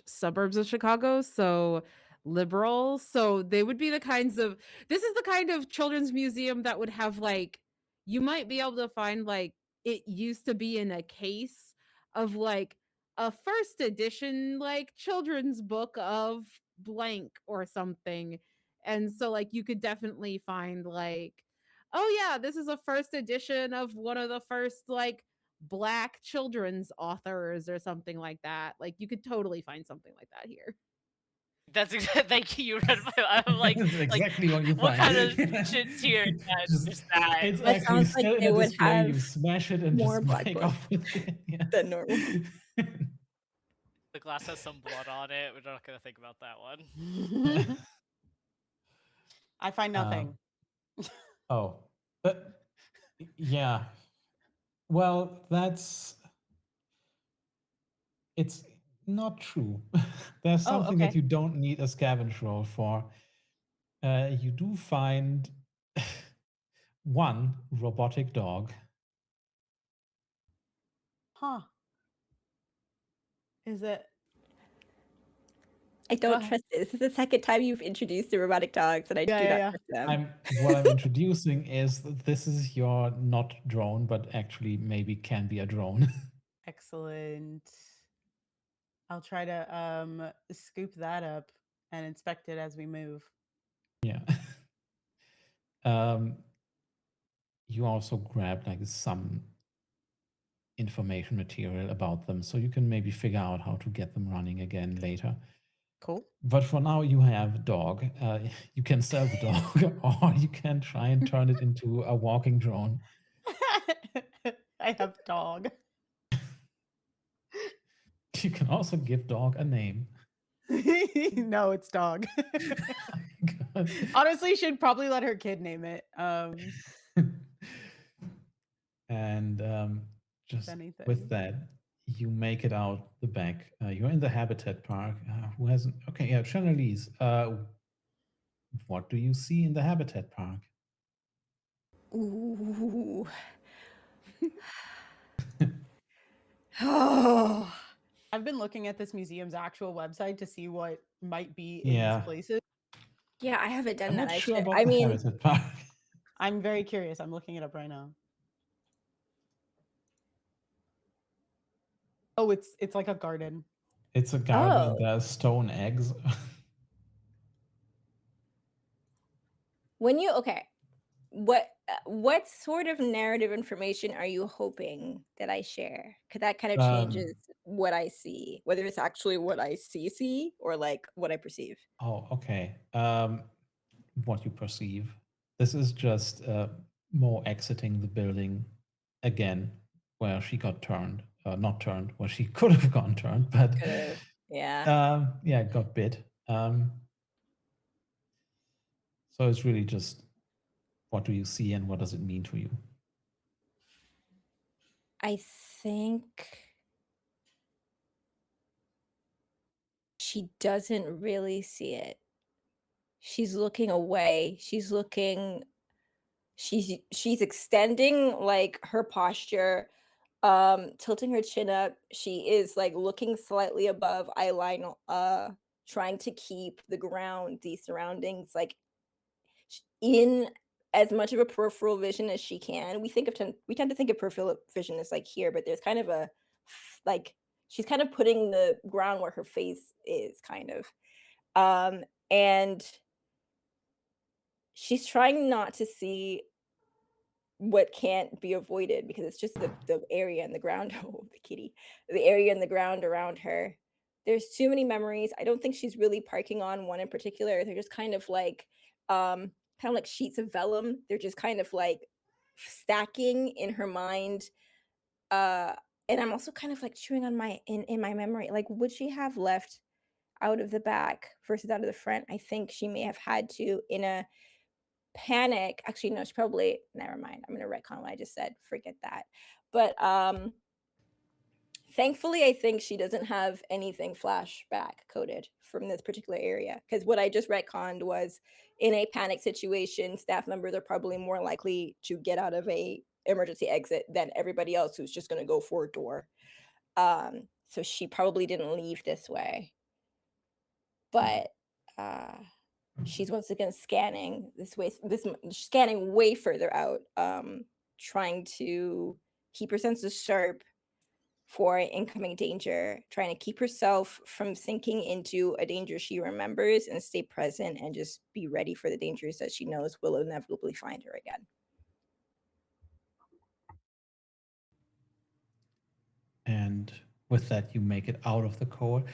suburbs of Chicago, so liberal. So they would be this is the kind of children's museum that would have like, you might be able to find like, it used to be in a case of like a first edition like children's book of blank or something. And so like you could definitely find like, oh yeah, this is a first edition of one of the first like black children's authors or something like that. Like you could totally find something like that here. That's thank you. You read my. I'm like, That's exactly what you what find. kind of shit's here? Yeah, it's just that. It's That actually sounds like still in they a would display. You have smash it and more just black make books off with it. Yeah. than normal. The glass has some blood on it. We're not gonna think about that one. I find nothing. Oh, but yeah. Well, it's not true. There's Oh, something that okay. you don't need a scavenge roll for. You do find one robotic dog. Huh. Is it? I don't ahead. trust it. This is the second time you've introduced the robotic dogs, and I do not trust them. What I'm introducing is that this is your not drone, but actually maybe can be a drone. Excellent. I'll try to scoop that up and inspect it as we move. Yeah. You also grab like some information material about them, so you can maybe figure out how to get them running again later. Cool. But for now, you have a dog. You can sell the dog, or you can try and turn it into a walking drone. I have dog. You can also give dog a name. No, it's dog. God. Honestly, should probably let her kid name it. And just anything. with that, you make it out the back. You're in the habitat park. Who hasn't? Okay, yeah, Chanelise. What do you see in the habitat park? Ooh. Oh. I've been looking at this museum's actual website to see what might be Yeah. in these places. Yeah, I haven't done I'm that. not I sure should. about I the mean, habitat park. I'm very curious. I'm looking it up right now. Oh, it's like a garden. It's a garden and Oh. there are stone eggs. When you what sort of narrative information are you hoping that I share? Because that kind of changes what I see, whether it's actually what I see or like what I perceive. Oh, okay. What you perceive. This is just Mo exiting the building again, where she got turned. Not turned, where she could have gone turned, but Could've, yeah. yeah, got bit. So it's really just what do you see and what does it mean to you? I think she doesn't really see it. She's looking away. She's extending like her posture, tilting her chin up. She is like looking slightly above eye line, trying to keep the surroundings like in as much of a peripheral vision as she can. We tend to think of peripheral vision as like here, but there's kind of a like she's kind of putting the ground where her face is kind of. And she's trying not to see what can't be avoided because it's just the area in the ground. Oh, the kitty. The area in the ground around her. There's too many memories. I don't think she's really parking on one in particular. They're just kind of like sheets of vellum. They're just kind of like stacking in her mind. And I'm also kind of like chewing on in my memory. Like, would she have left out of the back versus out of the front? I think she may have had to in a panic. Actually, no, she probably never mind. I'm gonna retcon what I just said. Forget that. But thankfully, I think she doesn't have anything flashback coded from this particular area. Because what I just retconned was in a panic situation, staff members are probably more likely to get out of a emergency exit than everybody else who's just gonna go for a door. So she probably didn't leave this way. But she's once again scanning scanning way further out, trying to keep her senses sharp for incoming danger, trying to keep herself from sinking into a danger she remembers and stay present and just be ready for the dangers that she knows will inevitably find her again. And with that, you make it out of the core.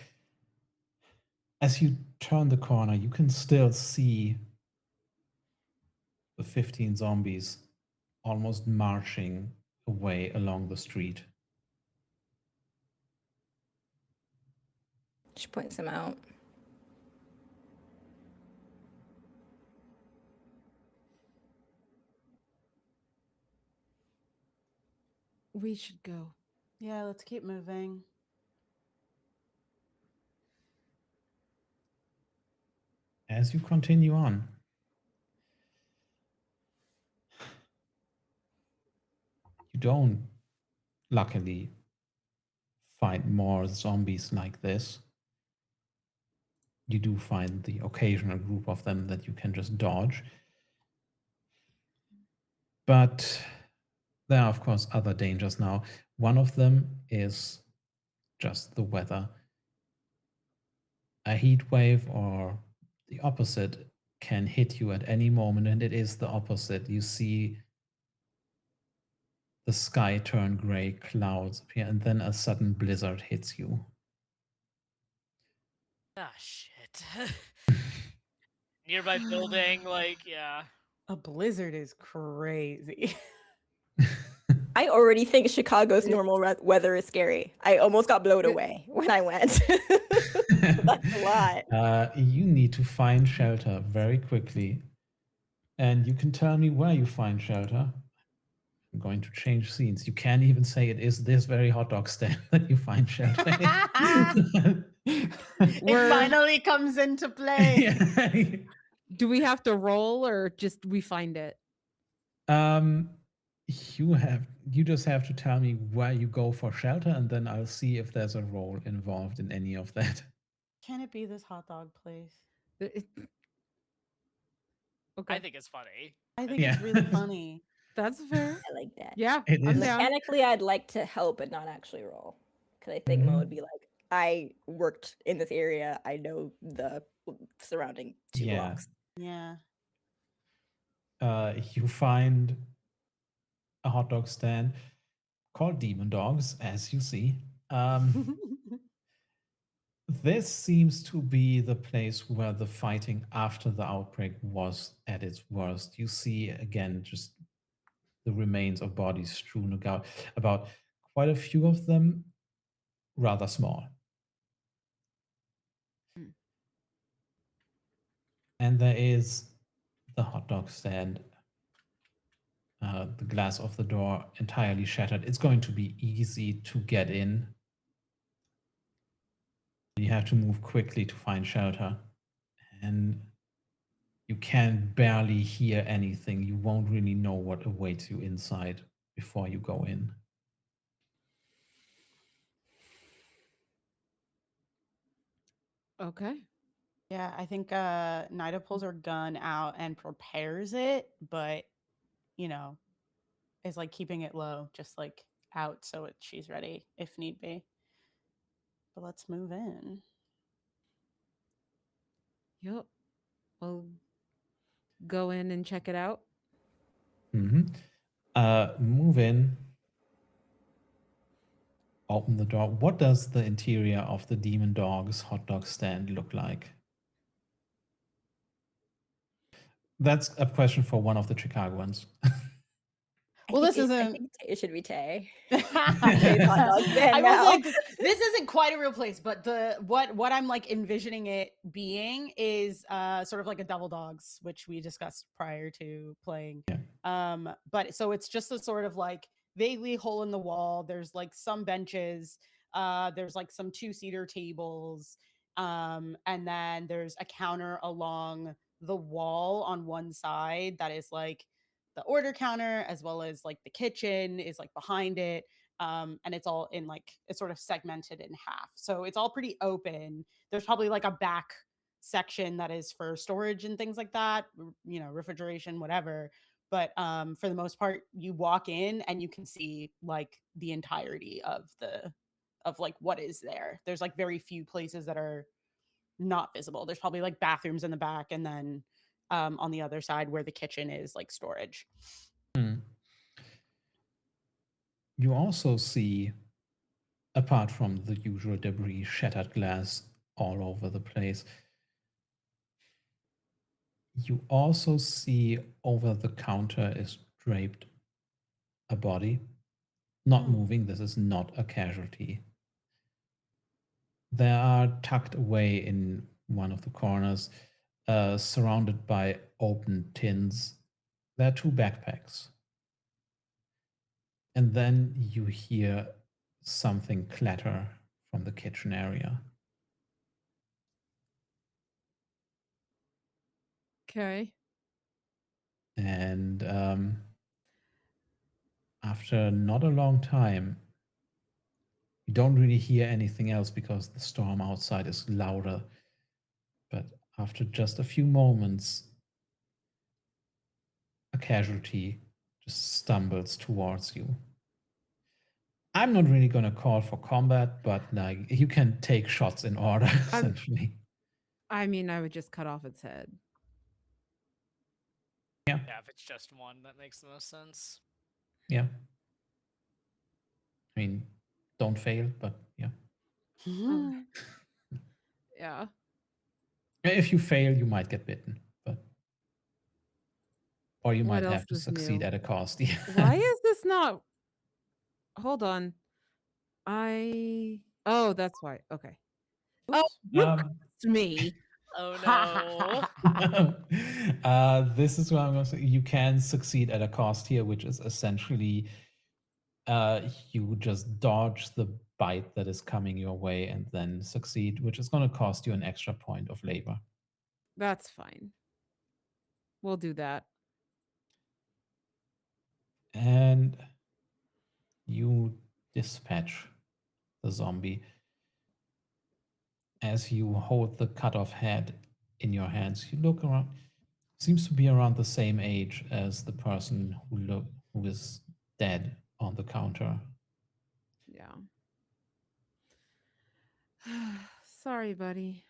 As you turn the corner, you can still see the 15 zombies almost marching away along the street. She points them out. We should go. Yeah, let's keep moving. As you continue on, you don't, luckily, find more zombies like this. You do find the occasional group of them that you can just dodge. But there are, of course, other dangers now. One of them is just the weather. A heat wave or the opposite can hit you at any moment, and it is the opposite. You see the sky turn gray, clouds appear, and then a sudden blizzard hits you. Ah, shit. Nearby building, like, yeah. A blizzard is crazy. I already think Chicago's normal weather is scary. I almost got blown away when I went. That's a lot. You need to find shelter very quickly. And you can tell me where you find shelter. I'm going to change scenes. You can't even say it is this very hot dog stand that you find shelter in. It finally comes into play. Yeah. Do we have to roll or just we find it? You just have to tell me where you go for shelter, and then I'll see if there's a role involved in any of that. Can it be this hot dog place? Okay. I think it's funny. I think Yeah. it's really funny. That's fair. I like that. Yeah, It I'm is. down. Mechanically, I'd like to help and not actually roll. Because I think Mo would be like, I worked in this area. I know the surrounding 2 Yeah. blocks. Yeah. You find a hot dog stand called Demon Dogs, as you see. This seems to be the place where the fighting after the outbreak was at its worst. You see, again, just the remains of bodies strewn about quite a few of them rather small. And there is the hot dog stand, the glass of the door entirely shattered. It's going to be easy to get in. You have to move quickly to find shelter. And you can barely hear anything. You won't really know what awaits you inside before you go in. Okay. Yeah, I think Nida pulls her gun out and prepares it, but you know, is like keeping it low, just like out so she's ready if need be. But let's move in. Yep. We'll go in and check it out. Move in. Open the door. What does the interior of the Demon Dogs hot dog stand look like? That's a question for one of the Chicagoans. Well, this isn't. I think it should be Tay. I was like, this isn't quite a real place, but what I'm like envisioning it being is sort of like a Double Dogs, which we discussed prior to playing. Yeah. But so it's just a sort of like vaguely hole in the wall. There's like some benches. There's like some 2-seater tables. And then there's a counter along the wall on one side that is like the order counter, as well as like the kitchen is like behind it. And it's all in like, it's sort of segmented in half. So it's all pretty open. There's probably like a back section that is for storage and things like that, you know, refrigeration, whatever. But for the most part, you walk in and you can see like the entirety of like what is there. There's like very few places that are not visible. There's probably like bathrooms in the back, and then on the other side where the kitchen is like storage. You also see, apart from the usual debris, shattered glass all over the place, you also see over the counter is draped a body, not moving. This is not a casualty. They are tucked away in one of the corners, surrounded by open tins. There are 2 backpacks. And then you hear something clatter from the kitchen area. Okay. And after not a long time, You don't really hear anything else because the storm outside is louder. But after just a few moments, a casualty just stumbles towards you. I'm not really going to call for combat, but like you can take shots in order, essentially. I mean, I would just cut off its head. Yeah, if it's just one, that makes the most sense. Yeah. I mean, don't fail, but yeah. Yeah. If you fail, you might get bitten, but or you What might else have to is succeed new? at a cost. Why is this not? Hold on. Oh, that's why. Okay. Oh, you cursed me. Oh no. This is what I'm going to say. You can succeed at a cost here, which is essentially you just dodge the bite that is coming your way and then succeed, which is going to cost you an extra point of labor. That's fine. We'll do that. And you dispatch the zombie as you hold the cut off head in your hands. You look around, seems to be around the same age as the person who is dead on the counter. Yeah. Sorry, buddy.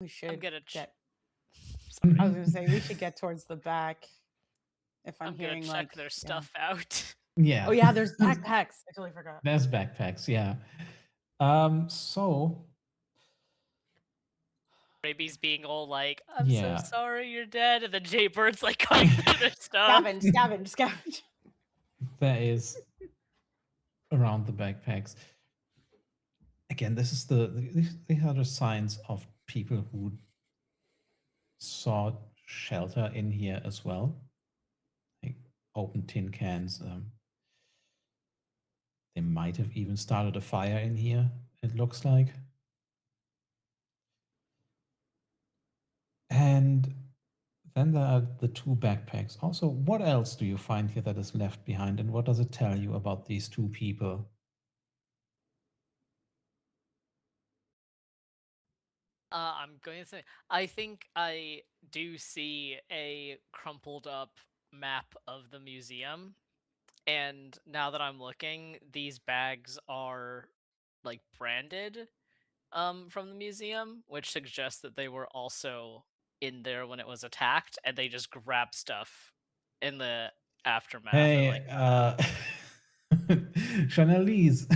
We should I'm gonna get. Sorry. I was going to say we should get towards the back. If I'm, I'm gonna hearing check like their stuff out. Yeah. Oh yeah, there's backpacks. I totally forgot. There's backpacks, yeah. So Raby's being all like, I'm Yeah. so sorry you're dead, and then Jaybird's like going through their stuff. Scavenge. there is around the backpacks. Again, this is these are the signs of people who sought shelter in here as well. Like open tin cans. They might have even started a fire in here, it looks like. And then there are the two backpacks. Also, what else do you find here that is left behind, and what does it tell you about these two people? I'm going to say, I think I do see a crumpled up map of the museum. And now that I'm looking, these bags are like branded from the museum, which suggests that they were also in there when it was attacked, and they just grabbed stuff in the aftermath. Hey, Chanelise,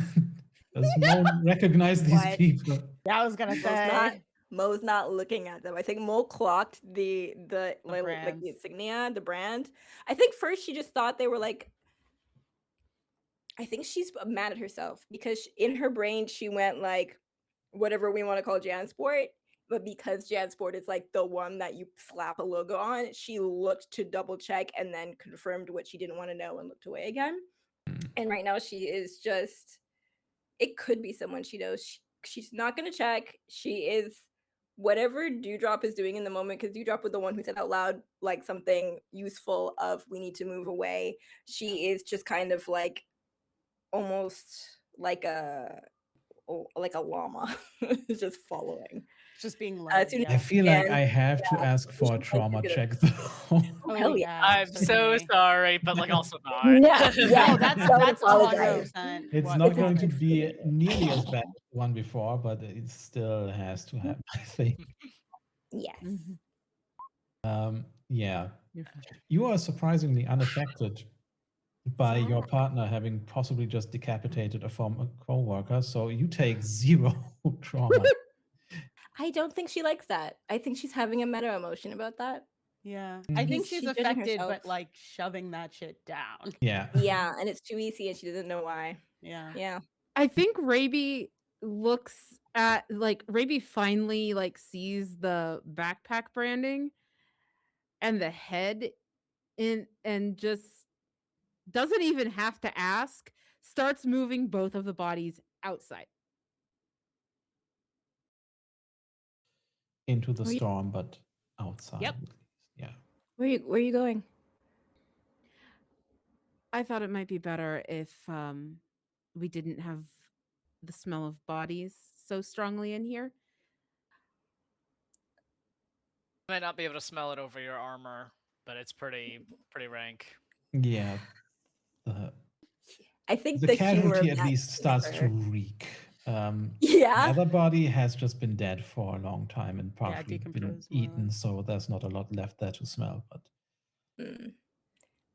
does Mo recognize these What? people? Yeah, I was gonna say. Mo's not looking at them. I think Mo clocked the like brands. the insignia, the brand. I think first she just thought they were like. I think she's mad at herself because in her brain she went like, whatever we want to call JanSport, but because JanSport is like the one that you slap a logo on, she looked to double check and then confirmed what she didn't want to know and looked away again. And right now she is just. It could be someone she knows. She's not going to check. She is whatever Dewdrop is doing in the moment, because Dewdrop was the one who said out loud like something useful of we need to move away. She is just kind of like almost like a llama, just following. Just being As led. soon as I feel like can, I have to ask for a she's trauma gonna- check though. Oh, hell yeah. I'm so certainly. sorry, but like also not. Yeah, yeah. Oh, that's Don't that's apologize. 100%. It's what not going happened. to be nearly as bad as the one before, but it still has to happen, I think. Yes. Yeah. You're fine. You are surprisingly unaffected by your partner having possibly just decapitated a former co-worker, so you take 0 trauma. I don't think she likes that. I think she's having a meta emotion about that. Yeah. I think She's she's judging affected, herself. but like shoving that shit down. Yeah. Yeah, and it's too easy and she doesn't know why. Yeah. Yeah. I think Raby looks at like Raby finally like sees the backpack branding and the head in and just doesn't even have to ask, starts moving both of the bodies outside. Into the Where you- storm, but outside. Yep. Yeah. Where are you going? I thought it might be better if we didn't have the smell of bodies so strongly in here. You might not be able to smell it over your armor, but it's pretty rank. Yeah. I think The the humor casualty of at that least is starts to for- reek. The Yeah. other body has just been dead for a long time and partially been decomposed more or eaten, less. so there's not a lot left there to smell. But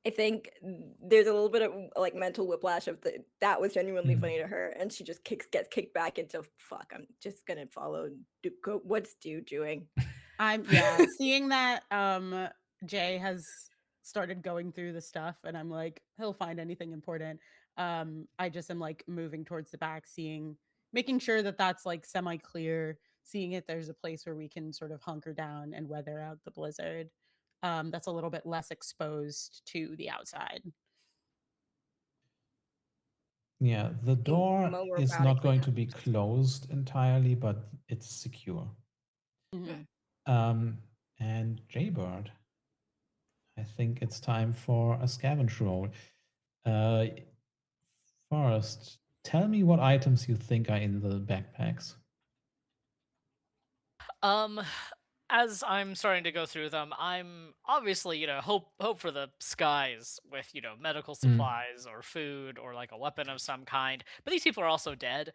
I think there's a little bit of like mental whiplash of that was genuinely Mhm. funny to her, and she just gets kicked back into fuck. I'm just gonna follow. What's Dude doing? I'm seeing that Jay has started going through the stuff, and I'm like, he'll find anything important. I just am like moving towards the back, making sure that that's like semi-clear, seeing if there's a place where we can sort of hunker down and weather out the blizzard. That's a little bit less exposed to the outside. yeah, the door Mo is robotically not going to has be to- closed entirely, but it's secure. Mhm. And Jaybird, I think it's time for a scavenge roll. First, tell me what items you think are in the backpacks. As I'm starting to go through them, I'm obviously, hope for the skies with, medical supplies or food or like a weapon of some kind. But these people are also dead.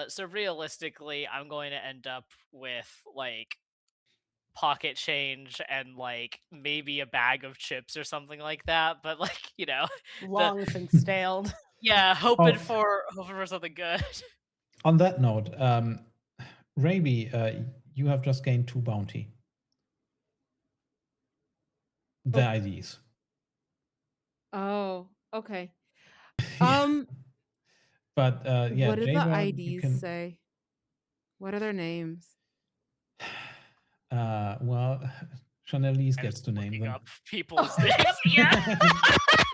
So realistically, I'm going to end up with like pocket change and like maybe a bag of chips or something like that. But like, the Long since staled. yeah, hoping Oh. for something good. On that note, Raby, you have just gained 2 bounty. The IDs. Oh, okay. But yeah, what do the Jaybird, you IDs can. say? What are their names? Well, Chanelise I gets was to name looking them. up people's names. Yeah.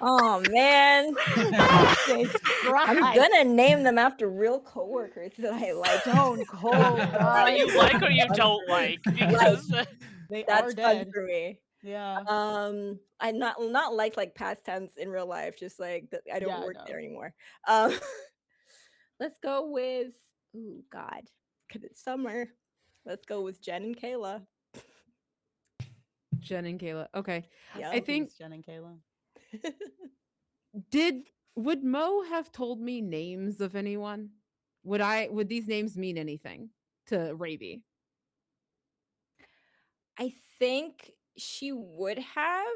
Oh man, I'm gonna name them after real coworkers that I like. Stone cold. That you like or you don't like, because They are That's fun dead. for me. Yeah. I'm not like past tense in real life, just like I don't work there anymore. Let's go with God, because it's summer. Let's go with Jen and Kayla. Jen and Kayla. Okay. Yeah, I think Jen and Kayla. would Mo have told me names of anyone? Would these names mean anything to Raby? I think she would have,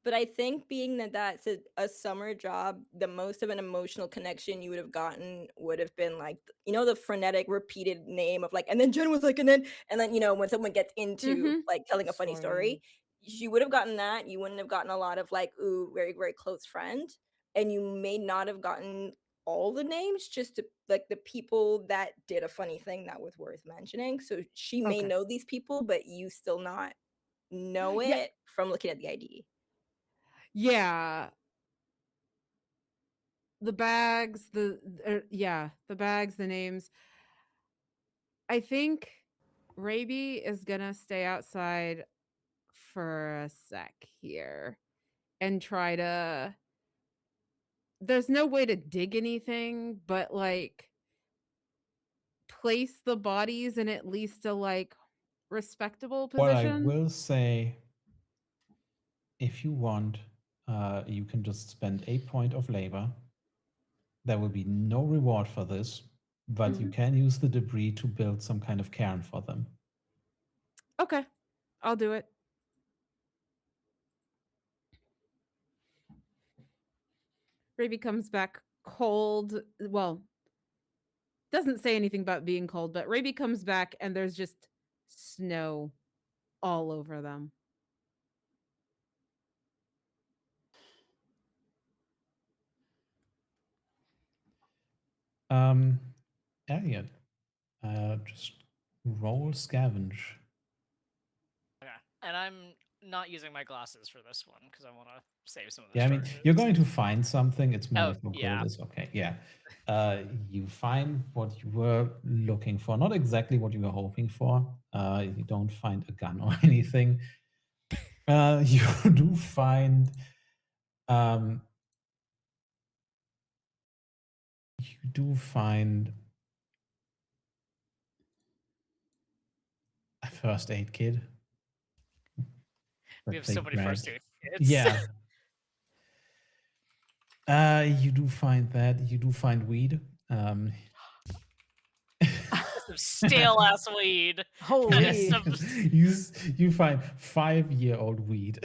but I think being that that's a summer job, the most of an emotional connection you would have gotten would have been like, the frenetic repeated name of like, and then Jen was like, and then when someone gets into like telling a funny story, she would have gotten that. You wouldn't have gotten a lot of like, ooh, very, very close friend. And you may not have gotten all the names, just to, like the people that did a funny thing that was worth mentioning. So she may know these people, but you still not know it from looking at the ID. Yeah. The bags, the bags, the names. I think Raby is gonna stay outside for a sec here and try to. There's no way to dig anything, but like place the bodies in at least a like respectable What I position. will say, if you want, you can just spend a point of labor. There will be no reward for this, but you can use the debris to build some kind of cairn for them. Okay, I'll do it. Raby comes back cold. Well, doesn't say anything about being cold, but Raby comes back and there's just snow all over them. Elliot, just roll scavenge. Okay. And I'm not using my glasses for this one because I want to save some of the Yeah, I mean, charges. you're going to find something. It's more Oh, like how good yeah. it is. Okay, yeah. You find what you were looking for. Not exactly what you were hoping for. You don't find a gun or anything. You do find you do find a first aid kit. We that have they so many first grabbed. aid kits. Yeah. You do find that. You do find weed. Some stale ass weed. Holy. Some- you find 5-year-old weed.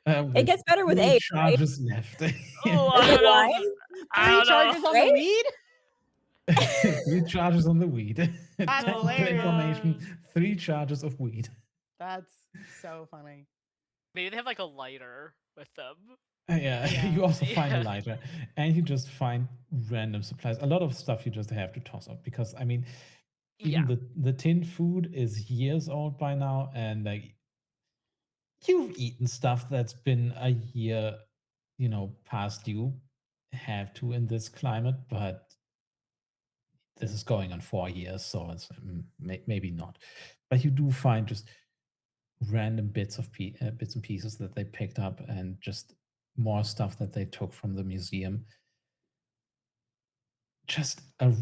It gets better with 3 age, right? charges left. Oh, Is I it don't know. wine? I 3 don't know. charges on Right? the weed? 3 charges on the weed. That's Technical hilarious. information. 3 charges of weed. That's so funny. Maybe they have like a lighter with them. Yeah, Yeah. you also find a Yeah. lighter, and you just find random supplies. A lot of stuff you just have to toss up because I mean, even Yeah. the tin food is years old by now, and like you've eaten stuff that's been a year, past due. Have to in this climate, but this is going on 4 years, so it's maybe not. But you do find just random bits and pieces that they picked up, and just more stuff that they took from the museum. Just a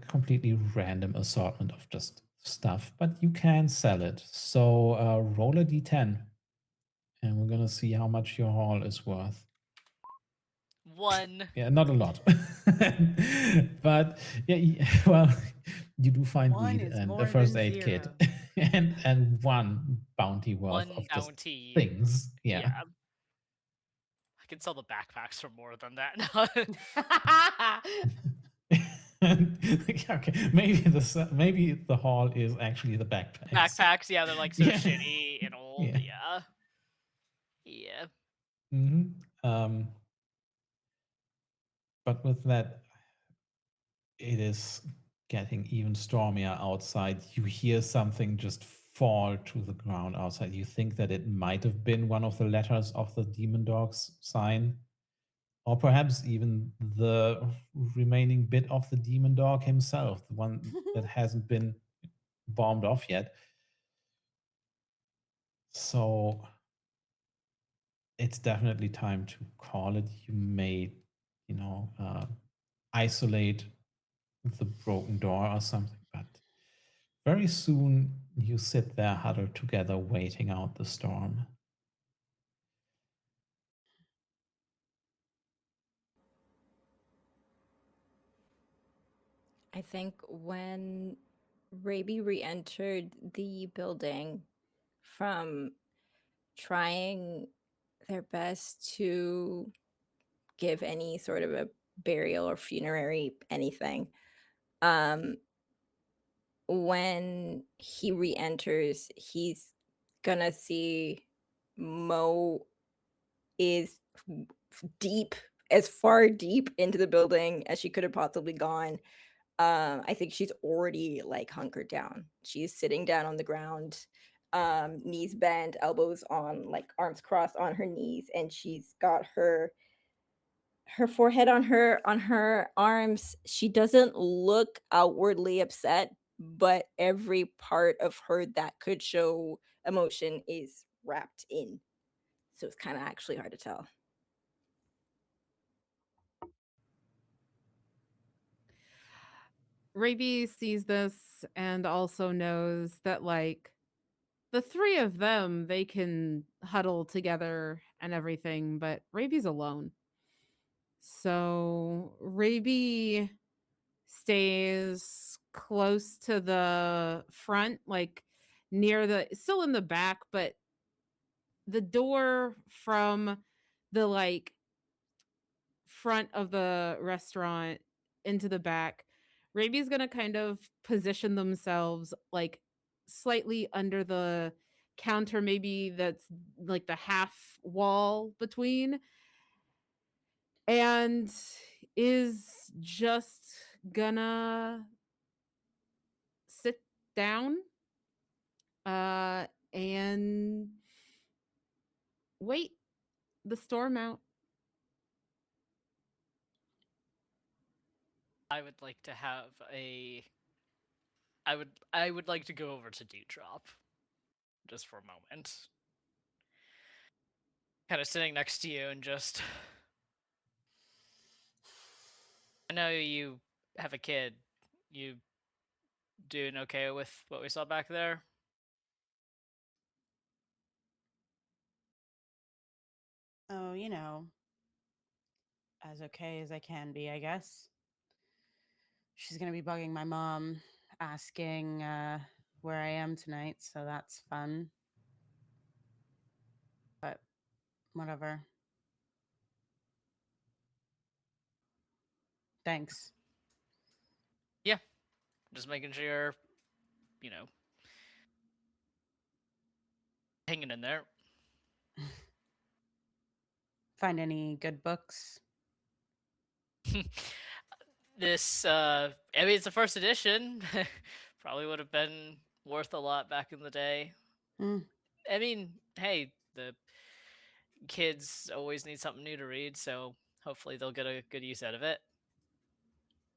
completely random assortment of just stuff, but you can sell it. So roll a d10, and we're gonna see how much your haul is worth. 1. Yeah, not a lot, but yeah. Well, you do find 1 weed is and more a first than aid kit, 0. and 1 bounty worth 1 of just bounty. things. Yeah. I can sell the backpacks for more than that. Okay, maybe the haul is actually the backpacks. Backpacks, yeah, they're like so Yeah. shitty and old. Yeah. Yeah. Yeah. But with that, it is getting even stormier outside. You hear something just fall to the ground outside. You think that it might have been one of the letters of the demon dog's sign, or perhaps even the remaining bit of the demon dog himself, the one that hasn't been bombed off yet. So it's definitely time to call it. You may, isolate the broken door or something, but very soon you sit there huddled together, waiting out the storm. I think when Raby re-entered the building from trying their best to give any sort of a burial or funerary anything, when he re-enters, he's gonna see Mo is deep, as far deep into the building as she could have possibly gone. I think she's already like hunkered down. She's sitting down on the ground, knees bent, elbows on, like arms crossed on her knees, and she's got her forehead on her arms. She doesn't look outwardly upset, but every part of her that could show emotion is wrapped in. So it's kind of actually hard to tell. Raby sees this and also knows that, like, the 3 of them, they can huddle together and everything, but Raby's alone. So Raby stays close to the front, like near still in the back, but the door from the like front of the restaurant into the back. Raby's gonna kind of position themselves like slightly under the counter, maybe that's like the half wall between, and is just gonna sit down and wait the storm out. I would like to have a. I would like to go over to Dewdrop, just for a moment. Kind of sitting next to you and just. I know you have a kid. You doing okay with what we saw back there? Oh, you know, as okay as I can be, I guess. She's gonna be bugging my mom, asking where I am tonight, so that's fun. But whatever. Thanks. Yeah. Just making sure, you know, hanging in there. Find any good books? This, I mean, it's the first edition. Probably would have been worth a lot back in the day. Mm, I mean, hey, the kids always need something new to read, so hopefully they'll get a good use out of it.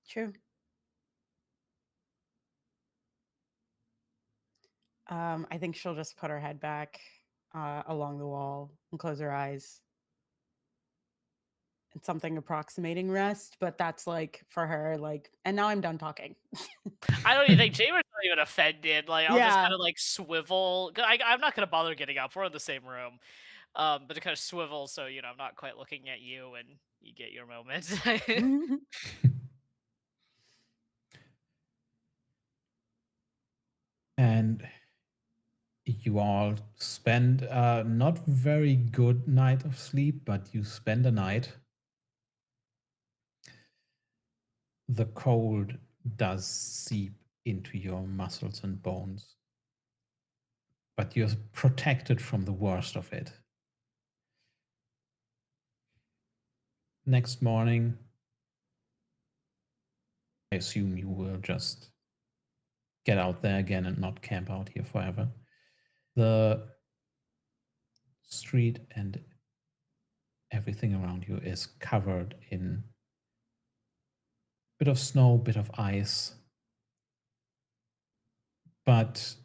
true. I think she'll just put her head back along the wall and close her eyes. It's something approximating rest, but that's like for her, like, and now I'm done talking. I don't even think Jamer's not even offended. Like, I'll just Yeah. kind of like swivel. I'm not gonna bother getting up. We're in the same room, but to kind of swivel so you know I'm not quite looking at you and you get your moment. And you all spend a not very good night of sleep, but you spend a night. The cold does seep into your muscles and bones, but you're protected from the worst of it. Next morning, I assume you will just get out there again and not camp out here forever. The street and everything around you is covered in bit of snow, bit of ice. But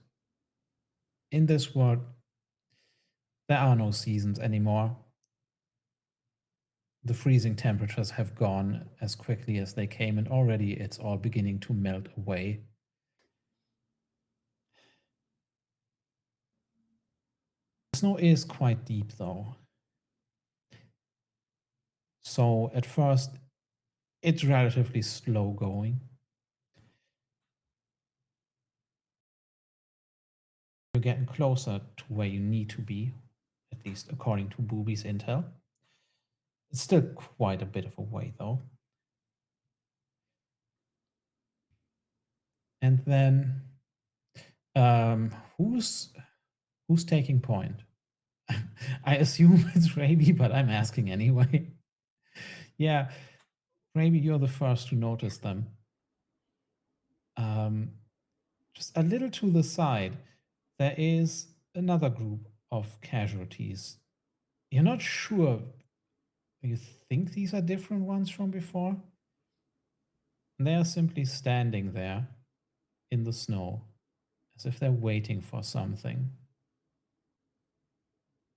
in this world, there are no seasons anymore. The freezing temperatures have gone as quickly as they came, and already it's all beginning to melt away. The snow is quite deep, though. So at first, it's relatively slow going. You're getting closer to where you need to be, at least according to Booby's intel. It's still quite a bit of a way, though. And then, who's taking point? I assume it's Raby, but I'm asking anyway. Yeah, Raby, you're the first to notice them. Just a little to the side, there is another group of casualties. You're not sure. You think these are different ones from before? They are simply standing there in the snow, as if they're waiting for something.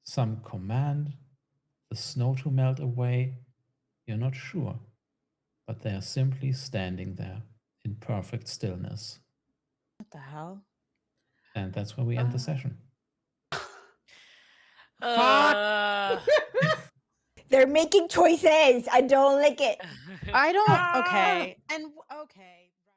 Some command, the snow to melt away. You're not sure, but they are simply standing there in perfect stillness. What the hell? And that's where we end the session. They're making choices. I don't like it. I don't. Okay. And okay.